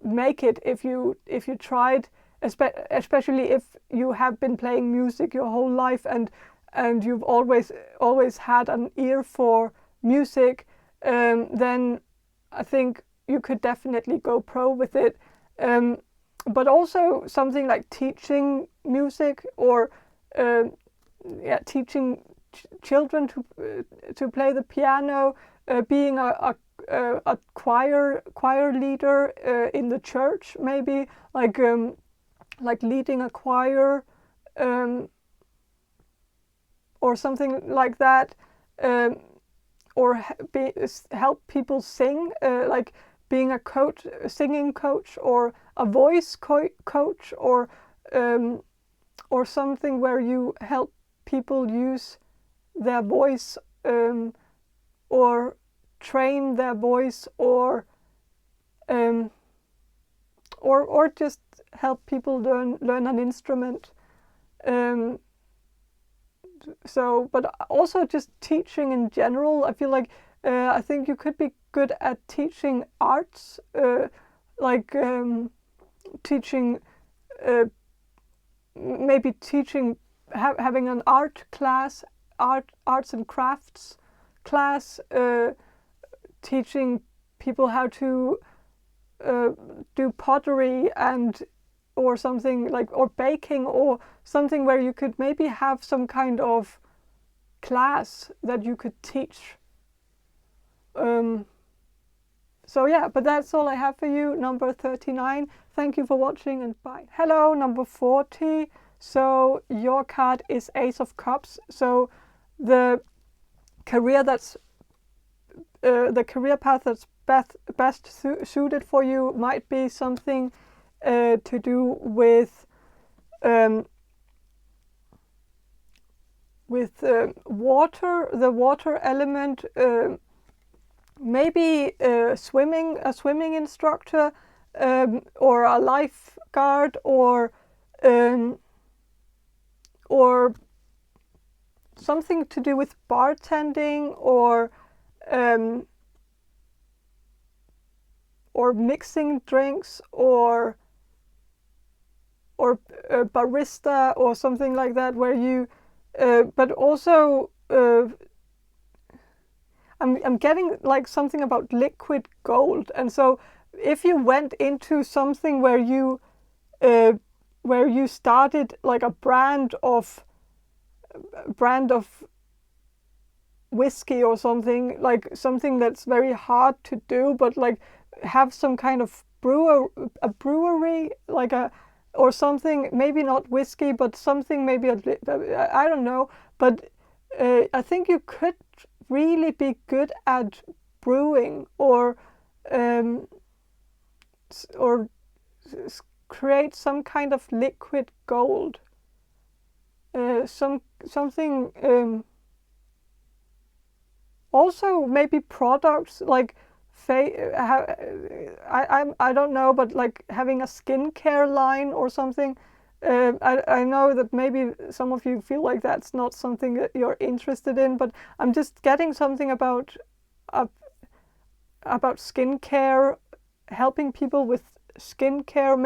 make it if you tried, especially if you have been playing music your whole life and you've always had an ear for music, then I think you could definitely go pro with it. But also something like teaching music, or teaching children to play the piano, being a choir leader in the church, maybe like leading a choir, or something like that, or help people sing, like being a singing coach, or a voice coach, or something where you help people use their voice, or train their voice, or just help people learn an instrument. So, but also just teaching in general. I feel like I think you could be good at teaching arts, like teaching, maybe teaching, having an art class, arts and crafts class, teaching people how to do pottery or something like, or baking, or something where you could maybe have some kind of class that you could teach. So yeah, but that's all I have for you, number 39. Thank you for watching, and bye. Hello, number 40. So your card is Ace of Cups. So the career path that's best suited for you might be something to do with water, the water element, maybe a swimming instructor, or a lifeguard, or something to do with bartending, or mixing drinks, or barista, or something like that, where you but also I'm getting like something about liquid gold. And so if you went into something where you started like a brand of whiskey, or something, like something that's very hard to do, but like have some kind of brewery, like or something, maybe not whiskey, but something, maybe I don't know, but I think you could really be good at brewing, or create some kind of liquid gold, something, also maybe products like I don't know, but like having a skincare line or something. I know that maybe some of you feel like that's not something that you're interested in, but I'm just getting something about skincare, helping people with skincare,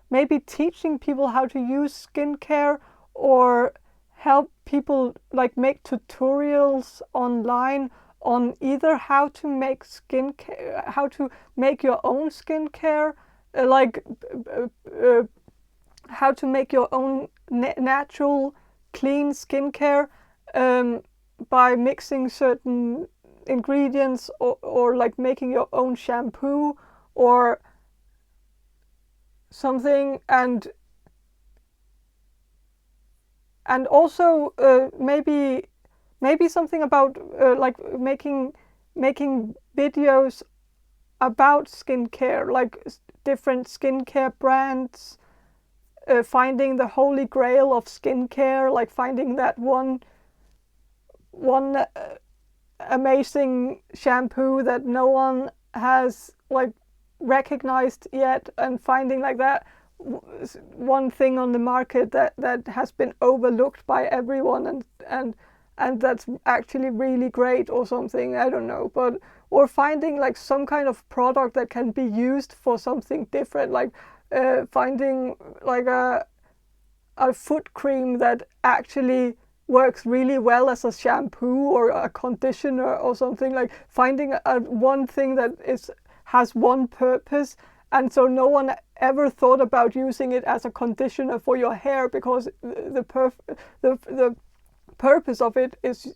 maybe teaching people how to use skincare, or help people like make tutorials online on either how to make skincare, how to make your own skincare, how to make your own natural, clean skincare, by mixing certain ingredients, or like making your own shampoo or something, and also maybe something about like making videos about skincare, like different skincare brands, finding the holy grail of skincare, like finding that one amazing shampoo that no one has like recognized yet, and finding like that one thing on the market that has been overlooked by everyone, and that's actually really great, or something, I don't know, but or finding like some kind of product that can be used for something different, like finding like a foot cream that actually works really well as a shampoo or a conditioner or something, like finding one thing that has one purpose, and so no one ever thought about using it as a conditioner for your hair, because the purpose of it is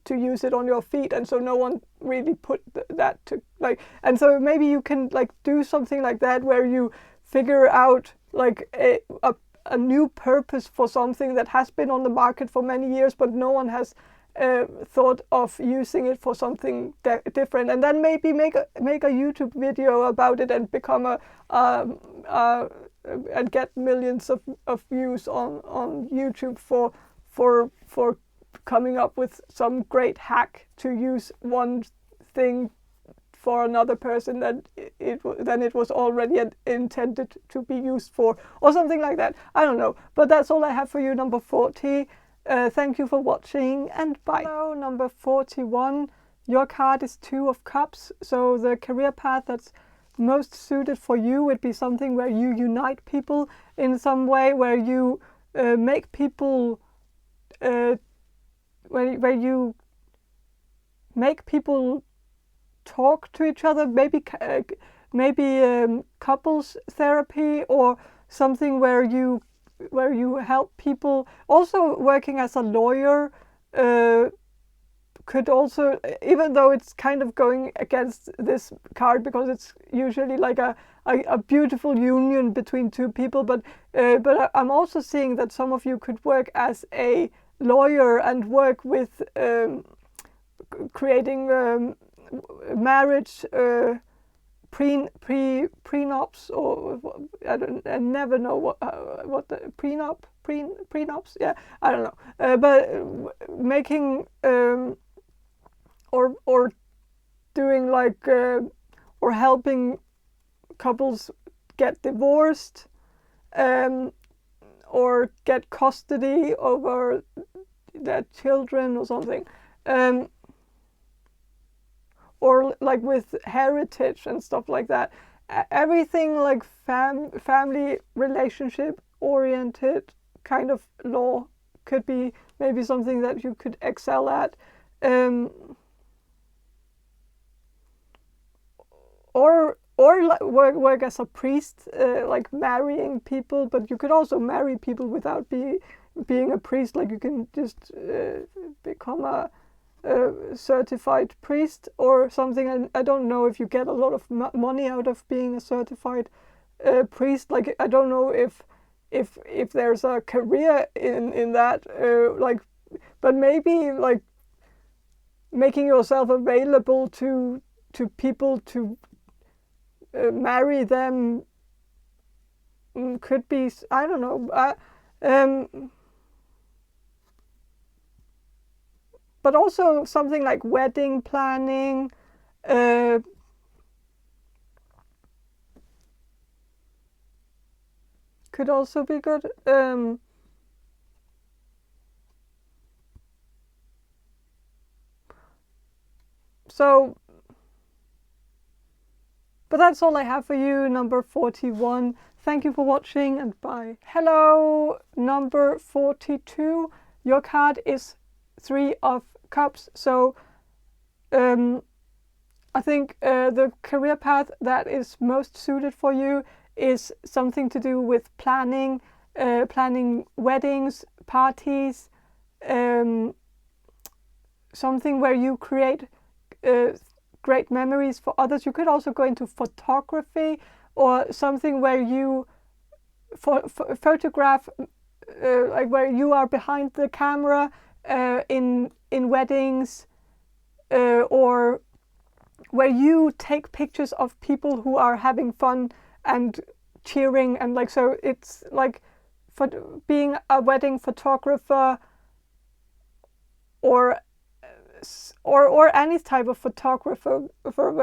to use it on your feet, and so no one really put that to like, and so maybe you can like do something like that where you figure out like a new purpose for something that has been on the market for many years, but no one has thought of using it for something different, and then maybe make a YouTube video about it and become and get millions of views on YouTube for coming up with some great hack to use one thing for another person that it was already intended to be used for, or something like that. I don't know, but that's all I have for you, number 40. Thank you for watching, and bye. Hello, number 41. Your card is 2 of Cups, so the career path that's most suited for you would be something where you unite people in some way, where you make people where you make people talk to each other, maybe couples therapy, or something where you help people. Also, working as a lawyer could also, even though it's kind of going against this card because it's usually like a beautiful union between two people, but I'm also seeing that some of you could work as a lawyer and work with creating marriage prenups, or I never know what the prenups, yeah, I don't know, but making or doing like or helping couples get divorced, or get custody over their children or something, or like with heritage and stuff like that. Everything like family relationship oriented kind of law could be maybe something that you could excel at. Or like work as a priest, like marrying people, but you could also marry people without being a priest. Like you can just become a certified priest or something. And I don't know if you get a lot of money out of being a certified priest. Like I don't know if there's a career in that, like, but maybe like making yourself available to people to marry them could be, I don't know, but also something like wedding planning, could also be good. So, but that's all I have for you, number 41. Thank you for watching, and bye. Hello, number 42. Your card is 3 of Cups. So I think the career path that is most suited for you is something to do with planning, planning weddings, parties, something where you create great memories for others. You could also go into photography, or something where you photograph, like where you are behind the camera in weddings, or where you take pictures of people who are having fun and cheering, and like, so it's like for being a wedding photographer, or any type of photographer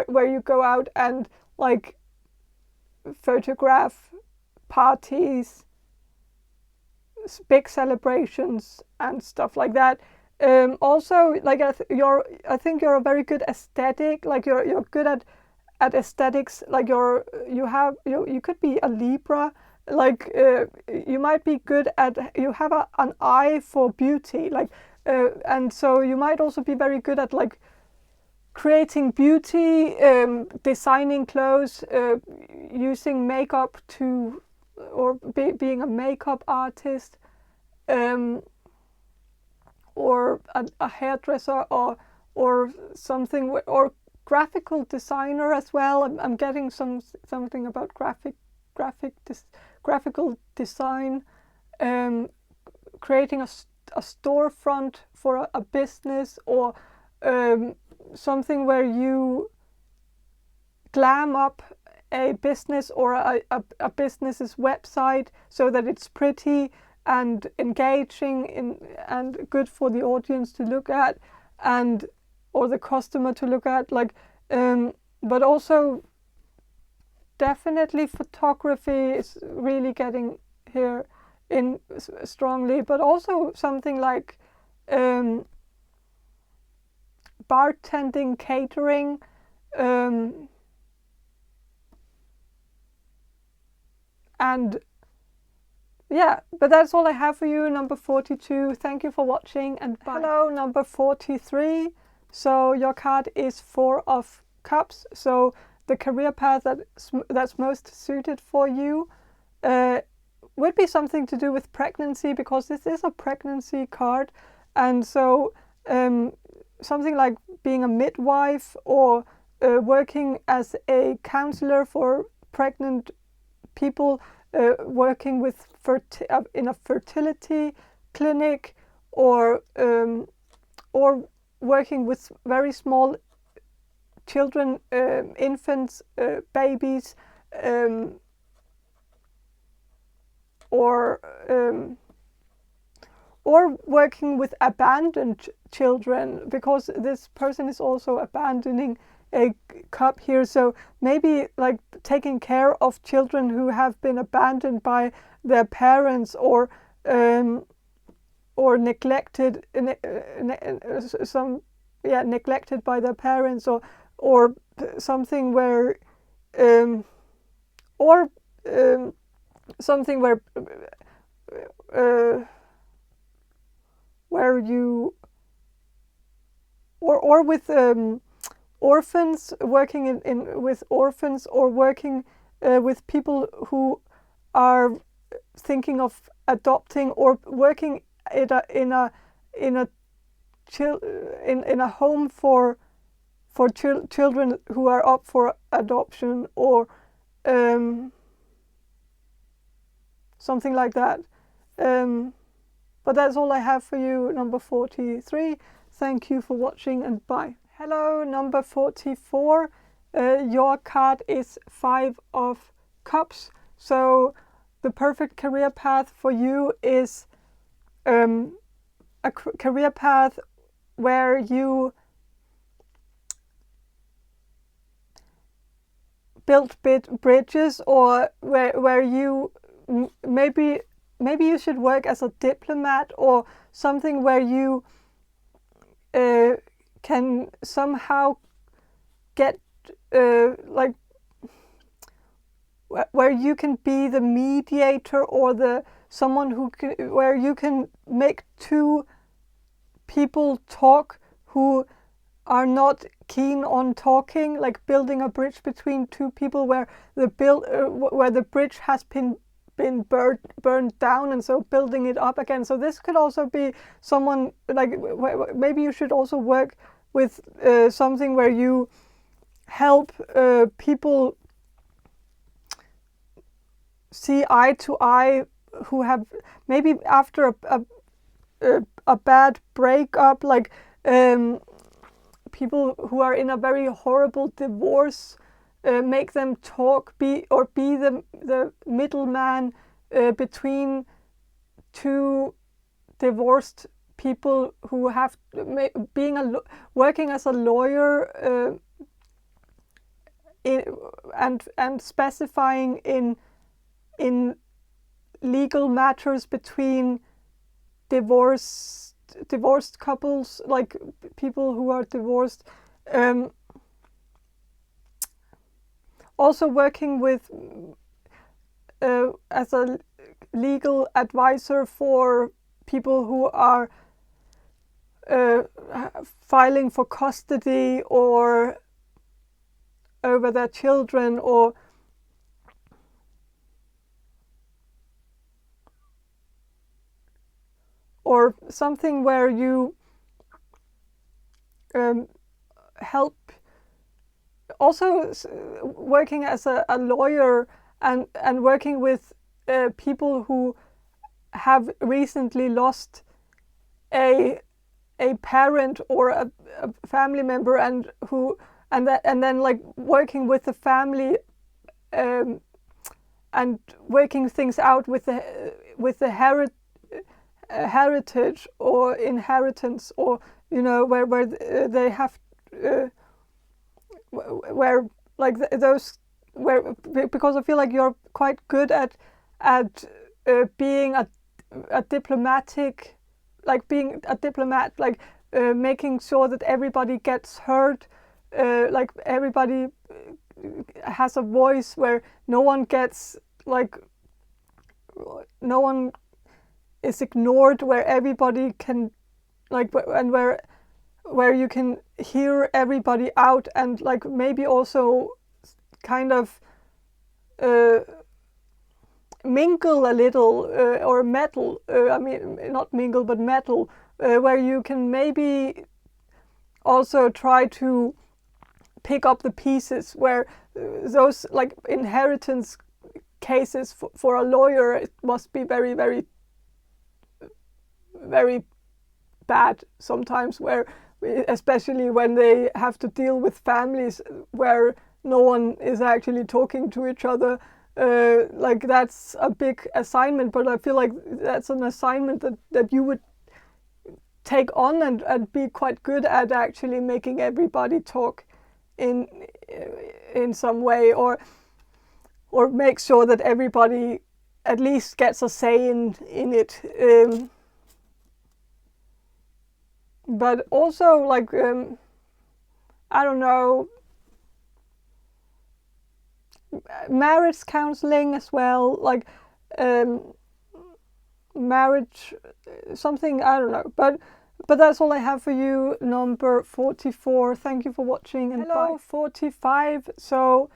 where you go out and like photograph parties, big celebrations and stuff like that. Also, like I think you're a very good aesthetic. Like you're good at aesthetics. Like you could be a Libra. Like you might be good at, you have an eye for beauty. Like and so you might also be very good at like creating beauty, designing clothes, using makeup to, or being a makeup artist, a hairdresser or something, or graphical designer as well. I'm getting something about graphical design, creating a storefront for a business, or something where you glam up a business or a business's website so that it's pretty and engaging and good for the audience to look at, and or the customer to look at, like but also definitely photography is really getting here in strongly, but also something like bartending, catering, and yeah, but that's all I have for you, number 42. Thank you for watching, and bye. Hello, number 43. So your card is 4 of Cups. So the career path that's most suited for you would be something to do with pregnancy, because this is a pregnancy card. And so something like being a midwife, or working as a counselor for pregnant people, working with in a fertility clinic, or working with very small children, infants, babies, or working with abandoned children, because this person is also abandoning a cup here. So maybe like taking care of children who have been abandoned by their parents, or neglected, neglected by their parents, or something where something where you or with orphans, working with orphans, or working with people who are thinking of adopting, or working in a home for children who are up for adoption, or something like that. But that's all I have for you, number 43. Thank you for watching, and bye. Hello, number 44. Your card is 5 of Cups. So the perfect career path for you is a career path where you build bridges, or where you maybe you should work as a diplomat, or something where you can somehow get like where you can be the mediator, or someone where you can make two people talk who are not keen on talking, like building a bridge between two people where the bridge has been burned down, and so building it up again. So this could also be someone like maybe you should also work with something where you help people see eye to eye, who have maybe after a bad breakup, like people who are in a very horrible divorce, make them talk, be the middleman between two divorced people who have working as a lawyer, and specifying in legal matters between divorced couples, like people who are divorced. Also working with as a legal advisor for people who are filing for custody or over their children, or something where you help. Also working as a lawyer and working with people who have recently lost a parent or a family member, and then like working with the family and working things out with the heritage or inheritance, or where they have where like those where, because I feel like you're quite good at being a diplomatic, like being a diplomat, like making sure that everybody gets heard, like everybody has a voice, where no one gets like, no one is ignored, where everybody can like, and where you can hear everybody out, and like maybe also kind of mingle a little, or meddle, I mean not mingle but meddle, where you can maybe also try to pick up the pieces, where those like inheritance cases for a lawyer, it must be very, very, very bad sometimes, where especially when they have to deal with families where no one is actually talking to each other. Like that's a big assignment, but I feel like that's an assignment that you would take on and be quite good at, actually making everybody talk in some way, or make sure that everybody at least gets a say in it. But also like I don't know, marriage counseling as well, like marriage something, I don't know, but that's all I have for you, number 44. Thank you for watching, and hello, bye. 45. So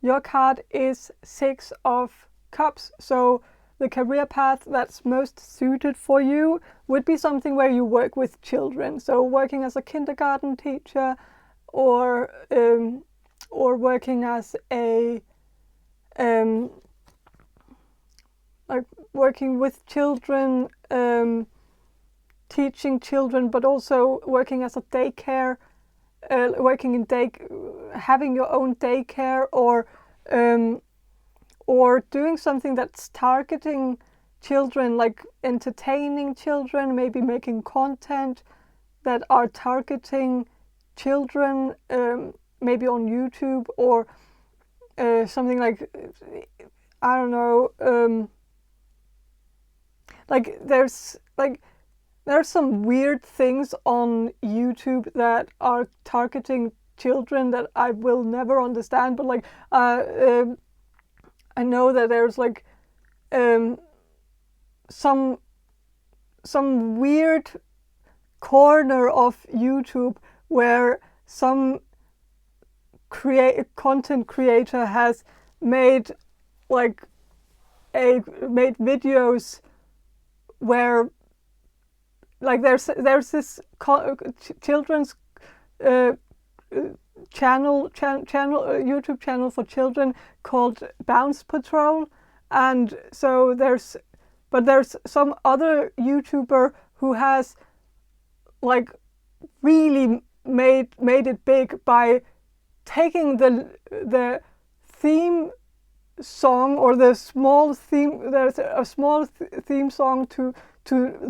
your card is 6 of Cups. So the career path that's most suited for you would be something where you work with children. So working as a kindergarten teacher, or working as a like working with children, teaching children, but also working as a daycare, working in having your own daycare, or doing something that's targeting children, like entertaining children, maybe making content that are targeting children, maybe on YouTube, or something like, I don't know, like there's some weird things on YouTube that are targeting children that I will never understand, but like I know that there's like some weird corner of YouTube where some content creator has made videos where like there's this children's YouTube channel for children called Bounce Patrol, and so there's some other YouTuber who has like really made it big by taking the theme song, or the small theme, there's a small theme song to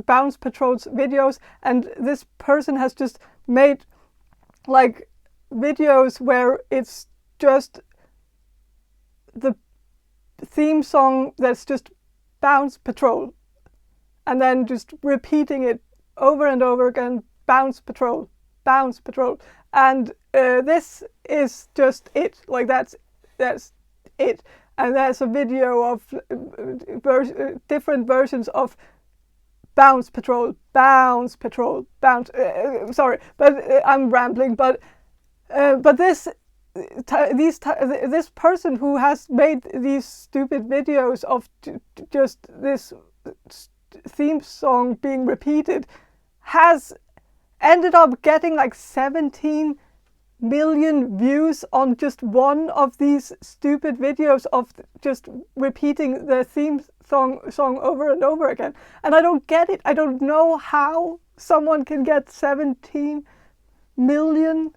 Bounce Patrol's videos, and this person has just made like videos where it's just the theme song that's just Bounce Patrol, and then just repeating it over and over again, Bounce Patrol, Bounce Patrol, and this is just it, like that's it. And there's a video of different versions of Bounce Patrol, Bounce Patrol, Bounce. Sorry, but I'm rambling. But this person who has made these stupid videos of just this theme song being repeated has ended up getting like 17 million views on just one of these stupid videos of just repeating the theme song over and over again. And I don't get it. I don't know how someone can get 17 million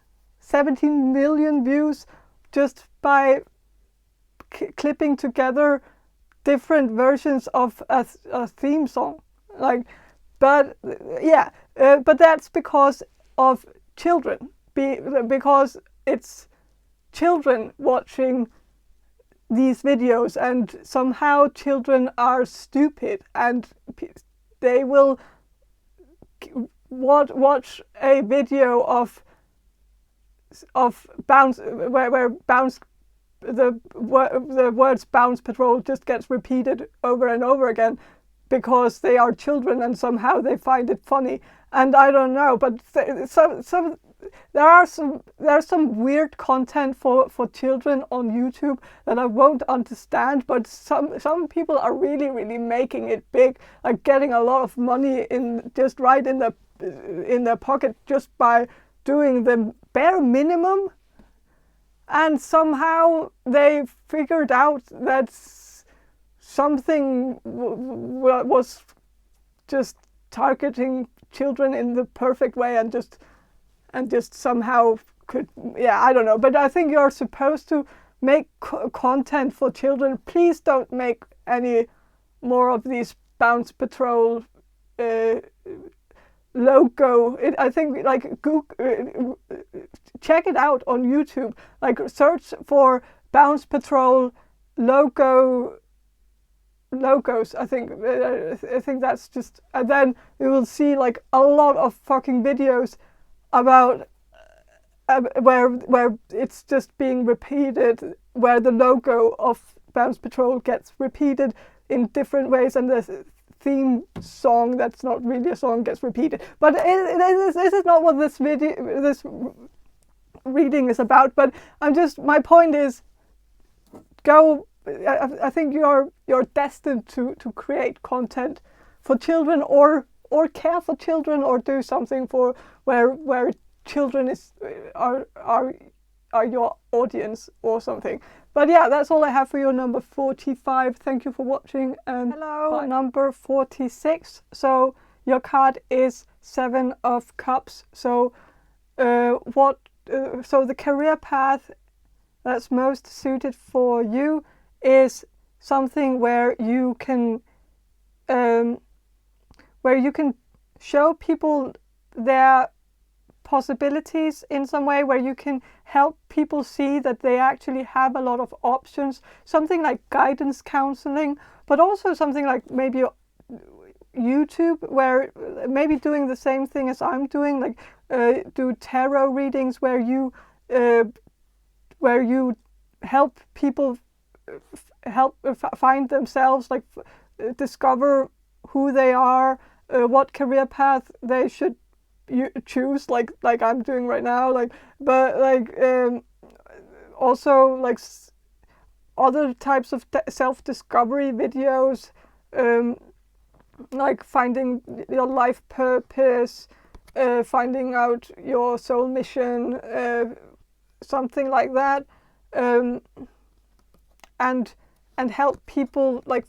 views just by clipping together different versions of a theme song. But that's because of children. Because it's children watching these videos, and somehow children are stupid, and they will watch a video of bounce where bounce the words bounce patrol just gets repeated over and over again because they are children and somehow they find it funny. And I don't know, but there's some weird content for children on YouTube that I won't understand, but some people are really making it big, like getting a lot of money in their pocket just by doing the bare minimum. And somehow they figured out that something was just targeting children in the perfect way, and just somehow could, I don't know. But I think you're supposed to make content for children. Please don't make any more of these Bounce Patrol logo. I think like Google, check it out on YouTube. Like search for Bounce Patrol logos. I think that's just, and then you will see like a lot of fucking videos about where it's just being repeated, where the logo of Bounce Patrol gets repeated in different ways, and the theme song that's not really a song gets repeated. But this is not what this reading is about. But my point is, go. I think you're destined to create content for children, or care for children, or do something for where children are your audience or something. But yeah, that's all I have for your number 45. Thank you for watching, and hello, number 46. So your card is 7 of Cups. So so the career path that's most suited for you is something where you can show people their possibilities in some way, where you can help people see that they actually have a lot of options, something like guidance counseling, but also something like maybe YouTube, where maybe doing the same thing as I'm doing, like do tarot readings where you help people find themselves, like discover who they are, what career path they should choose, like I'm doing right now, also like other types of self-discovery videos, like finding your life purpose, finding out your soul mission, something like that, and help people like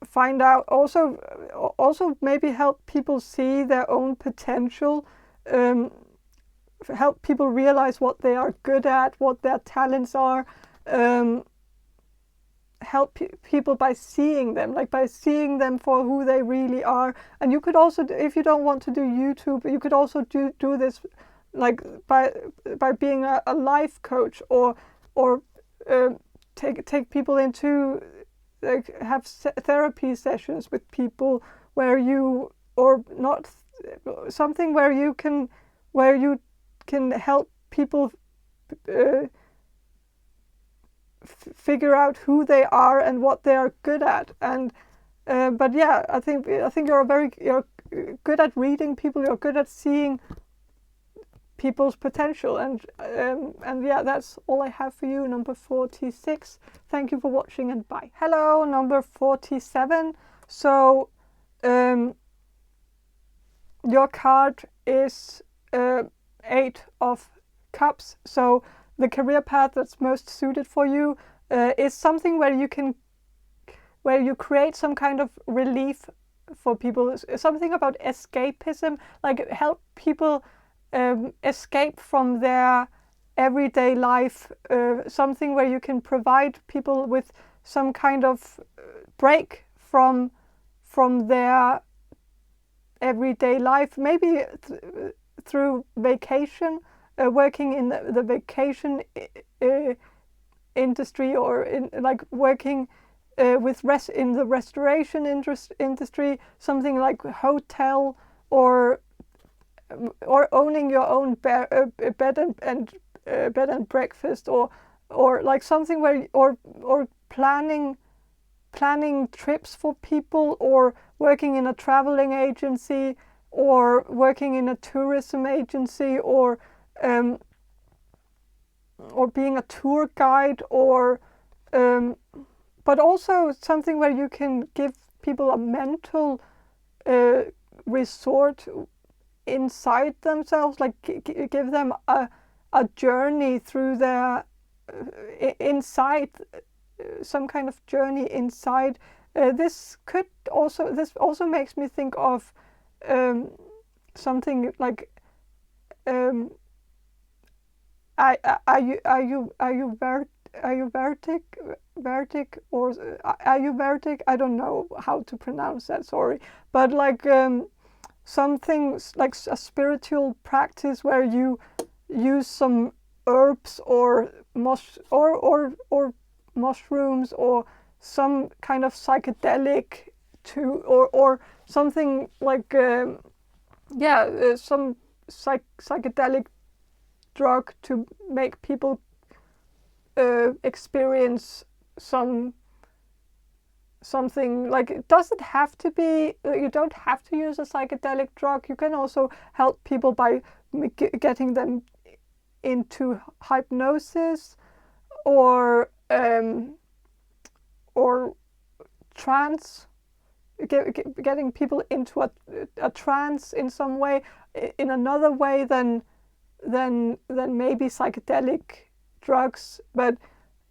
find out, also maybe help people see their own potential, help people realize what they are good at, what their talents are, help people by seeing them for who they really are. And you could also, if you don't want to do YouTube, you could also do this like by being a life coach, or take people into, like, have therapy sessions with people where you, or not, something where you can help people figure out who they are and what they are good at. And but yeah, I think you're good at reading people. You're good at seeing people's potential. And yeah, that's all I have for you, number 46. Thank you for watching, and bye. Hello, number 47. So your card is 8 of Cups. So the career path that's most suited for you is something where you create some kind of relief for people. Something about escapism, like help people escape from their everyday life. Something where you can provide people with some kind of break from their everyday life, maybe through vacation, working in the vacation industry, or in like working in the restoration industry, something like hotel, or owning your own bed and breakfast, or like something where or planning trips for people, or working in a traveling agency, or working in a tourism agency, or being a tour guide, or but also something where you can give people a mental resort inside themselves, like give them a journey through their inside, some kind of journey inside. This also makes me think of something like are you vertic, or are you vertic? I don't know how to pronounce that, sorry, but like something like a spiritual practice where you use some herbs or mushrooms, or some kind of psychedelic or something like some psychedelic drug to make people experience something. Like, it doesn't have to be, you don't have to use a psychedelic drug. You can also help people by getting them into hypnosis, or trance, getting people into a trance in some way, in another way than maybe psychedelic drugs. But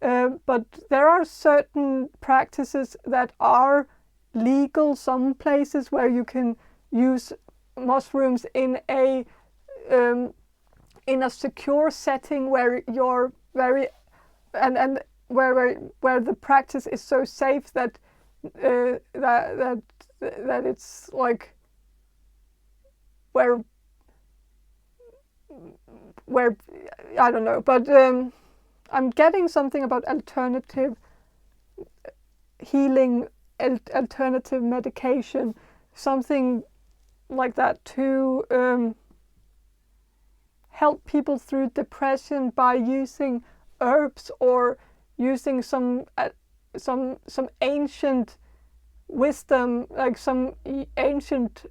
there are certain practices that are legal, some places where you can use mushrooms in a secure setting, where you're very and where the practice is so safe that that it's like where I don't know, but I'm getting something about alternative healing, alternative medication, something like that, to help people through depression by using herbs, or using some ancient wisdom, like some ancient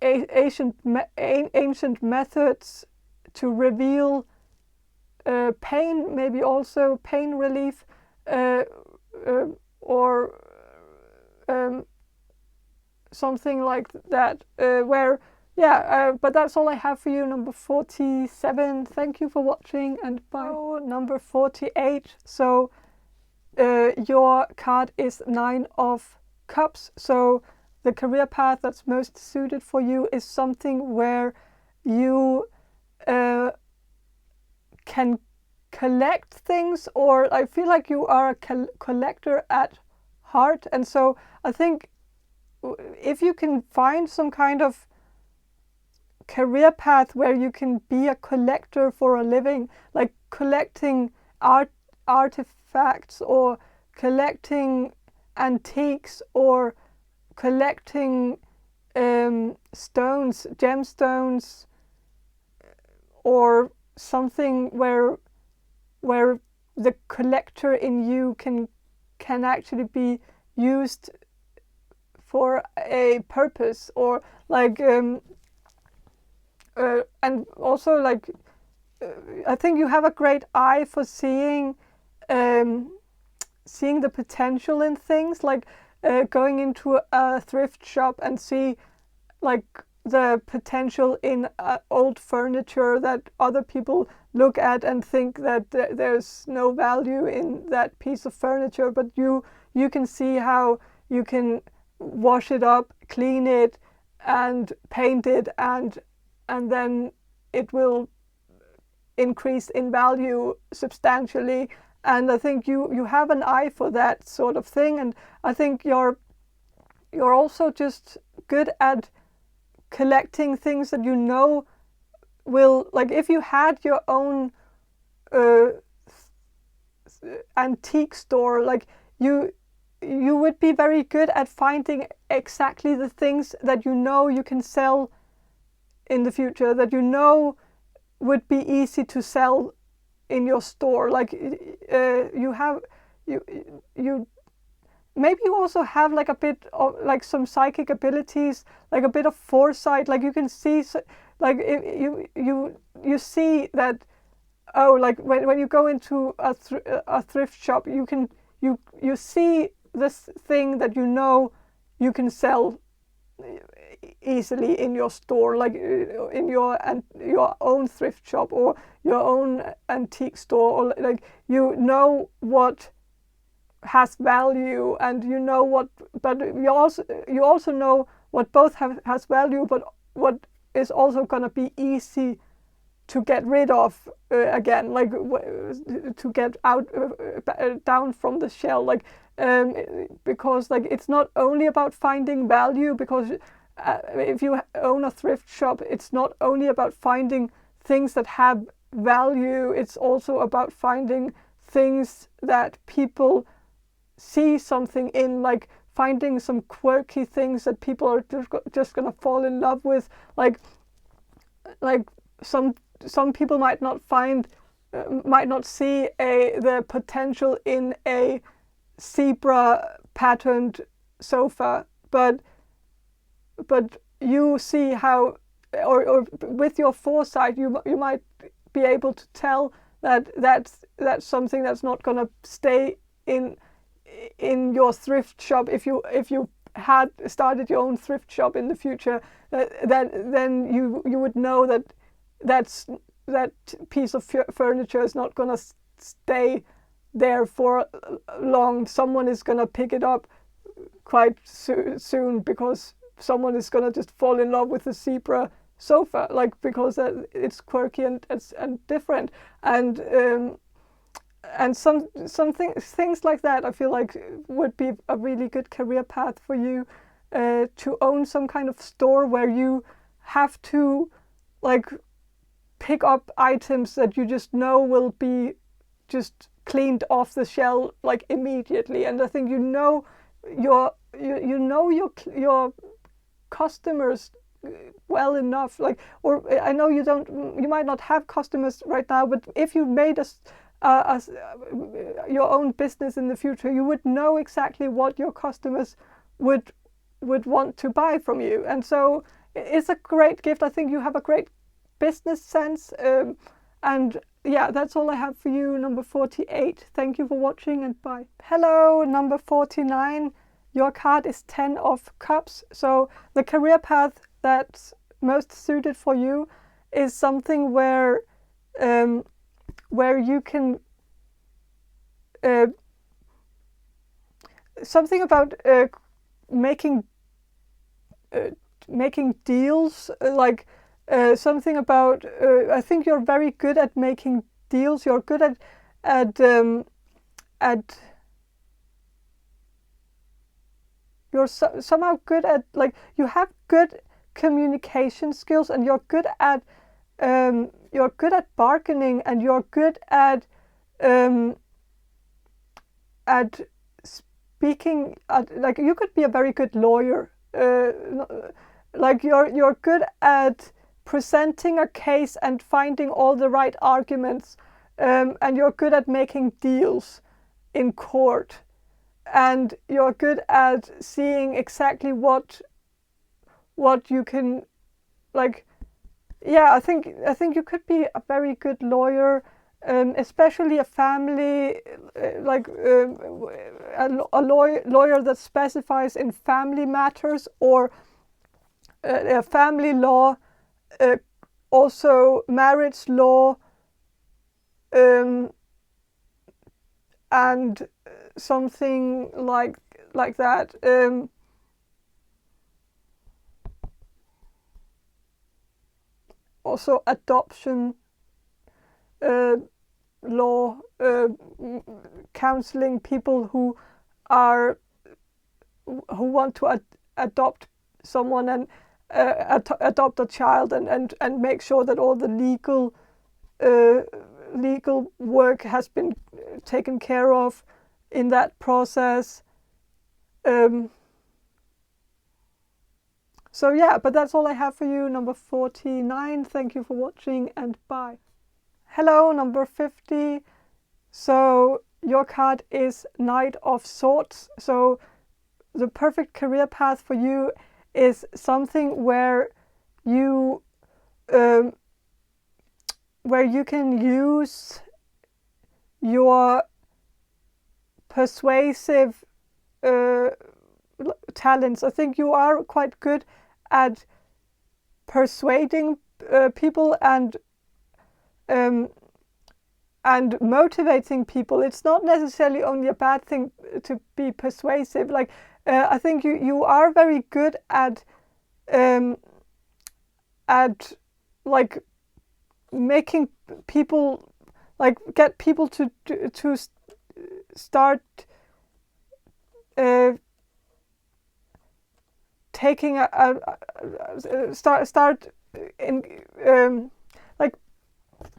ancient methods to reveal pain, maybe also pain relief, or something like that, but that's all I have for you, number 47. Thank you for watching, and bye. Oh, number 48. So your card is 9 of Cups. So the career path that's most suited for you is something where you can collect things, or I feel like you are a collector at heart. And so I think if you can find some kind of career path where you can be a collector for a living, like collecting artifacts, or collecting antiques, or collecting gemstones, or something where the collector in you can actually be used for a purpose, or like and also like I think you have a great eye for seeing the potential in things, like going into a thrift shop and see like the potential in old furniture that other people look at and think that there's no value in that piece of furniture, but you can see how you can wash it up, clean it, and paint it, and then it will increase in value substantially. And I think you have an eye for that sort of thing, and I think you're also just good at collecting things that you know will, like if you had your own antique store, like you would be very good at finding exactly the things that you know you can sell in the future, that you know would be easy to sell in your store. Like you maybe you also have like a bit of like some psychic abilities, like a bit of foresight. Like you can see, like you see that, oh, like when you go into a thrift shop, you see this thing that you know you can sell easily in your store, like in your own thrift shop or your own antique store, or like you know what has value, and you know what, but you also know what both has value, but what is also going to be easy to get rid of again, like to get out down from the shell, like because like it's not only about finding value, because if you own a thrift shop, it's not only about finding things that have value, it's also about finding things that people see something in, like finding some quirky things that people are just gonna fall in love with, like some people might not see the potential in a zebra patterned sofa, but you see how, or with your foresight, you might be able to tell that that's something that's not going to stay in your thrift shop. If you had started your own thrift shop in the future, then you would know that piece of furniture is not going to stay there for long. Someone is going to pick it up quite soon, because someone is going to just fall in love with the zebra sofa, like because it's quirky and different, and some things like that I feel like would be a really good career path for you, to own some kind of store where you have to like pick up items that you just know will be just cleaned off the shelf like immediately. And I think you know your customers well enough, like, or I know you might not have customers right now, but if you made your own business in the future, you would know exactly what your customers would want to buy from you. And so it's a great gift. I think you have a great business sense, and yeah, that's all I have for you, number 48. Thank you for watching, and bye. Hello, number 49. Your card is 10 of Cups. So the career path that's most suited for you is something where you can something about making deals, like something about I think you're very good at making deals. You're good at you're somehow good at, like, you have good communication skills, and you're good at bargaining, and you're good at speaking. Like, you could be a very good lawyer. Like you're good at presenting a case and finding all the right arguments, and you're good at making deals in court. and you're good at seeing exactly what you can, like, yeah, I think you could be a very good lawyer, especially a family, a lawyer that specifies in family matters, or family law, also marriage law, and something like that. Also adoption law, counseling people who want to adopt someone, and adopt a child, and make sure that all the legal work has been taken care of in that process. So yeah, but that's all I have for you, number 49. Thank you for watching, and bye. Hello, number 50. So your card is Knight of Swords. So the perfect career path for you is something where you can use your persuasive talents. I think you are quite good at persuading people and motivating people. It's not necessarily only a bad thing to be persuasive. Like, I think you are very good at like making people, like, get people to start taking start in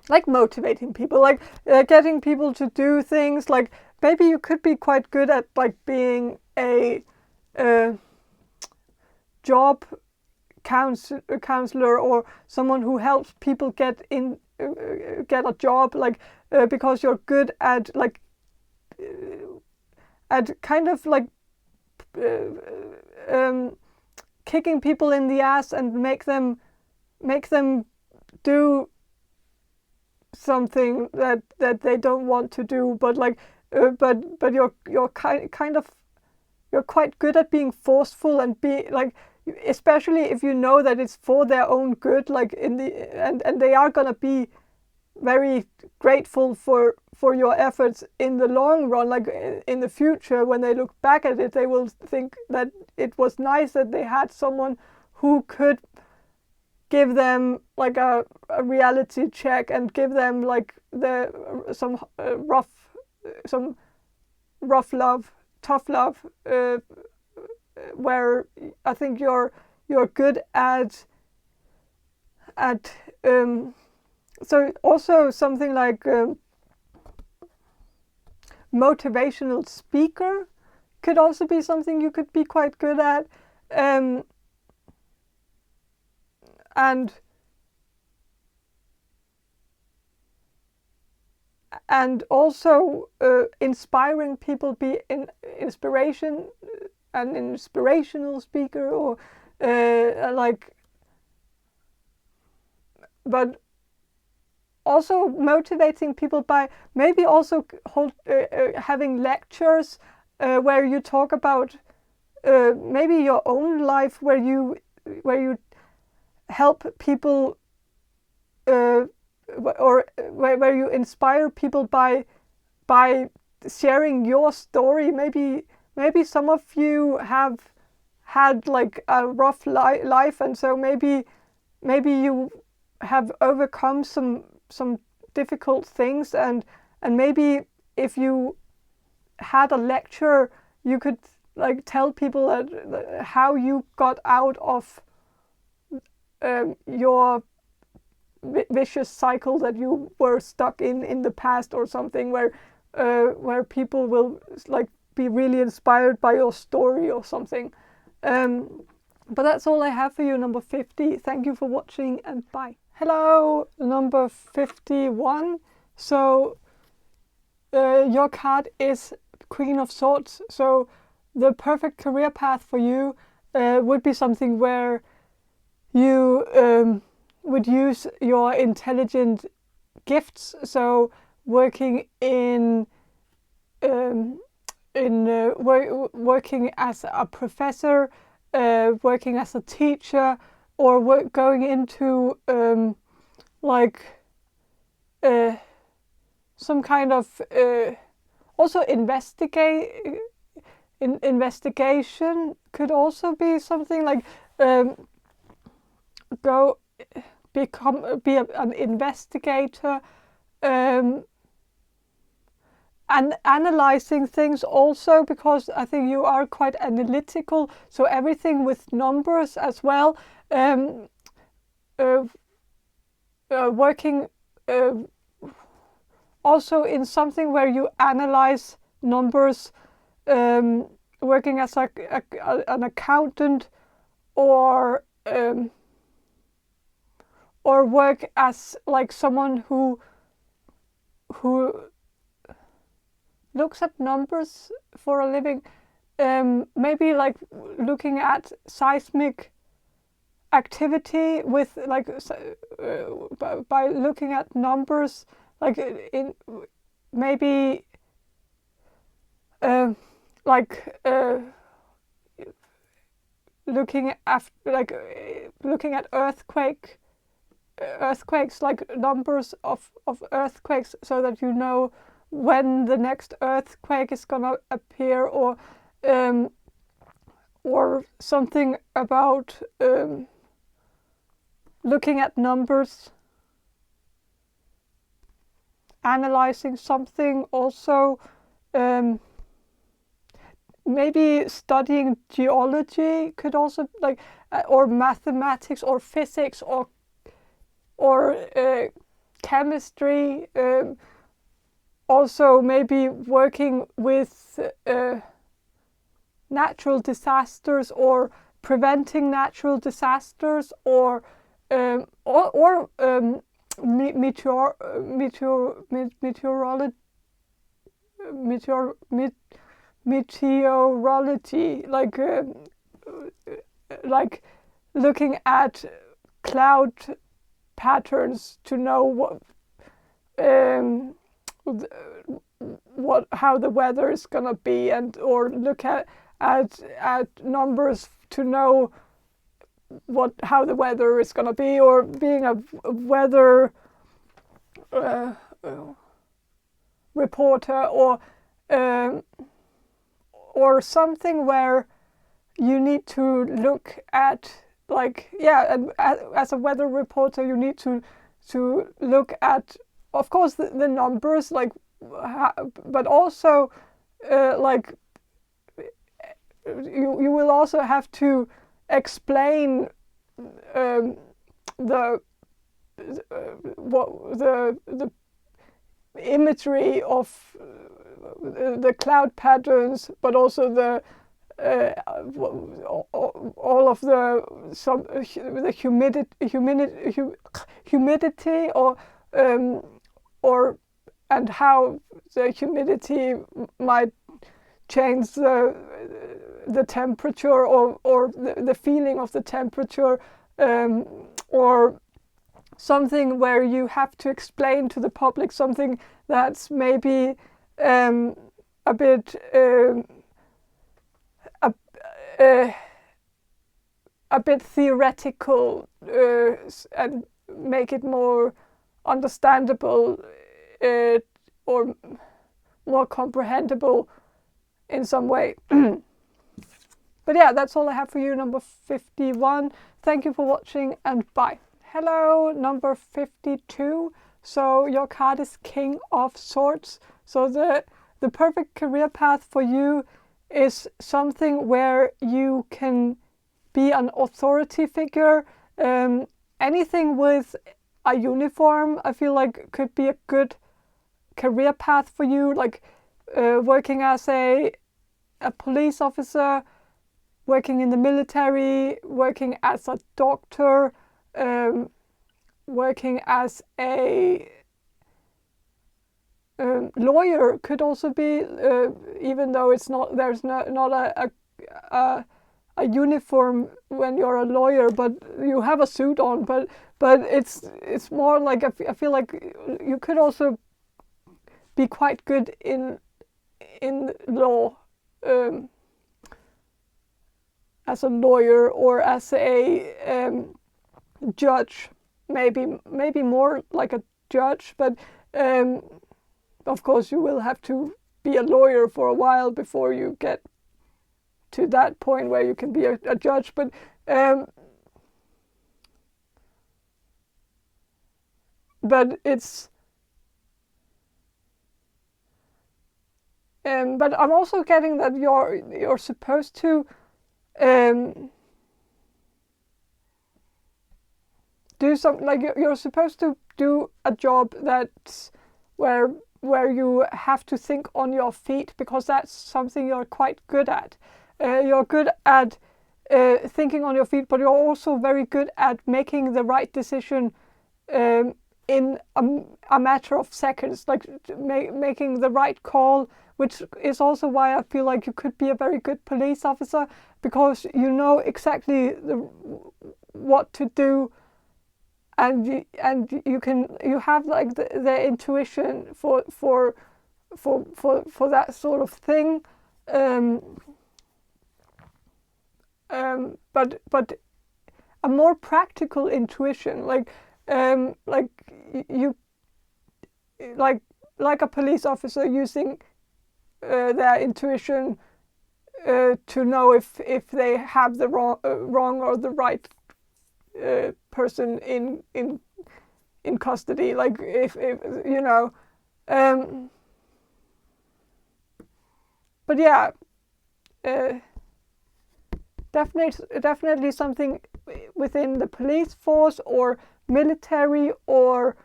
like motivating people, like getting people to do things. Like, maybe you could be quite good at like being a job counselor, or someone who helps people get a job, like because you're good at like at kind of like kicking people in the ass and make them do something that they don't want to do, but like but you're kind of you're quite good at being forceful, and be like, especially if you know that it's for their own good, like in the and they are gonna be very grateful for your efforts in the long run. Like in the future, when they look back at it, they will think that it was nice that they had someone who could give them like a reality check, and give them like some rough love, tough love, where I think you're good at so also something like motivational speaker could also be something you could be quite good at, and also inspiring people, be an inspirational speaker, or like, but also motivating people by maybe also having lectures where you talk about maybe your own life, where you help people, or where you inspire people by sharing your story. Maybe some of you have had like a rough life, and so maybe you have overcome some difficult things, and maybe if you had a lecture, you could like tell people how you got out of your vicious cycle that you were stuck in the past, or something, where people will like be really inspired by your story or something. But that's all I have for you, number 50. Thank you for watching, and bye. Hello, number 51. So your card is Queen of Swords. So the perfect career path for you would be something where you would use your intelligent gifts. So working working as a professor, working as a teacher, or going into some kind of also investigation could also be something like be an investigator, and analyzing things also, because I think you are quite analytical, so everything with numbers as well. Working also in something where you analyze numbers, working as an accountant, or work as like someone who looks at numbers for a living, maybe like looking at seismic activity with like by looking at numbers, like in maybe looking at earthquakes, like numbers of earthquakes, so that you know when the next earthquake is gonna appear, or something about looking at numbers, analyzing something also, maybe studying geology could also, like, or mathematics or physics or chemistry, also maybe working with natural disasters or preventing natural disasters, or meteorology, like looking at cloud patterns to know how the weather is gonna be, or look at numbers to know how the weather is gonna be, or being a weather reporter, or something where you need to look at, and as a weather reporter you need to look at, of course, the numbers, but also you will also have to explain the imagery of the cloud patterns, but also all of the humidity, and how the humidity might change the temperature, or the feeling of the temperature, or something where you have to explain to the public something that's maybe a bit theoretical, and make it more understandable, or more comprehensible in some way. But yeah, that's all I have for you, number 51. Thank you for watching, and bye. Hello, number 52. So your card is King of Swords. So the perfect career path for you is something where you can be an authority figure. Anything with a uniform, I feel like, could be a good career path for you, like working as a police officer, working in the military, working as a doctor, working as a lawyer could also be, even though there's not a uniform when you're a lawyer, but you have a suit on. But it's more like I feel like you could also be quite good in law, as a lawyer or as a judge. Maybe more like a judge, but of course you will have to be a lawyer for a while before you get to that point where you can be a judge. But it's but I'm also getting that you're supposed to do something, like you're supposed to do a job that's where you have to think on your feet, because that's something you're quite good at. You're good at thinking on your feet, but you're also very good at making the right decision in a matter of seconds, like making the right call, which is also why I feel like you could be a very good police officer, because you know exactly what to do, and you have like the intuition for that sort of thing, but a more practical intuition, like you like a police officer using their intuition to know if they have the wrong or the right person in custody, like if you know, but yeah, definitely something within the police force or military or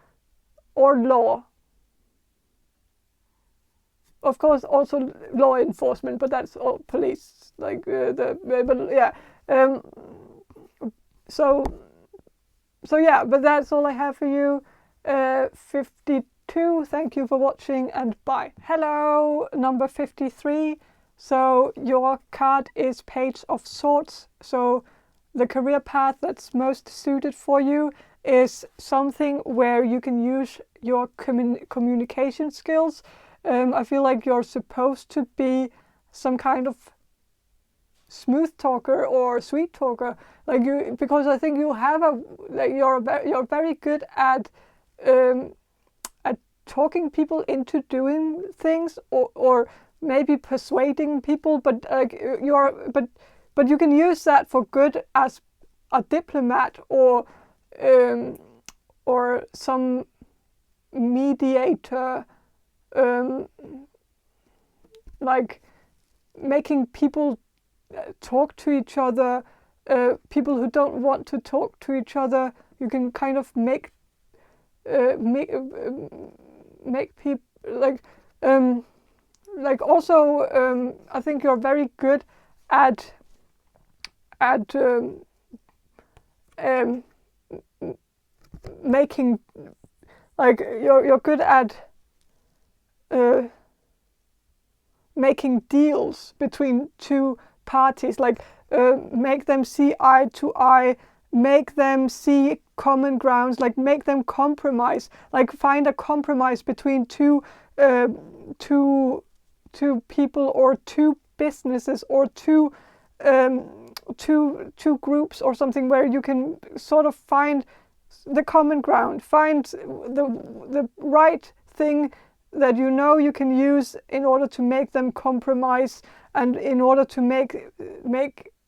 law. Of course, also law enforcement, but that's all police. Like but yeah. So yeah, but that's all I have for you. 52. Thank you for watching, and bye. Hello, number 53. So your card is Page of Swords. So the career path that's most suited for you is something where you can use your communication skills. I feel like you're supposed to be some kind of smooth talker or sweet talker, like you, because I think you have you're very good at talking people into doing things, or maybe persuading people, but but you can use that for good as a diplomat or some mediator, like making people talk to each other, people who don't want to talk to each other. You can kind of make people like also I think you're very good at making, like you're good at making deals between two parties, like make them see eye to eye, make them see common grounds, like make them compromise, like find a compromise between two people or two businesses or two groups or something, where you can sort of find the common ground, find the right thing that you know you can use in order to make them compromise, and in order to make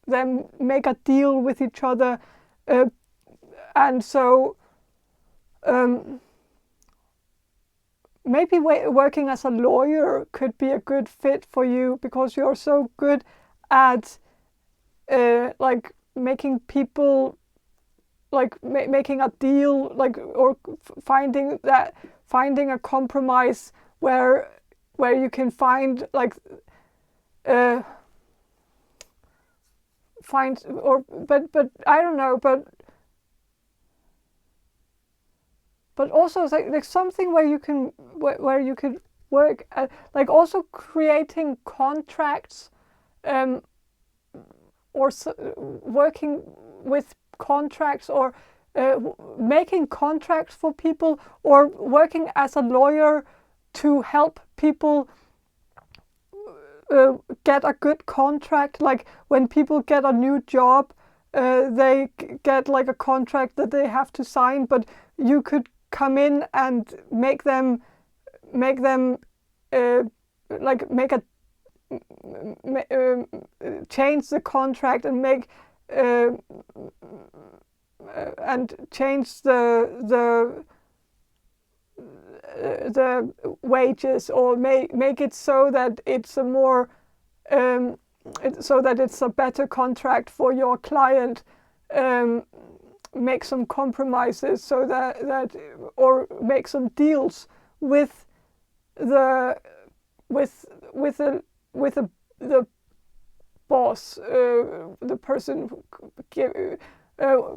them make a deal with each other, and so maybe working as a lawyer could be a good fit for you, because you're so good at like making people, like making a deal, like, or finding a compromise where you can find like find, or but I don't know, but also it's like something where you could work like also creating contracts, or working with contracts, or making contracts for people, or working as a lawyer to help people get a good contract. Like when people get a new job, they get like a contract that they have to sign, but you could come in and make them like make a change the contract and make and change the wages, or make it so that it's a more so that it's a better contract for your client. Make some compromises so that or make some deals with the boss, the person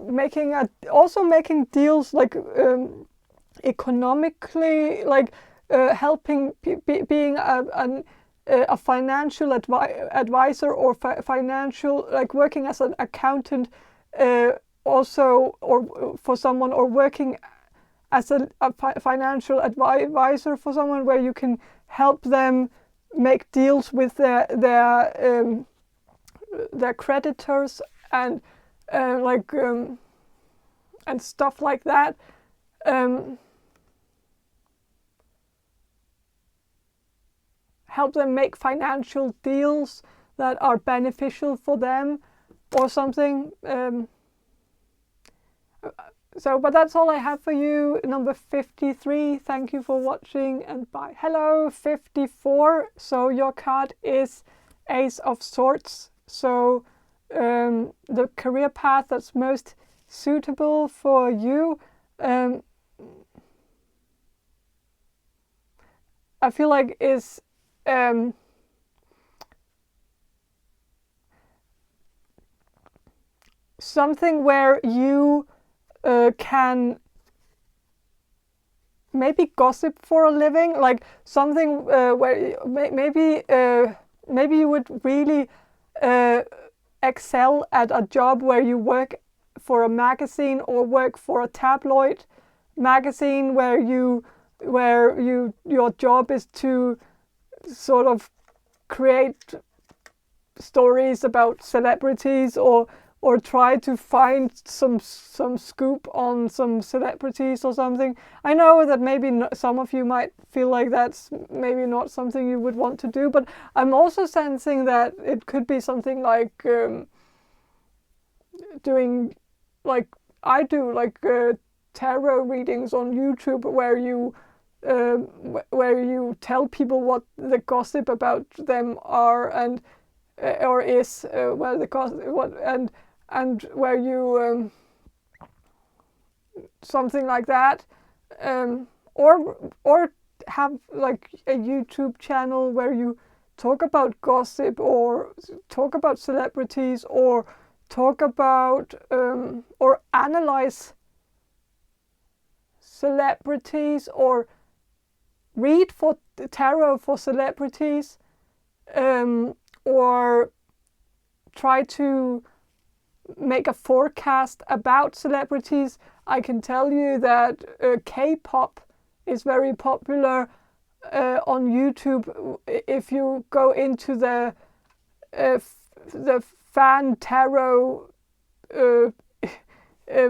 making deals like economically, like helping being a financial advisor, or financial, like working as an accountant, also, or for someone, or working as a financial advisor for someone, where you can help them make deals with their creditors and and stuff like that. Help them make financial deals that are beneficial for them, or something. But that's all I have for you. Number 53. Thank you for watching, and bye. Hello, 54. So your card is Ace of Swords. So the career path that's most suitable for you. I feel like is something where you can maybe gossip for a living, like something where maybe you would really excel at a job where you work for a magazine, or work for a tabloid magazine, where your job is to sort of create stories about celebrities, or try to find some scoop on some celebrities or something. I know that maybe some of you might feel like that's maybe not something you would want to do, but I'm also sensing that it could be something like doing, like I do, like tarot readings on YouTube, where you tell people what the gossip about them are, and or is well, the gossip, what, and where you something like that, or have like a YouTube channel where you talk about gossip, or talk about celebrities, or talk about or analyze celebrities, or read for tarot for celebrities, or try to make a forecast about celebrities. I can tell you that K-pop is very popular on YouTube. If you go into the fan tarot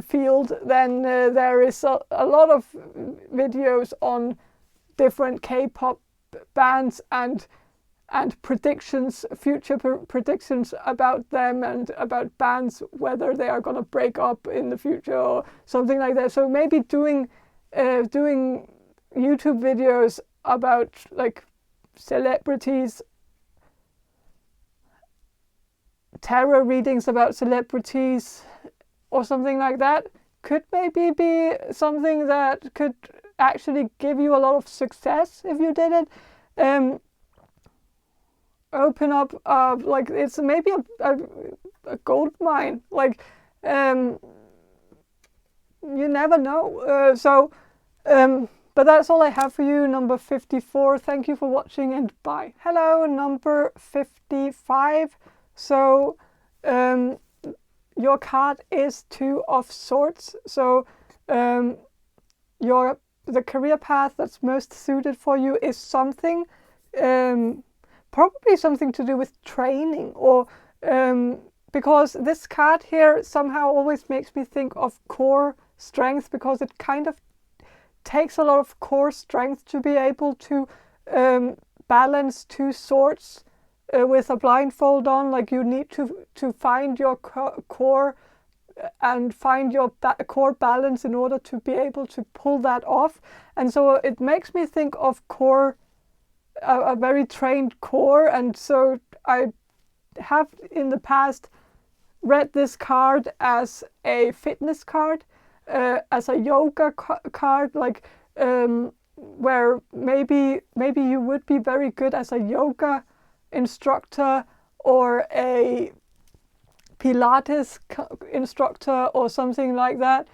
field, then there is a lot of videos on different K-pop bands, and predictions, future predictions about them, and about bands, whether they are going to break up in the future or something like that. So maybe doing YouTube videos about like celebrities, tarot readings about celebrities, or something like that, could maybe be something that could actually give you a lot of success if you did it. Open up, like it's maybe a gold mine. Like you never know. But that's all I have for you, number 54. Thank you for watching and bye. Hello, number 55. So your card is 2 of Swords. So the career path that's most suited for you is something, probably something to do with training, or because this card here somehow always makes me think of core strength, because it kind of takes a lot of core strength to be able to balance 2 swords with a blindfold on. Like, you need to find your core and find your core balance in order to be able to pull that off. And so it makes me think of core, a very trained core. And so I have in the past read this card as a fitness card, as a yoga card, like where maybe you would be very good as a yoga instructor or a Pilates instructor or something like that,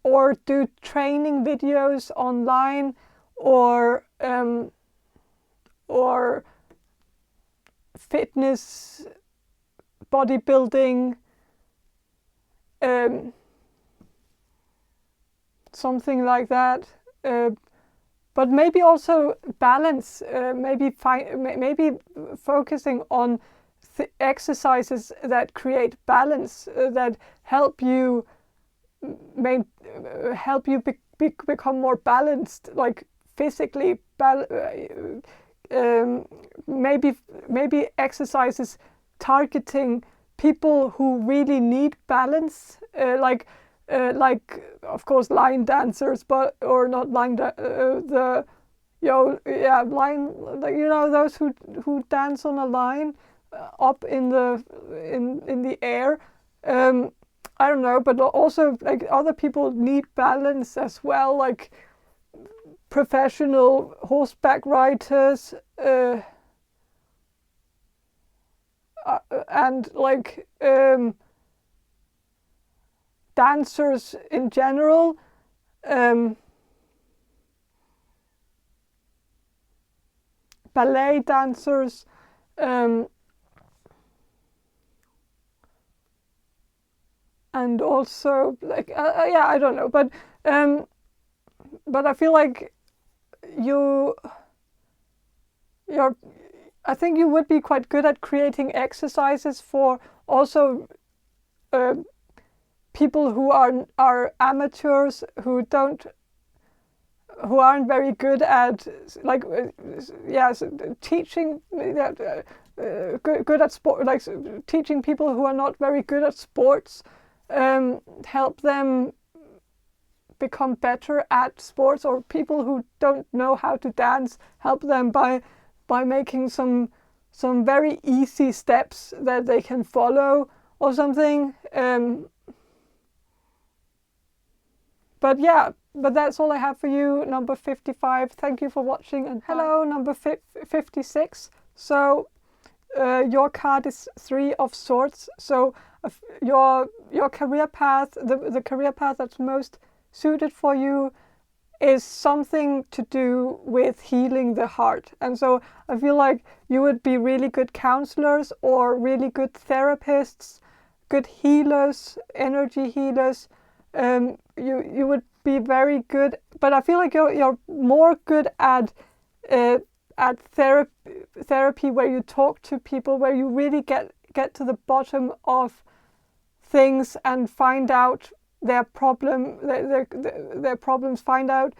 or do training videos online, or fitness, bodybuilding, something like that. But maybe also balance, maybe focusing on exercises that create balance, that help you become more balanced, like physically. Maybe exercises targeting people who really need balance, like of course line dancers, but or not line line, like, you know, those who dance on a line up in the air. I don't know, but also like other people need balance as well, like professional horseback riders, and like dancers in general, ballet dancers, and also like yeah, I don't know, but I feel like I think you would be quite good at creating exercises for also people who are amateurs, who aren't very good at, like, teaching, good at sport, like teaching people who are not very good at sports, help them become better at sports, or people who don't know how to dance, help them by making some very easy steps that they can follow or something. But yeah, but that's all I have for you, number 55. Thank you for watching, and hello, number 56. So your card is 3 of Swords. So your career path, the career path that's most suited for you, is something to do with healing the heart. And so I feel like you would be really good counselors, or really good therapists, good healers, energy healers. You would be very good, but I feel like you're more good at therapy, where you talk to people, where you really get to the bottom of things and find out their problems, find out,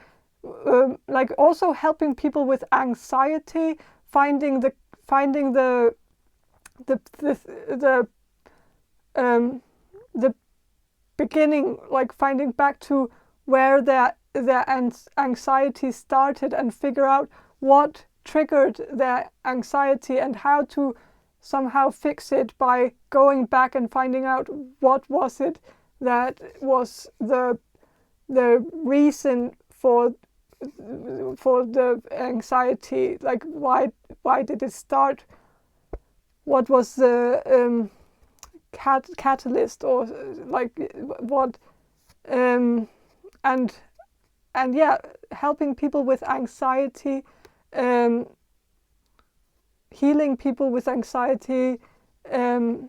like also helping people with anxiety, finding the beginning, like finding back to where their anxiety started, and figure out what triggered their anxiety and how to somehow fix it by going back and finding out what was it that was the reason for the anxiety, like why did it start, what was the catalyst, or like what and yeah, helping people with anxiety, healing people with anxiety. I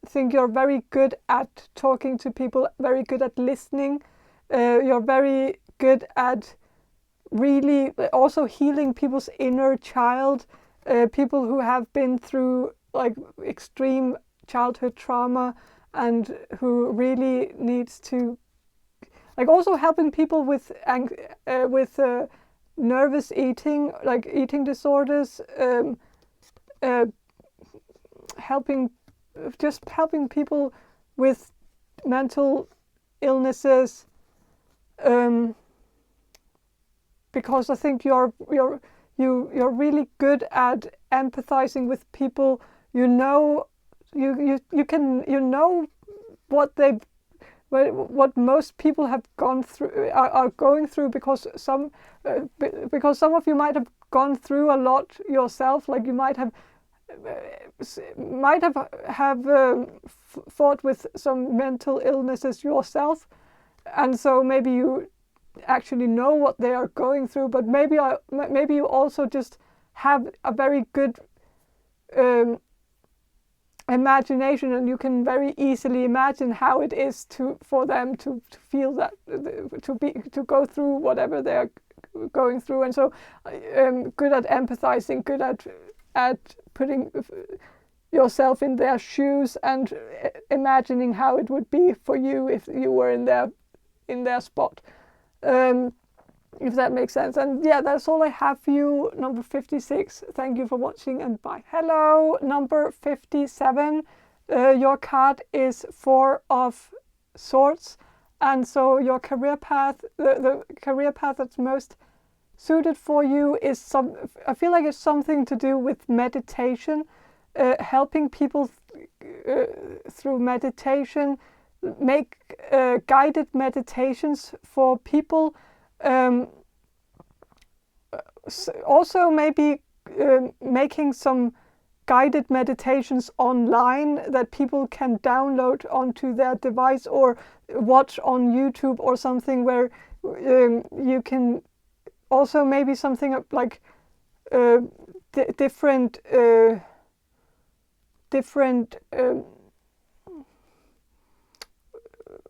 think you're very good at talking to people, very good at listening. You're very good at really also healing people's inner child, people who have been through like extreme childhood trauma and who really needs to, like, also helping people with nervous eating, like eating disorders, helping people with mental illnesses, because I think you're really good at empathizing with people. You know what most people have gone through, are going through, because some of you might have gone through a lot yourself. Like you might have fought with some mental illnesses yourself, and so maybe you actually know what they are going through. But maybe you also just have a very good imagination, and you can very easily imagine how it is for them to feel that, to go through whatever they are going through. And so good at empathizing, good at putting yourself in their shoes and imagining how it would be for you if you were in their spot, if that makes sense. And yeah, that's all I have for you, number 56. Thank you for watching, and bye. Hello, number 57. Your card is 4 of Swords, and so your career path, the career path that's most suited for you is I feel like it's something to do with meditation, helping people through meditation, make guided meditations for people. Also maybe making some guided meditations online that people can download onto their device or watch on YouTube or something, where you can also maybe something like different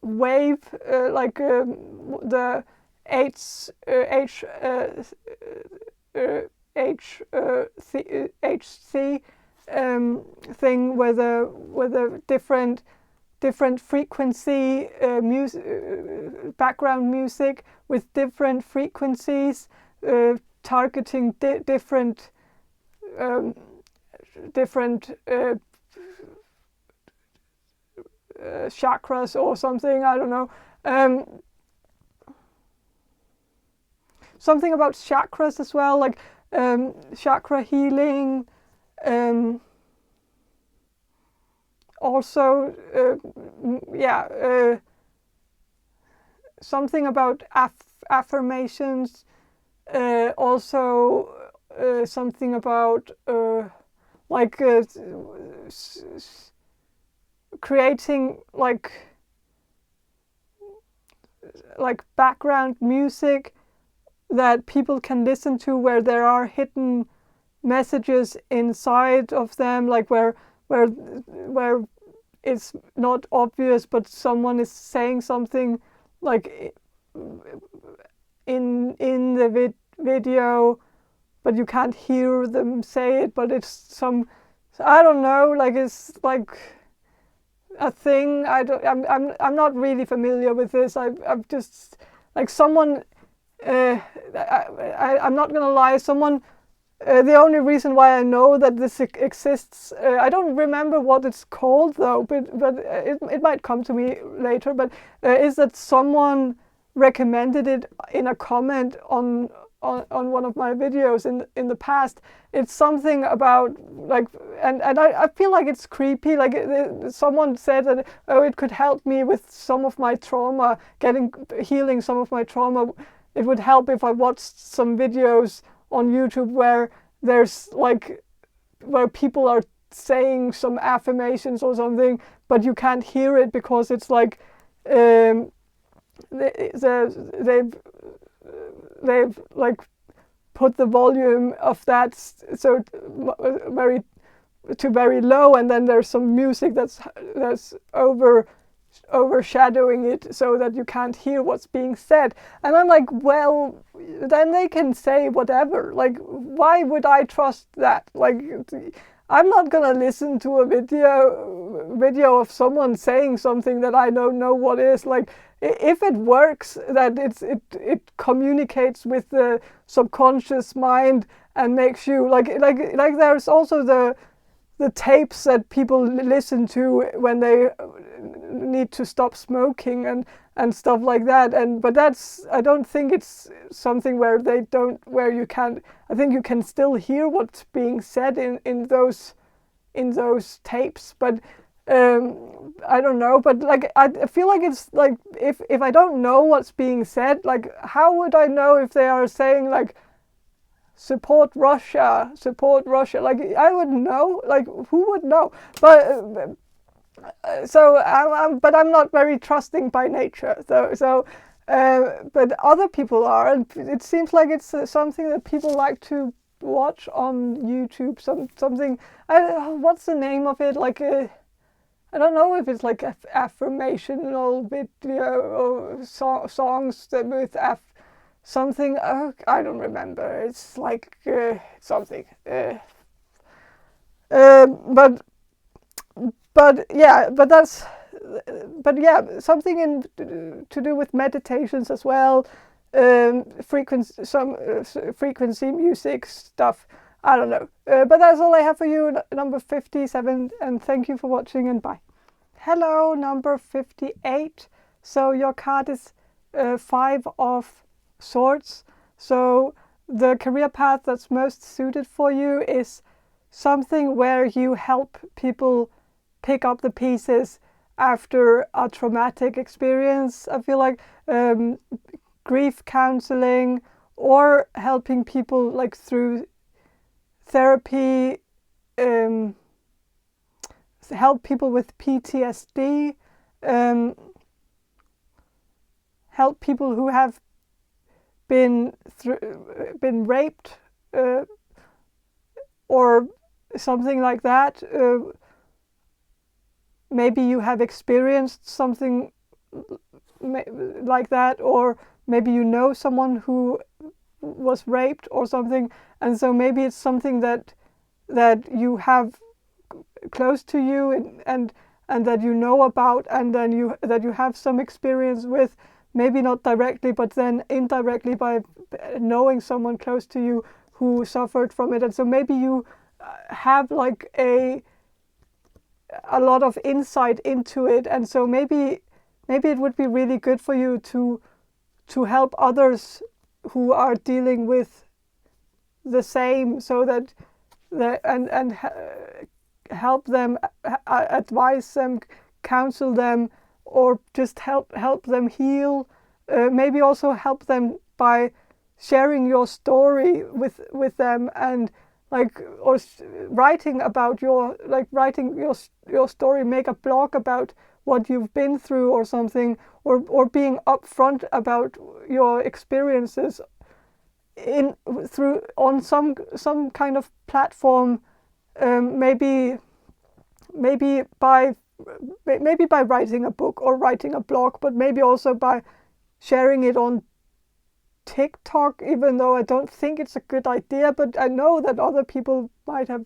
wave, like the HC thing, where the different frequency background music with different frequencies, targeting different chakras or something. I don't know. Something about chakras as well, like chakra healing. Also, something about affirmations. Also, something about like creating like background music that people can listen to, where there are hidden messages inside of them, like where it's not obvious, but someone is saying something like in the video, but you can't hear them say it, but it's I don't know, like it's like a thing. I'm not really familiar with this. I've just, like, someone, I'm not gonna lie, someone, the only reason why I know that this exists, I don't remember what it's called though, but it might come to me later, but is that someone recommended it in a comment on one of my videos in the past. It's something about like, and I feel like it's creepy, like someone said that, oh, it could help me with some of my trauma, healing some of my trauma. It would help if I watched some videos on YouTube where there's like, where people are saying some affirmations or something, but you can't hear it because it's like they've like put the volume of that so very low, and then there's some music that's overshadowing it so that you can't hear what's being said. And I'm like, well, then they can say whatever. Like, why would I trust that? Like, I'm not gonna listen to a video of someone saying something that I don't know what is. Like, if it works, that it communicates with the subconscious mind and makes you like there's also the tapes that people listen to when they need to stop smoking and stuff like that. But that's, I don't think it's something where you can, I think you can still hear what's being said in those tapes. But I don't know. But like, I feel like it's like, if I don't know what's being said, like, how would I know if they are saying like, support Russia. Like, I wouldn't know. Like, who would know? But but I'm not very trusting by nature. But other people are, and it seems like it's something that people like to watch on YouTube. Something. What's the name of it? Like, I don't know if it's like affirmational video or songs that with something, I don't remember. It's like something. But yeah, something to do with meditations as well. Frequency music stuff. I don't know. But that's all I have for you, number 57. And thank you for watching, and bye. Hello, number 58. So your card is 5 of Swords. So the career path that's most suited for you is something where you help people pick up the pieces after a traumatic experience. I feel like grief counseling, or helping people like through therapy, help people with PTSD, help people who have been raped, or something like that. Maybe you have experienced something like that, or maybe you know someone who was raped or something, and so maybe it's something that you have close to you and that you know about, and then that you have some experience with. Maybe not directly, but then indirectly by knowing someone close to you who suffered from it. And so maybe you have like a lot of insight into it. And so maybe it would be really good for you to help others who are dealing with the same, so that and help them, advise them, counsel them, or just help them heal. Maybe also help them by sharing your story with them, and like, or writing your story, make a blog about what you've been through or something, or being upfront about your experiences on some kind of platform, maybe by writing a book or writing a blog, but maybe also by sharing it on TikTok, even though I don't think it's a good idea. But I know that other people might have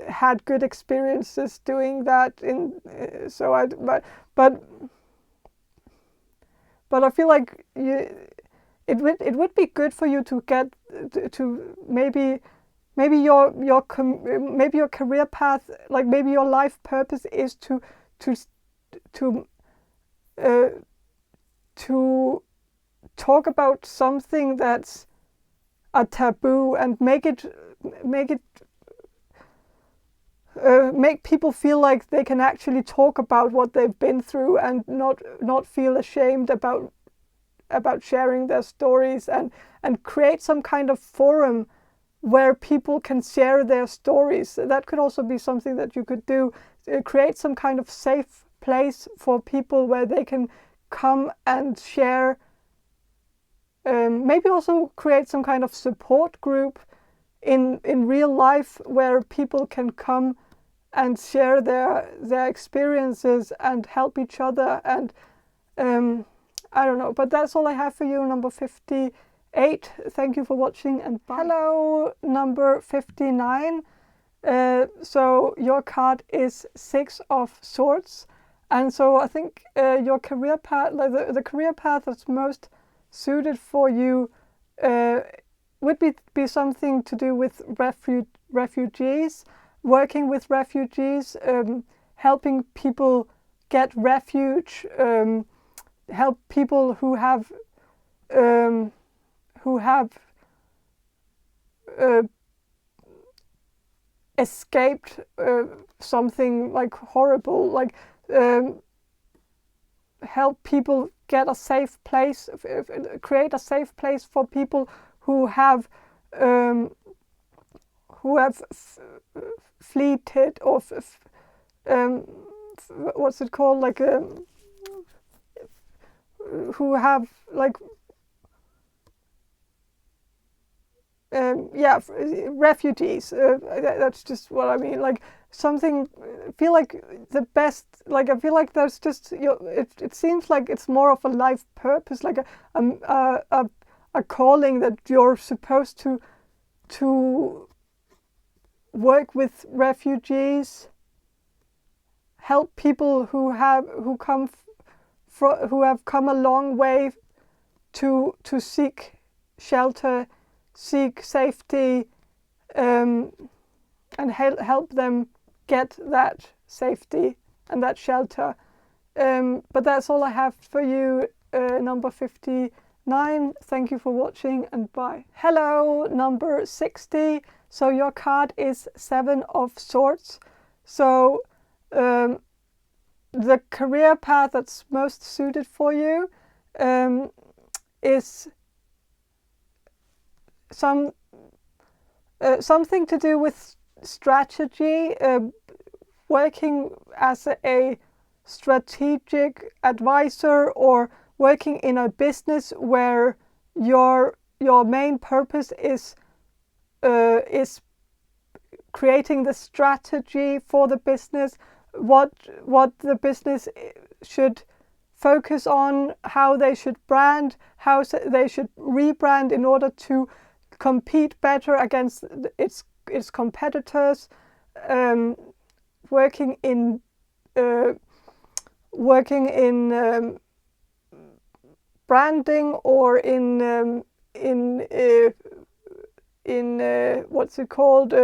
had good experiences doing that. But I feel like it would be good for you to get to maybe your career path, like maybe your life purpose is to talk about something that's a taboo, and make people feel like they can actually talk about what they've been through, and not feel ashamed about sharing their stories, and create some kind of forum where people can share their stories. That could also be something that you could do. Create some kind of safe place for people where they can come and share, maybe also create some kind of support group in real life where people can come and share their experiences and help each other. And I don't know, but that's all I have for you, number 58. Thank you for watching, and bye. Hello, number 59. So your card is 6 of Swords, and so I think your career path, like the career path that's most suited for you, would be something to do with refugees, working with refugees, helping people get refuge, help people who have escaped something like horrible, like help people get a safe place, create a safe place for people who have fleeted or what's it called, like who have like refugees. That's just what I mean. Like something. I feel like the best. Like I feel like there's just it seems like it's more of a life purpose, like a calling that you're supposed to work with refugees, help people who have come a long way to seek shelter, seek safety, and help them get that safety and that shelter. But that's all I have for you, number 59. Thank you for watching, and bye. Hello, number 60. So your card is 7 of Swords. So the career path that's most suited for you is something to do with strategy, working as a strategic advisor, or working in a business where your main purpose is creating the strategy for the business, what the business should focus on, how they should brand, how they should rebrand in order to compete better against its competitors, working in branding, or in what's it called,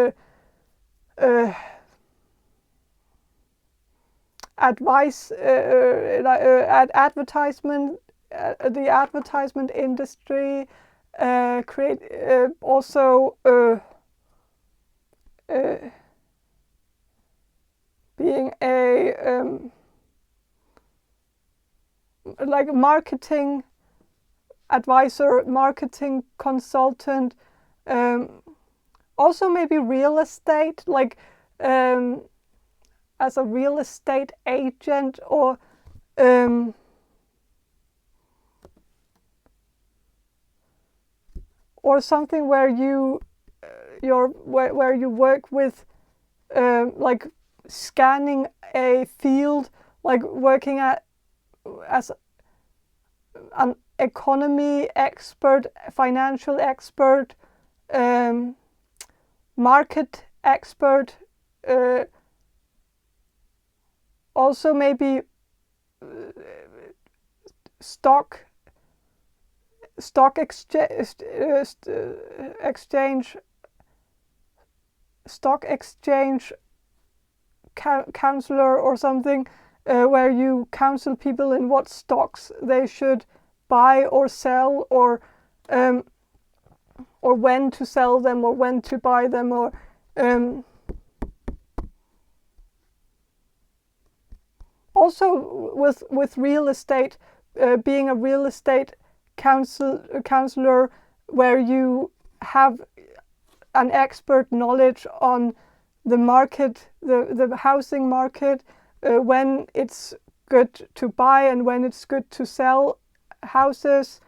advertisement, the advertisement industry, create also being a like a marketing advisor, marketing consultant, also maybe real estate, like as a real estate agent, or something where you where you work with like scanning a field, like working as an economy expert, financial expert, market expert, also maybe stock exchange counselor, or something, where you counsel people in what stocks they should buy or sell, or when to sell them, or when to buy them, or also with real estate, being a real estate counselor, where you have an expert knowledge on the market, the housing market, when it's good to buy and when it's good to sell houses.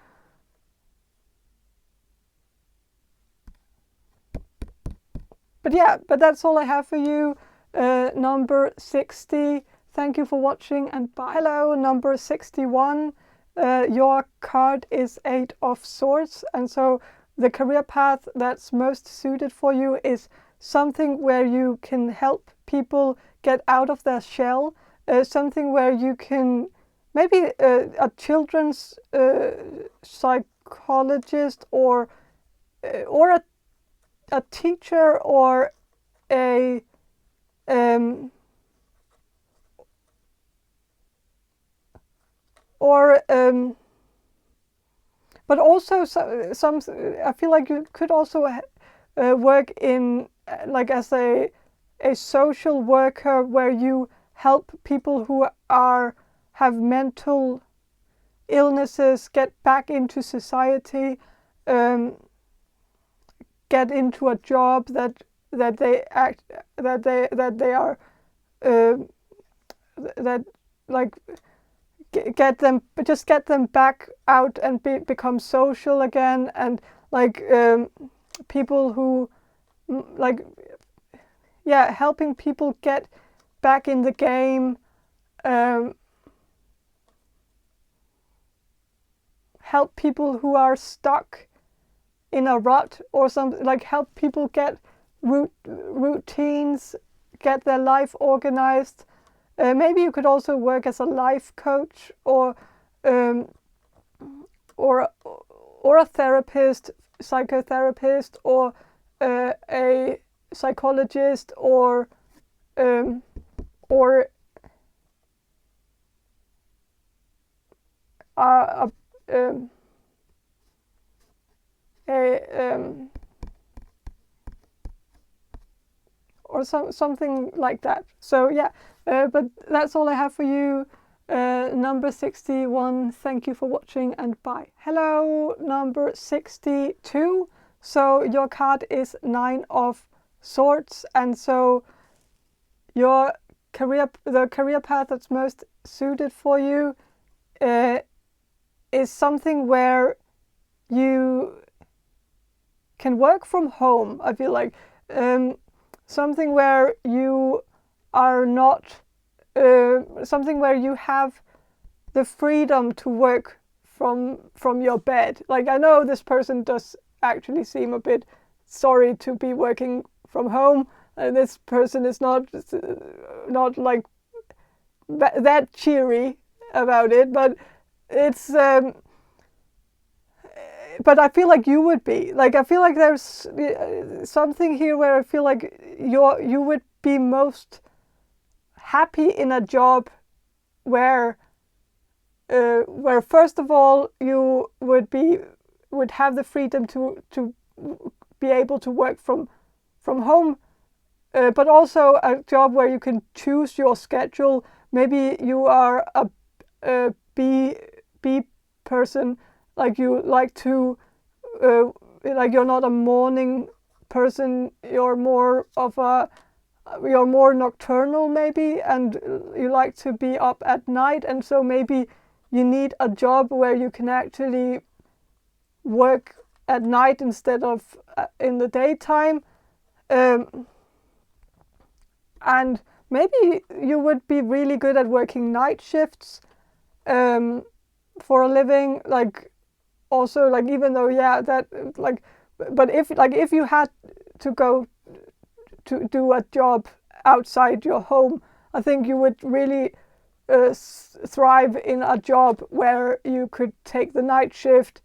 But yeah, but that's all I have for you. Number 60. Thank you for watching and bye. Hello, number 61. Your card is 8 of Swords, and so the career path that's most suited for you is something where you can help people get out of their shell, something where you can maybe a children's psychologist or a teacher or a but also some I feel like you could also work in like as a social worker where you help people who have mental illnesses get back into society, get into a job that they are that like get them back out and become social again, and like people who like helping people get back in the game, help people who are stuck in a rut or something, like help people get routines, get their life organized. Maybe you could also work as a life coach or a therapist, psychotherapist, or a psychologist, or something like that. So yeah, but that's all I have for you. Number 61, thank you for watching and bye. Hello, number 62. So your card is 9 of Swords, and so the career path that's most suited for you is something where you can work from home. I feel like something where you are not something where you have the freedom to work from your bed. Like, I know this person does actually seem a bit sorry to be working from home, and this person is not like that cheery about it, but it's but I feel like you would be. Like, I feel like there's something here where I feel like you would be most happy in a job where first of all you would have the freedom to be able to work from home, but also a job where you can choose your schedule. Maybe you are a B person, like you like to like you're not a morning person, you're more nocturnal maybe, and you like to be up at night, and so maybe you need a job where you can actually work at night instead of in the daytime, and maybe you would be really good at working night shifts for a living, like also, like, even though that like, but if you had to go to do a job outside your home, I think you would really thrive in a job where you could take the night shift,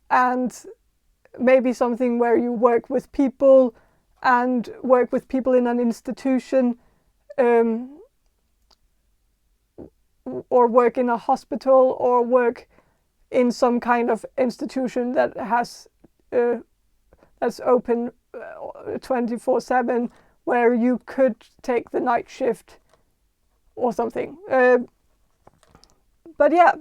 and maybe something where you work with people and work with people in an institution, or work in a hospital, or work in some kind of institution that has that's open 24/7, where you could take the night shift or something. But yeah,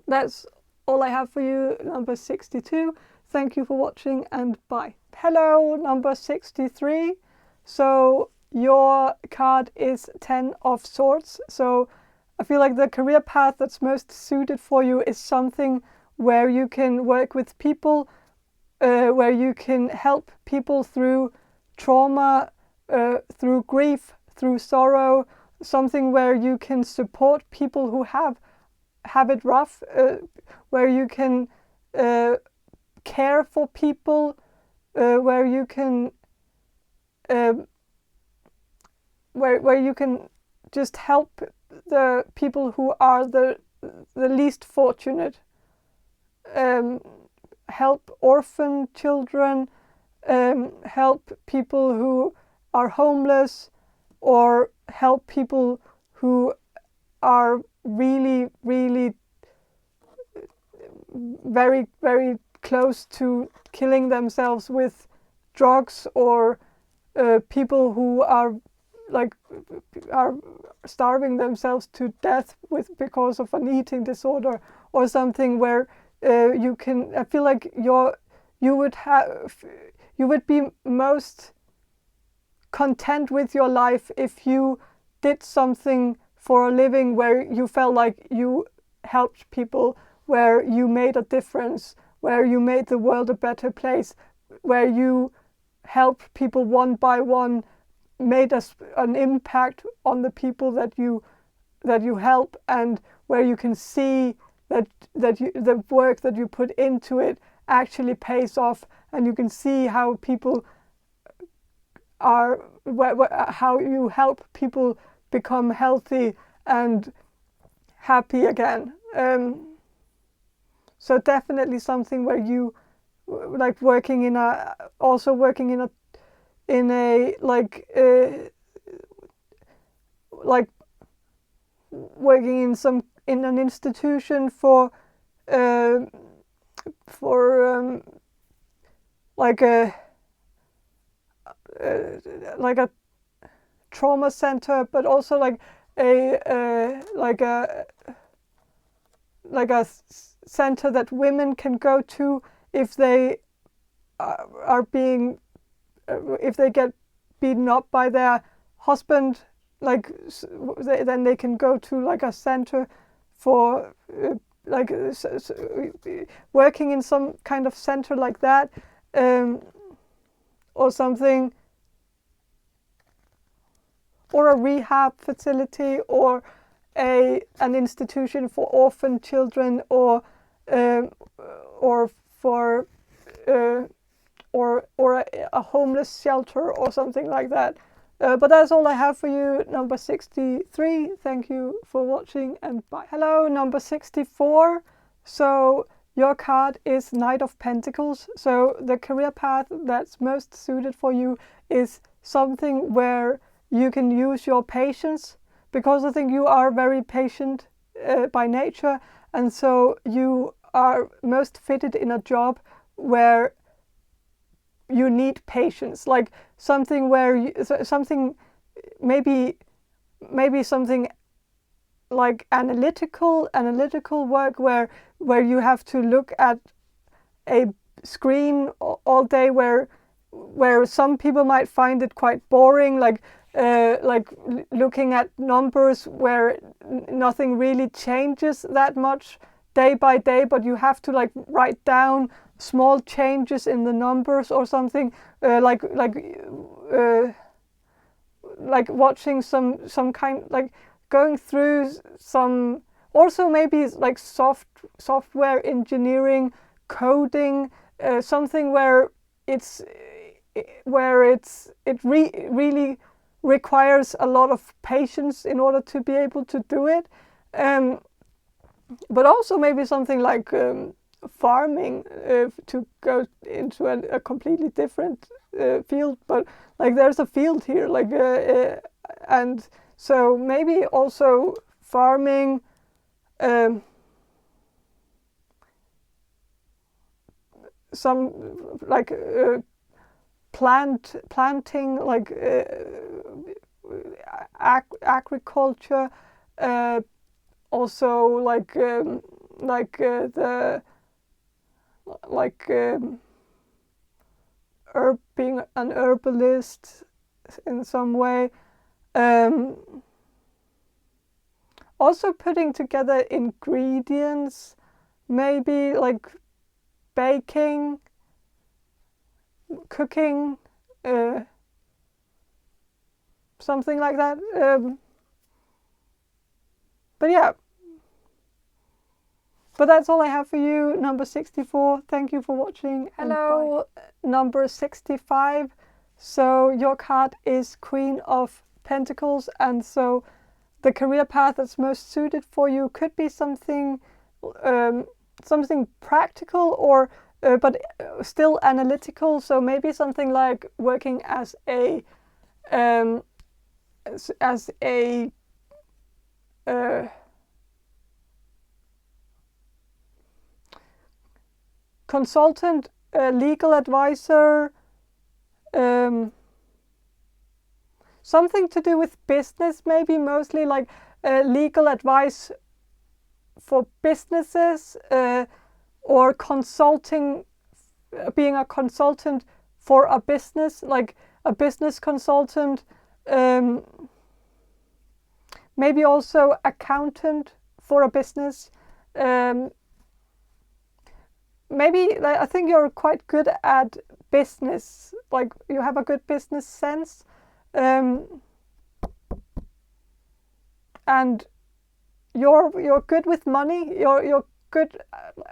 that's all I have for you, number 62. Thank you for watching and bye. Hello, number 63. So your card is 10 of Swords. So I feel like the career path that's most suited for you is something where you can work with people, where you can help people through trauma, through grief, through sorrow, something where you can support people who have it rough, where you can care for people, where you can where you can just help the people who are the least fortunate, help orphan children, help people who are homeless, or help people who are really, really very, very close to killing themselves with drugs, or people who are starving themselves to death because of an eating disorder or something, where you can. I feel like you would be most content with your life if you did something for a living where you felt like you helped people, where you made a difference, where you made the world a better place, where you helped people one by one, made an impact on the people that you help, and where you can see that the work that you put into it actually pays off, and you can see how people are, how you help people become healthy and happy again. So definitely something where you like working in a like working in an institution for like a trauma center, but also like a center that women can go to if they are being if they get beaten up by their husband, then they can go to like a center for working in some kind of center like that, or something, or a rehab facility, or an institution for orphan children, or for or a homeless shelter or something like that. But that's all I have for you, number 63. Thank you for watching, and bye. Hello, number 64. So your card is Knight of Pentacles. So the career path that's most suited for you is something where you can use your patience, because I think you are very patient by nature, and so you are most fitted in a job where you need patience, like something where something maybe something like analytical work, where you have to look at a screen all day, where some people might find it quite boring, like looking at numbers where nothing really changes that much day by day, but you have to like write down small changes in the numbers or something, like watching some kind, like going through some, also maybe like software engineering, coding, something where it really requires a lot of patience in order to be able to do it, but also maybe something like farming, to go into a completely different field, but like there's a field here, like and so maybe also farming, some like planting, like agriculture, also like being an herbalist in some way. also putting together ingredients, maybe like baking, cooking, something like that. But yeah. But that's all I have for you, number 64. Thank you for watching. Hello, number 65. So your card is Queen of Pentacles, and so the career path that's most suited for you could be something something practical or but still analytical. So maybe something like working as a consultant, legal advisor, something to do with business, maybe mostly like legal advice for businesses, or consulting, being a consultant for a business, like a business consultant, maybe also accountant for a business. Maybe like, I think you're quite good at business, like you have a good business sense, and you're good with money. You're good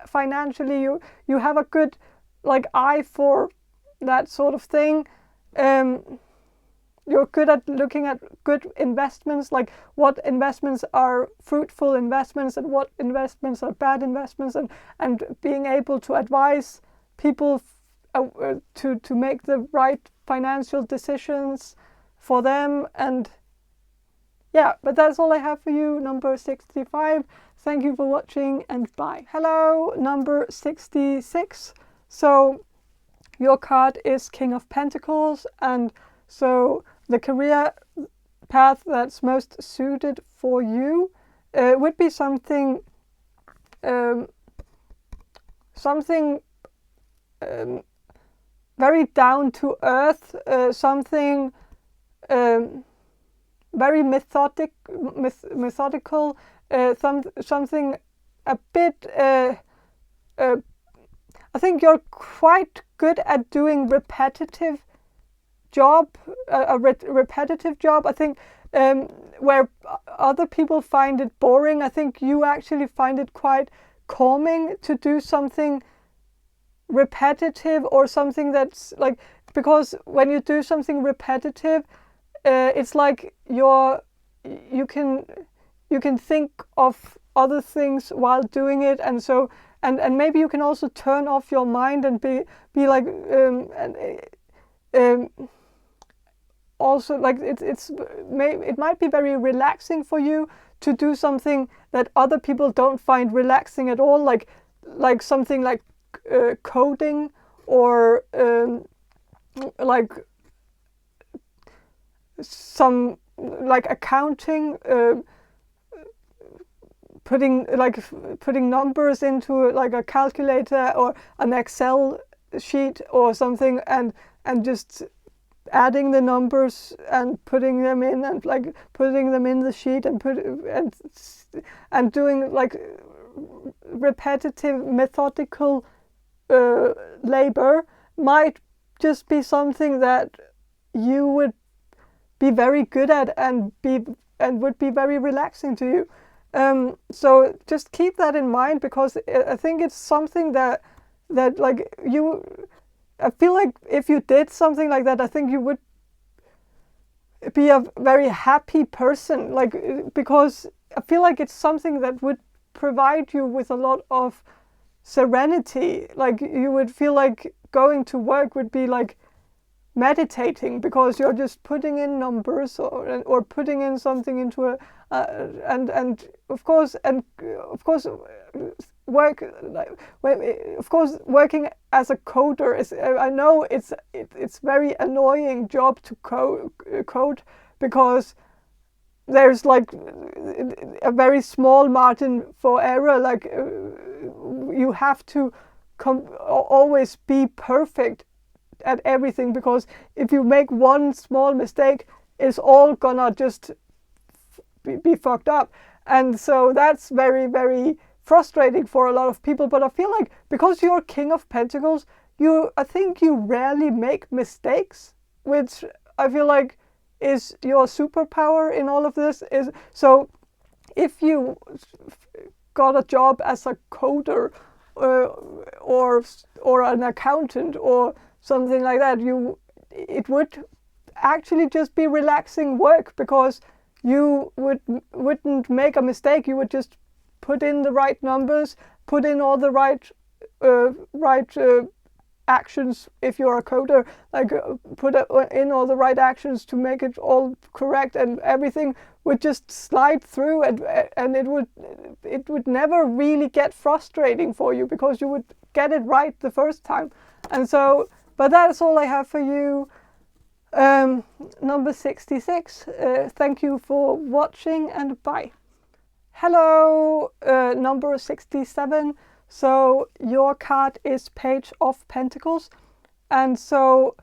financially. You have a good like eye for that sort of thing. You're good at looking at good investments, like what investments are fruitful investments and what investments are bad investments, and being able to advise people to make the right financial decisions for them. And yeah, but that's all I have for you, number 65. Thank you for watching, and bye. Hello, number 66. So your card is King of Pentacles, and so the career path that's most suited for you would be something very down to earth, something very methodical, something a bit. I think you're quite good at doing repetitive job, repetitive job. I think where other people find it boring, I think you actually find it quite calming to do something repetitive, or something that's like, because when you do something repetitive, it's like you can think of other things while doing it, and so and maybe you can also turn off your mind and be like also like it might be very relaxing for you to do something that other people don't find relaxing at all, like something like coding, or like some like accounting, putting numbers into like a calculator or an Excel sheet or something, and just adding the numbers and putting them in, and like putting them in the sheet, and doing like repetitive methodical labor might just be something that you would be very good at and would be very relaxing to you. So just keep that in mind, because I think it's something that like I feel like if you did something like that, I think you would be a very happy person, like, because I feel like it's something that would provide you with a lot of serenity. Like you would feel like going to work would be like meditating, because you're just putting in numbers or putting in something into a and of course working as a coder is, I know it's very annoying job to code, because there's like a very small margin for error. Like you have to always be perfect at everything, because if you make one small mistake, it's all gonna just be fucked up. And so that's very, very frustrating for a lot of people. But I feel like because you're King of Pentacles, I think you rarely make mistakes, which I feel like is your superpower in all of this. So if you got a job as a coder or an accountant or something like that, it would actually just be relaxing work, because you wouldn't make a mistake. You would just put in the right numbers, put in all the right actions. If you're a coder, like put in all the right actions to make it all correct, and everything would just slide through, and it would never really get frustrating for you, because you would get it right the first time. And so, but that's all I have for you. Number 66. Thank you for watching, and bye. Hello, number 67. So your card is Page of Pentacles, and so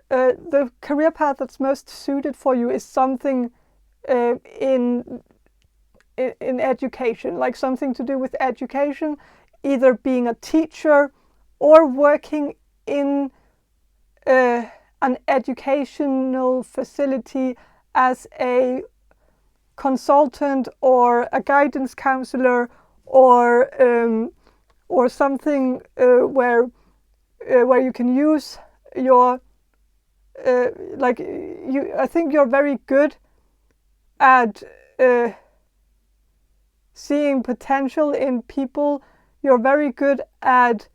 the career path that's most suited for you is something in education, like something to do with education, either being a teacher or working in an educational facility as a consultant or a guidance counselor, or something where you can use your I think you're very good at seeing potential in people. You're very good at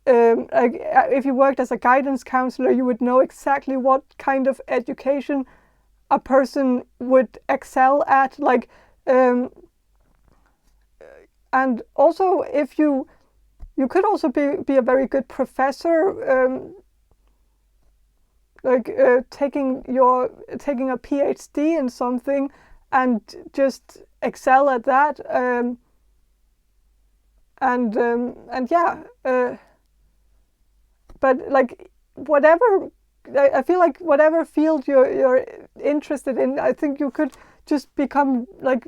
if you worked as a guidance counselor, you would know exactly what kind of education a person would excel at. And also, if you could also be a very good professor, taking a PhD in something and just excel at that. But like whatever, I feel like whatever field you're interested in, I think you could just become like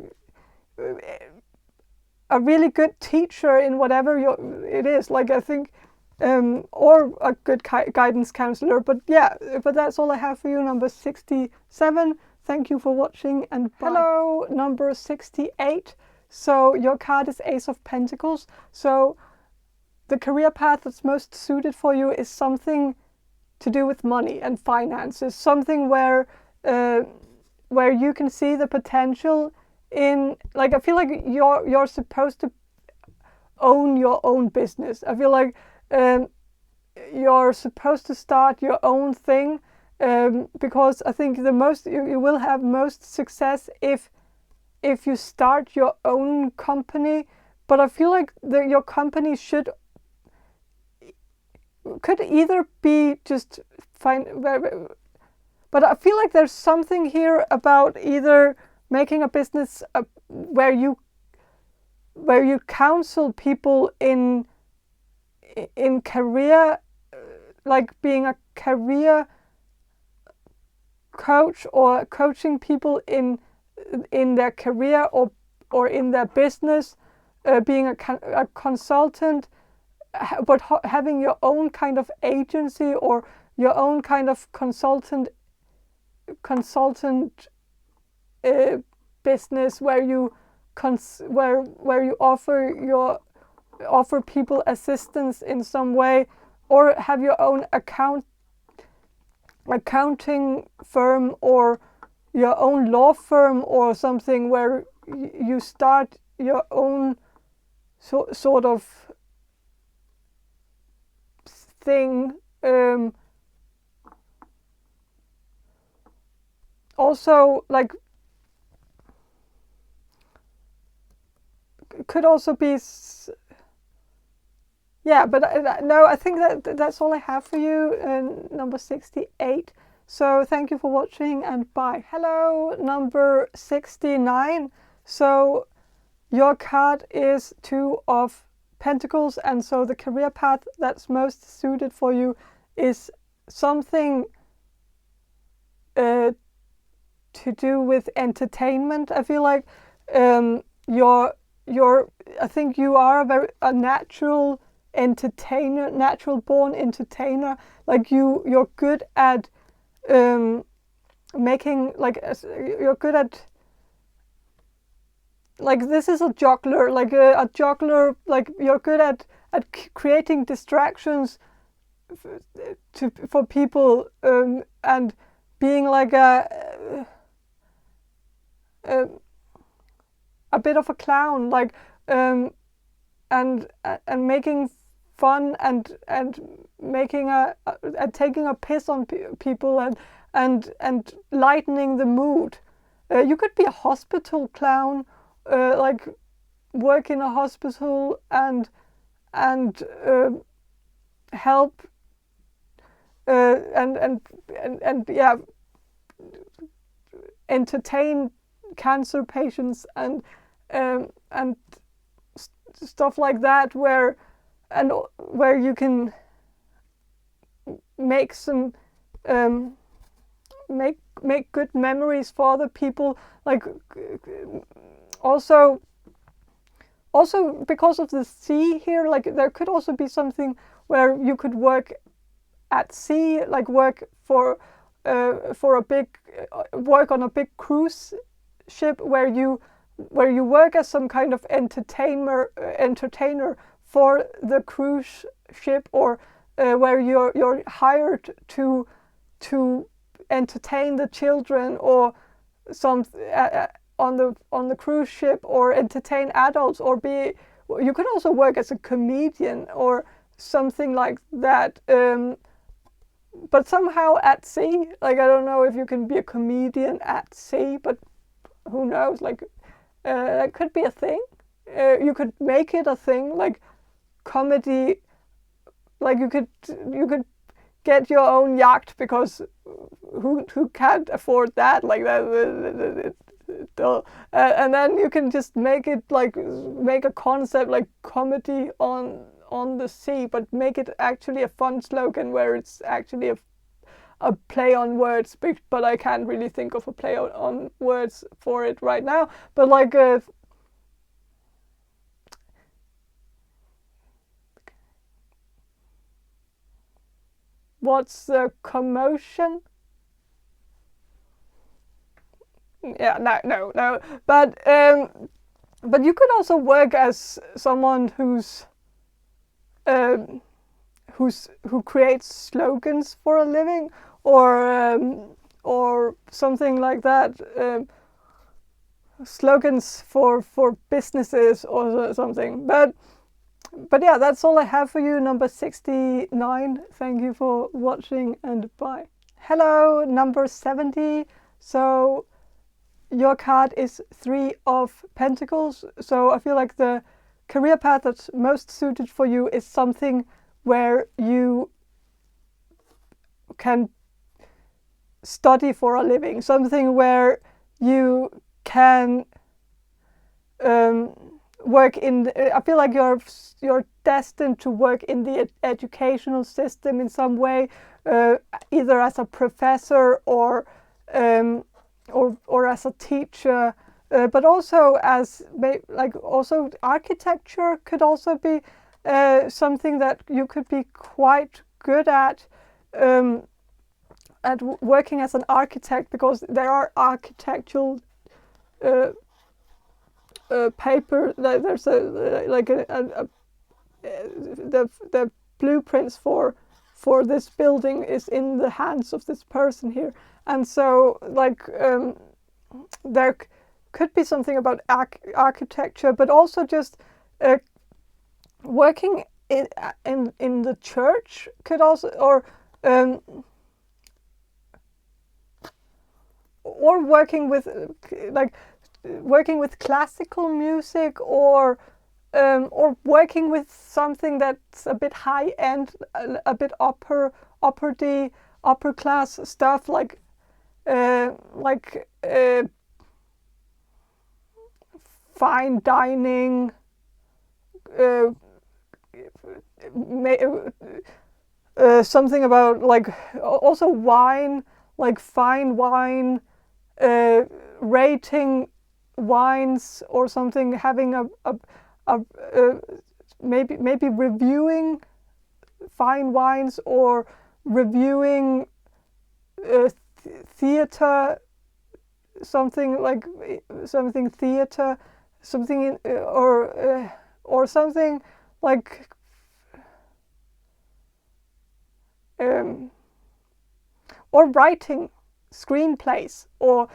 a really good teacher in whatever it is. Like I think, or a good guidance counselor. But yeah, but that's all I have for you, number 67. Thank you for watching, and bye. Hello, number 68. So your card is Ace of Pentacles. So the career path that's most suited for you is something to do with money and finances, something where you can see the potential in, like, I feel like you're supposed to own your own business. I feel like you're supposed to start your own thing, because I think the most you will have most success if you start your own company. But I feel like your company could either be just fine, but I feel like there's something here about either making a business where you counsel people in career, like being a career coach, or coaching people in their career or in their business, being a consultant, but having your own kind of agency or your own kind of consultant business where you offer people assistance in some way, or have your own accounting firm or your own law firm or something, where you start your own sort of thing. Also, like, could also be, yeah, but no, I think that's all I have for you, number 68. So thank you for watching, and bye. Hello, number 69. So your card is Two of Pentacles, and so the career path that's most suited for you is something to do with entertainment. I feel like you're I think you are a natural entertainer, natural born entertainer. Like you're good at making, like, you're good at, like, this is a juggler, like a juggler, like you're good at creating distractions for people, and being like a bit of a clown, like, and making fun and making and taking a piss on people and lightening the mood. You could be a hospital clown, like work in a hospital and help and yeah, entertain cancer patients and stuff like that, where you can make some make good memories for other people, like also because of the sea here, like there could also be something where you could work at sea, like work for a big work on a big cruise ship, where you work as some kind of entertainer for the cruise ship, or where you're hired to entertain the children or some on the cruise ship, or entertain adults, or you could also work as a comedian or something like that, but somehow at sea. Like, I don't know if you can be a comedian at sea, but who knows, like that could be a thing. You could make it a thing, like comedy, like you could get your own yacht, because who can't afford that, like that, and then you can just make it, like make a concept like comedy on the sea, but make it actually a fun slogan where it's actually a play on words, but I can't really think of a play on words for it right now. But like what's the commotion? Yeah, no. But you could also work as someone who creates slogans for a living, or something like that. Slogans for businesses or something. But yeah, that's all I have for you, number 69. Thank you for watching, and bye. Hello, number 70. So your card is 3 of Pentacles. So I feel like the career path that's most suited for you is something where you can study for a living, something where you can work in. I feel like you're destined to work in the educational system in some way, either as a professor or as a teacher, but also as also architecture could also be something that you could be quite good at working as an architect, because there are architectural paper. There's the blueprints for this building is in the hands of this person here, and so like there could be something about architecture, but also just working in the church could also, or working with classical music, or working with something that's a bit high end, a bit upper class stuff, like fine dining, something about like also wine, like fine wine, rating wines or something, having maybe reviewing fine wines, or reviewing theater, something theater, something or something like or writing screenplays, or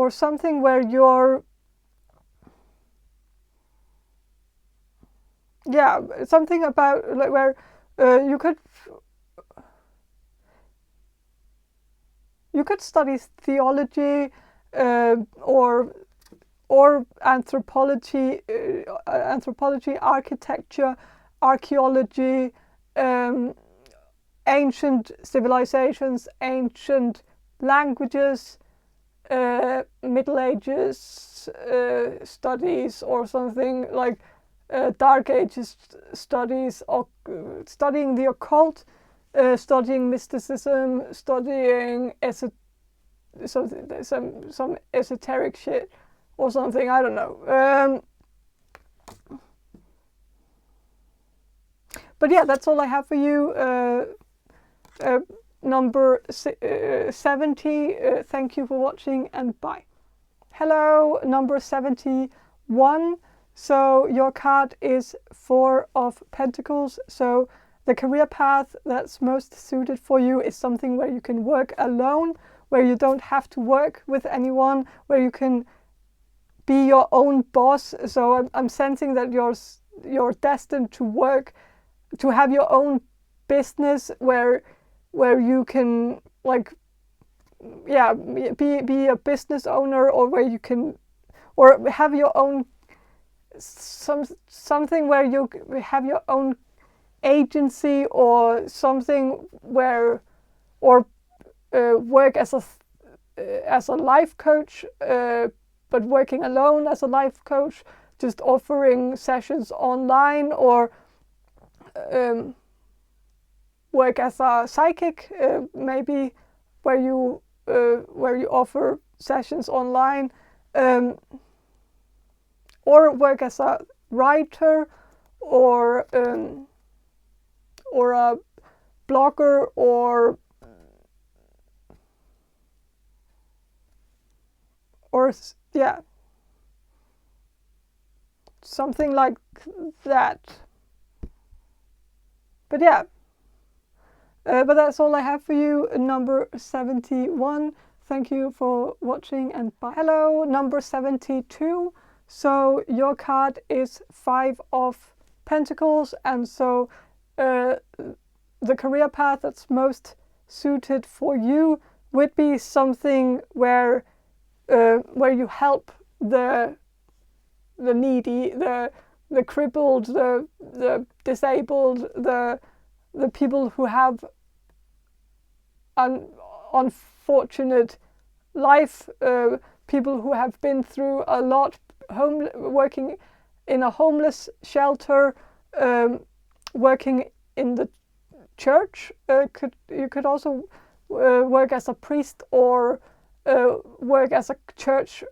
something where you're something about like where you could study theology, or anthropology, architecture, archaeology, ancient civilizations, ancient languages, Middle Ages studies, or something like Dark Ages studies, or studying the occult, studying mysticism, studying some esoteric shit or something. I don't know. But yeah, that's all I have for you. Number 70. Thank you for watching, and bye. Hello, number 71. So your card is 4 of Pentacles. So the career path that's most suited for you is something where you can work alone, where you don't have to work with anyone, where you can be your own boss. So I'm sensing that you're destined to work, to have your own business where you can be a business owner, or where you can, or have your own something where you have your own agency, or something where, or work as a life coach, but working alone as a life coach, just offering sessions online, or work as a psychic, maybe where you offer sessions online, or work as a writer, or a blogger, or something like that. But yeah, but that's all I have for you, number 71. Thank you for watching, and bye. Hello, number 72. So your card is 5 of Pentacles, and so the career path that's most suited for you would be something where you help the needy, the crippled, the disabled, the people who have unfortunate life, people who have been through a lot, working in a homeless shelter, working in the church. You could also work as a priest, or work as a church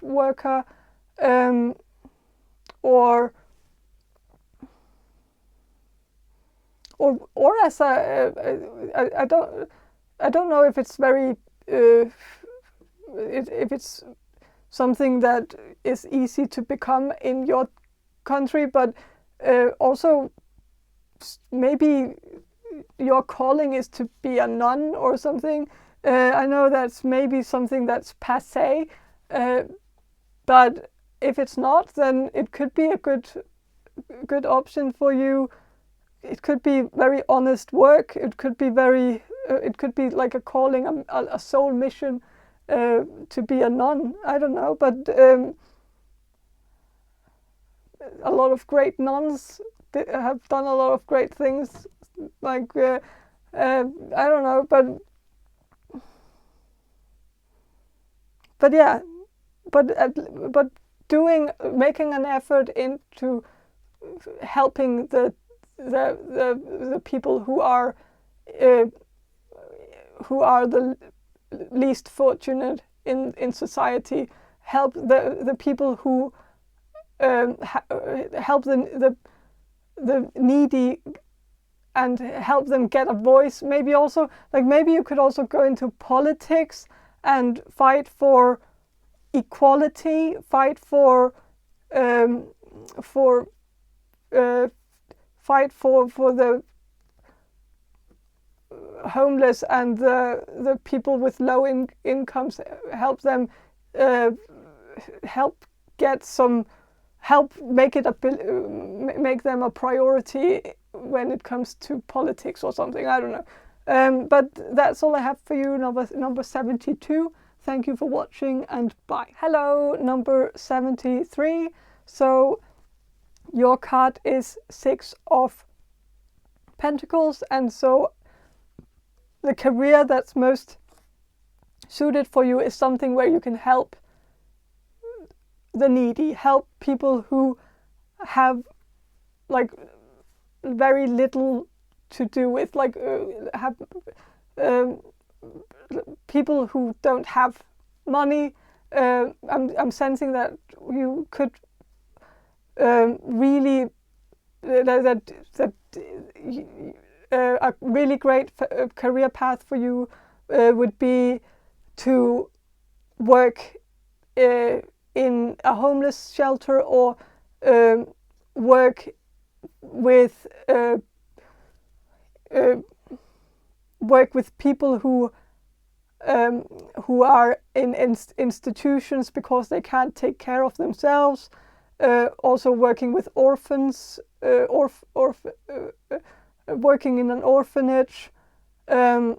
worker, or as I don't know if it's very if it's something that is easy to become in your country, but also maybe your calling is to be a nun or something. I know that's maybe something that's passé, but if it's not, then it could be a good option for you. It could be very honest work. It could be it could be like a calling, a soul mission, to be a nun. I don't know, but a lot of great nuns have done a lot of great things. Like I don't know, but yeah, but making an effort into helping the the people who are the least fortunate in society. Help the people who help the needy and help them get a voice. Maybe also, like, maybe you could also go into politics and fight for equality, fight for the homeless and the people with low incomes. Help them make them a priority when it comes to politics or something. I don't know. But that's all I have for you, number 72. Thank you for watching and bye. Hello, number 73. So your card is 6 of Pentacles, and so the career that's most suited for you is something where you can help the needy, help people who have like very little to do with, like have people who don't have money. I'm sensing that you could really a really great career path for you would be to work in a homeless shelter, or work with people who are in institutions because they can't take care of themselves. Also working with orphans, working in an orphanage, or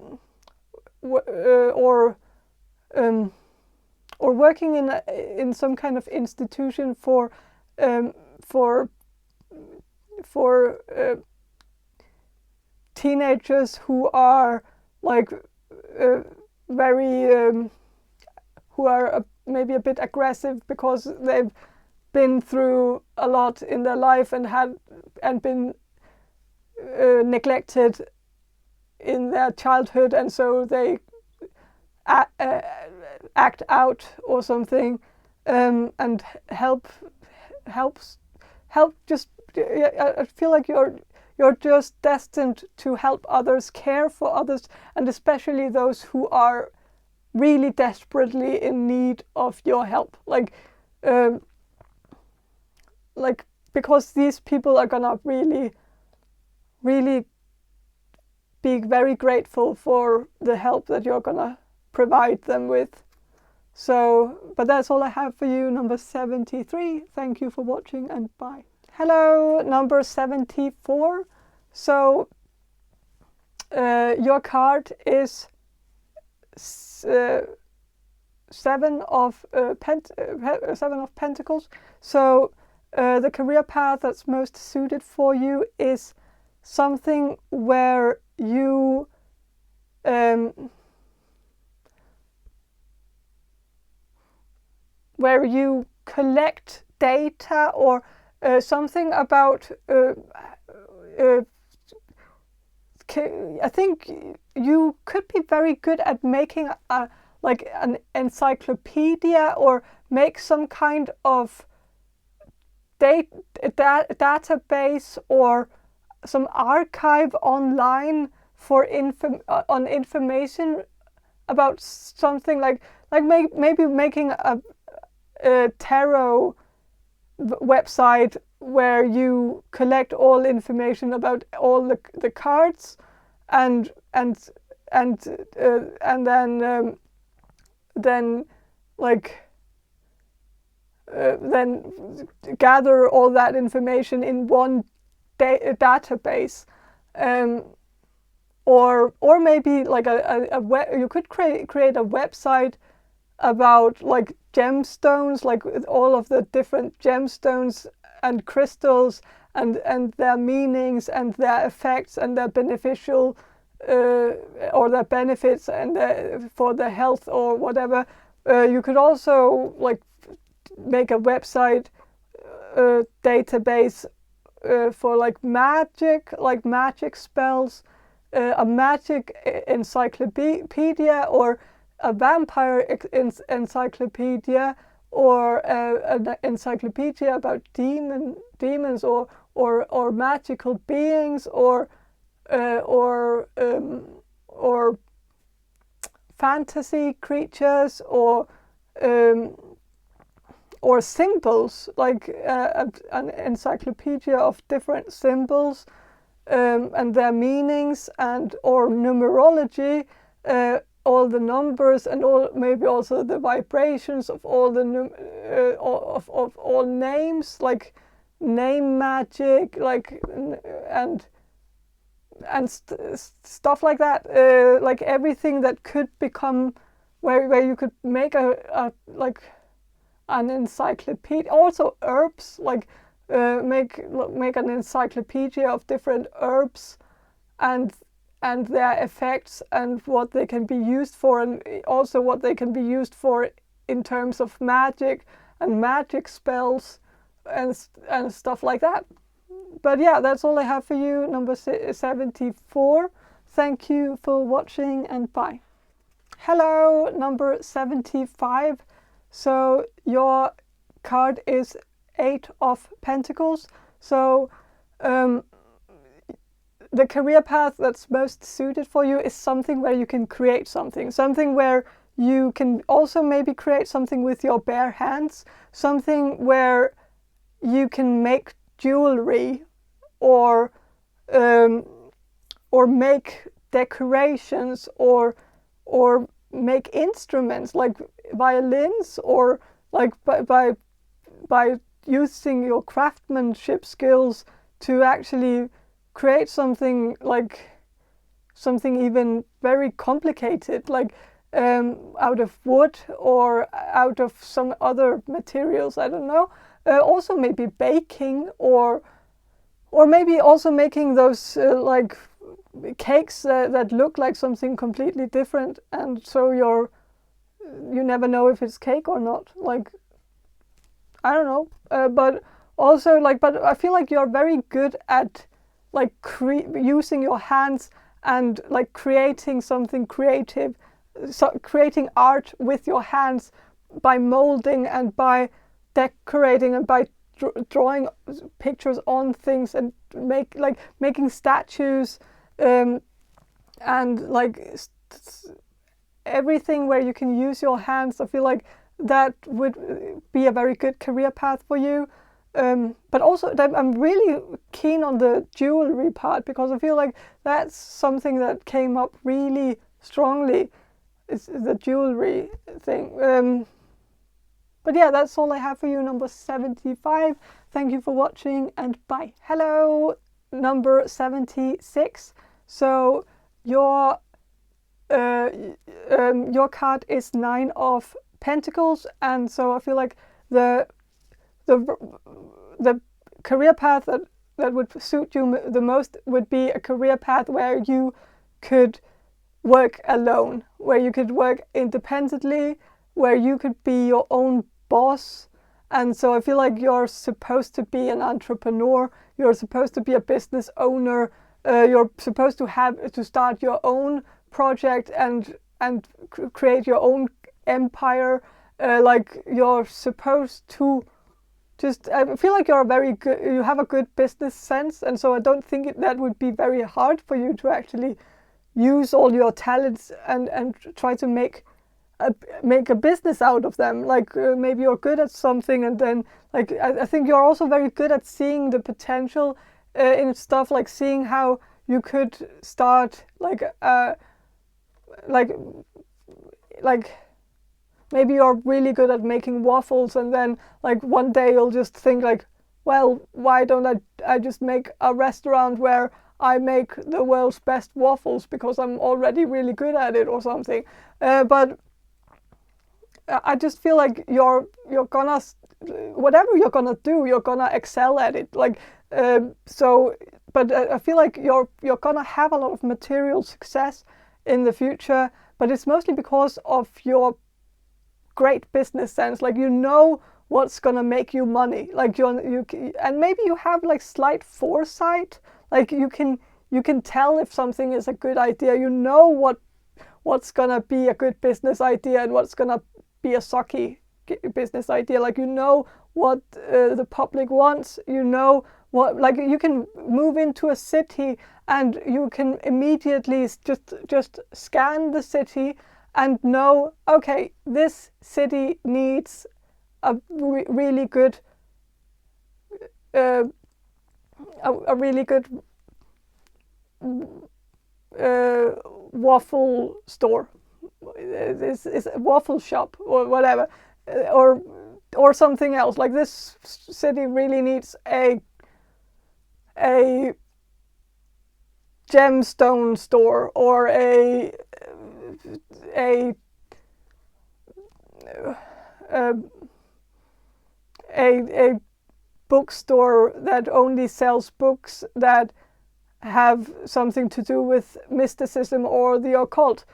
working in some kind of institution for teenagers who are like very who are maybe a bit aggressive because they've been through a lot in their life and been neglected in their childhood, and so they act out or something, and help. Just I feel like you're just destined to help others, care for others, and especially those who are really desperately in need of your help. Like because these people are gonna really be very grateful for the help that you're gonna provide them with. So, but that's all I have for you, number 73. Thank you for watching and bye. Hello, number 74. So your card is 7 of Pentacles. So the career path that's most suited for you is something where you collect data, or something about I think you could be very good at making like an encyclopedia, or make some kind of database or some archive online for information about something, like maybe making a tarot website where you collect all information about all the cards, and then gather all that information in one database, or maybe like you could create a website about like gemstones, like with all of the different gemstones and crystals and their meanings and their effects and their beneficial or their benefits and for the health or whatever. You could also like make a website database for like magic spells, a magic encyclopedia, or a vampire encyclopedia, or an encyclopedia about demons, or magical beings, or fantasy creatures, or symbols, like an encyclopedia of different symbols and their meanings, or numerology, all the numbers, and maybe also the vibrations of all the of all names, like name magic, like and stuff like that, like everything that could become where you could make a like an encyclopedia. Also herbs, like make an encyclopedia of different herbs and their effects and what they can be used for, and also what they can be used for in terms of magic and magic spells and stuff like that. But yeah, that's all I have for you, number 74. Thank you for watching, and bye. Hello, number 75. So your card is 8 of Pentacles. So the career path that's most suited for you is something where you can create something where you can also maybe create something with your bare hands, something where you can make jewelry, or make decorations, or make instruments like violins, or like by using your craftsmanship skills to actually create something, like something even very complicated, like out of wood or out of some other materials, I don't know. Also maybe baking, or maybe also making those like cakes that look like something completely different, and so you never know if it's cake or not. Like, I don't know, but also but I feel like you're very good at like using your hands and like creating something creative, creating art with your hands by molding and by decorating and by drawing pictures on things, and making statues, and like everything where you can use your hands. I feel like that would be a very good career path for you. But also I'm really keen on the jewelry part, because I feel like that's something that came up really strongly, is the jewelry thing. But yeah, that's all I have for you, number 75. Thank you for watching, and bye. Hello, number 76. So your card is 9 of Pentacles, and so I feel like the career path that would suit you the most would be a career path where you could work alone, where you could work independently, where you could be your own boss. And so I feel like you're supposed to be an entrepreneur, you're supposed to be a business owner, you're supposed to start your own project and create your own empire. Like, you're supposed to I feel like you have a good business sense, and so I don't think that would be very hard for you to actually use all your talents and try to make a business out of them. Like, maybe you're good at something, and then like I think you're also very good at seeing the potential in stuff, like seeing how you could start like maybe you're really good at making waffles, and then like one day you'll just think like, well, why don't I just make a restaurant where I make the world's best waffles, because I'm already really good at it, or something. But I just feel like you're gonna, whatever you're gonna do, you're gonna excel at it. Like, but I feel like you're gonna have a lot of material success in the future, but it's mostly because of your great business sense. Like, you know what's gonna make you money. Like and maybe you have like slight foresight. Like you can tell if something is a good idea. You know what's gonna be a good business idea and what's gonna be a sucky business idea. Like you know what the public wants. You know what, like you can move into a city and you can immediately just scan the city and know, okay, this city needs a really good a really good waffle store. It's a waffle shop or whatever, or something else. Like this city really needs a gemstone store or a bookstore that only sells books that have something to do with mysticism or the occult,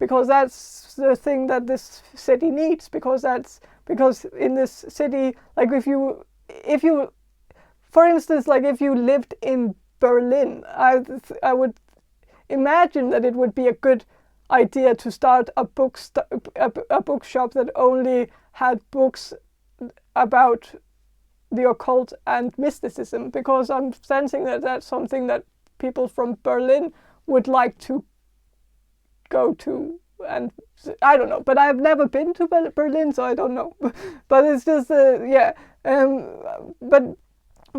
because that's the thing that this city needs. Because in this city, like if you for instance, like if you lived in Berlin, I would imagine that it would be a good idea to start a bookshop that only had books about the occult and mysticism, because I'm sensing that that's something that people from Berlin would like to go to. And I don't know, but I've never been to Berlin, so I don't know. But it's just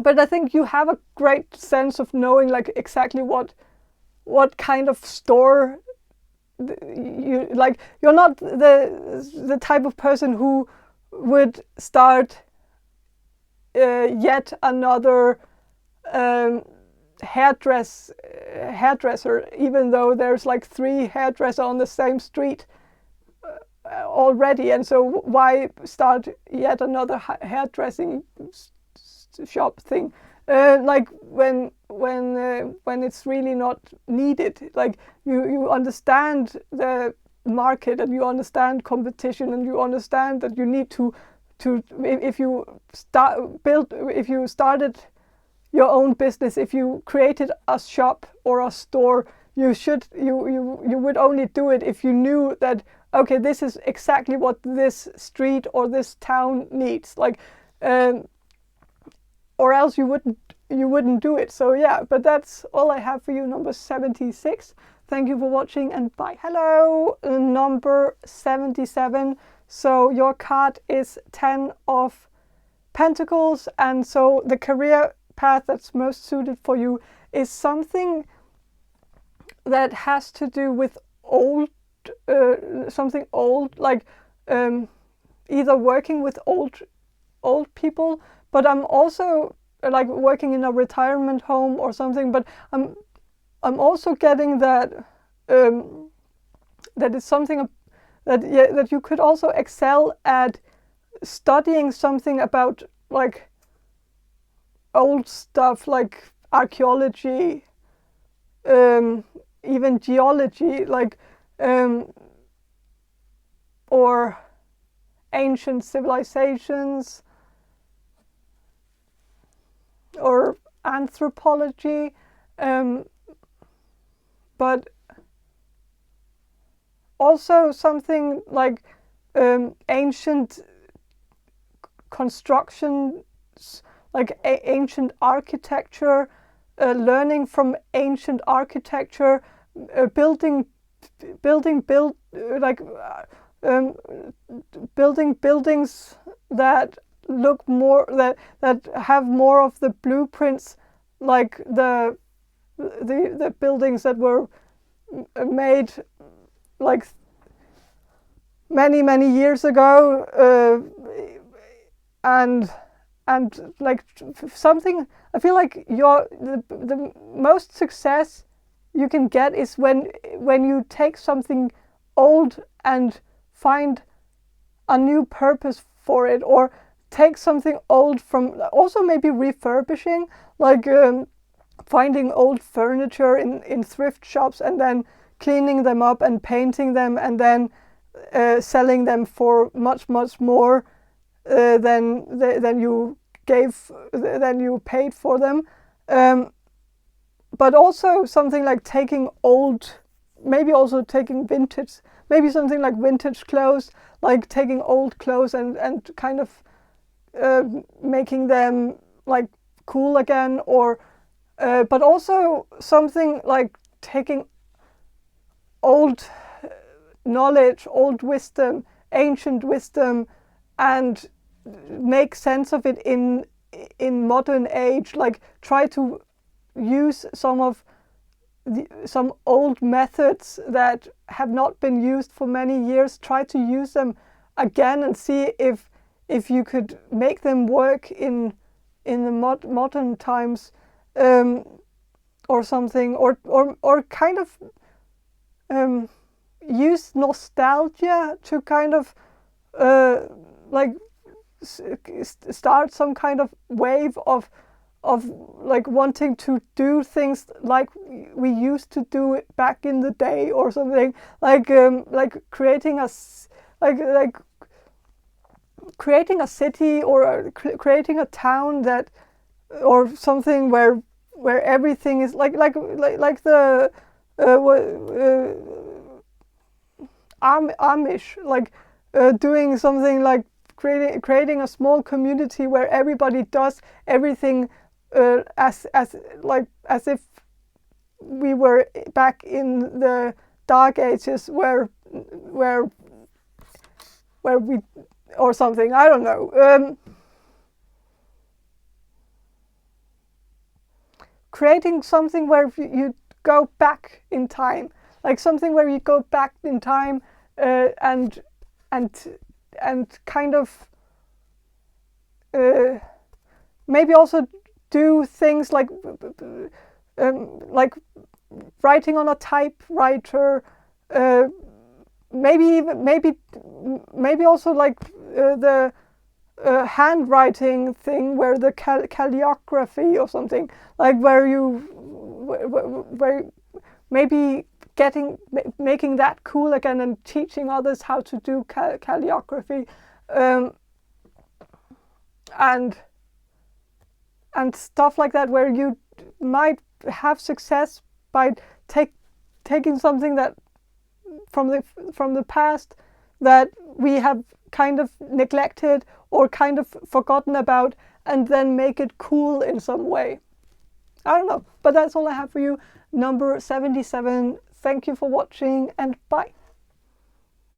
but I think you have a great sense of knowing like exactly what kind of store you like. You're not the type of person who would start yet another hairdresser, even though there's like 3 hairdressers on the same street already, and so why start yet another hairdressing shop thing? Like when it's really not needed. Like you understand the market and you understand competition and you understand that you need to if you started your own business, if you created a shop or a store, you would only do it if you knew that, okay, this is exactly what this street or this town needs. Like or else you wouldn't do it. So yeah, but that's all I have for you, number 76. Thank you for watching and bye. Hello, number 77. So your card is 10 of Pentacles, and so the career path that's most suited for you is something that has to do with something old, like either working with old people, but I'm also like working in a retirement home or something. But I'm also getting that that is something that you could also excel at studying something about like old stuff, like archaeology, even geology, like or ancient civilizations, or anthropology, but also something like ancient constructions, like ancient architecture, learning from ancient architecture, building buildings that look more that have more of the blueprints, like the buildings that were made like many years ago, and like something. I feel like the most success you can get is when you take something old and find a new purpose for it, or take something old from, also maybe refurbishing, like finding old furniture in thrift shops and then cleaning them up and painting them and then selling them for much more than you paid for them. But also something like taking maybe also taking vintage, maybe something like vintage clothes, like taking old clothes and kind of making them like cool again, or but also something like taking old knowledge, old wisdom, ancient wisdom, and make sense of it in modern age. Like try to use some old methods that have not been used for many years. Try to use them again and see if you could make them work in the modern times, or something, or kind of use nostalgia to kind of like start some kind of wave of like wanting to do things like we used to do it back in the day, or something like creating creating a city, or creating a town that, or something where everything is like the Amish, like doing something like creating a small community where everybody does everything as if we were back in the dark ages, where we, or something, I don't know. Creating something where you go back in time, like something where you go back in time, and kind of maybe also do things like writing on a typewriter, maybe also like the handwriting thing, where the calligraphy or something, like where maybe making that cool again and teaching others how to do calligraphy, and stuff like that, where you might have success by taking something that from the past that we have kind of neglected or kind of forgotten about, and then make it cool in some way. I don't know, but that's all I have for you. Number 77. Thank you for watching, and bye.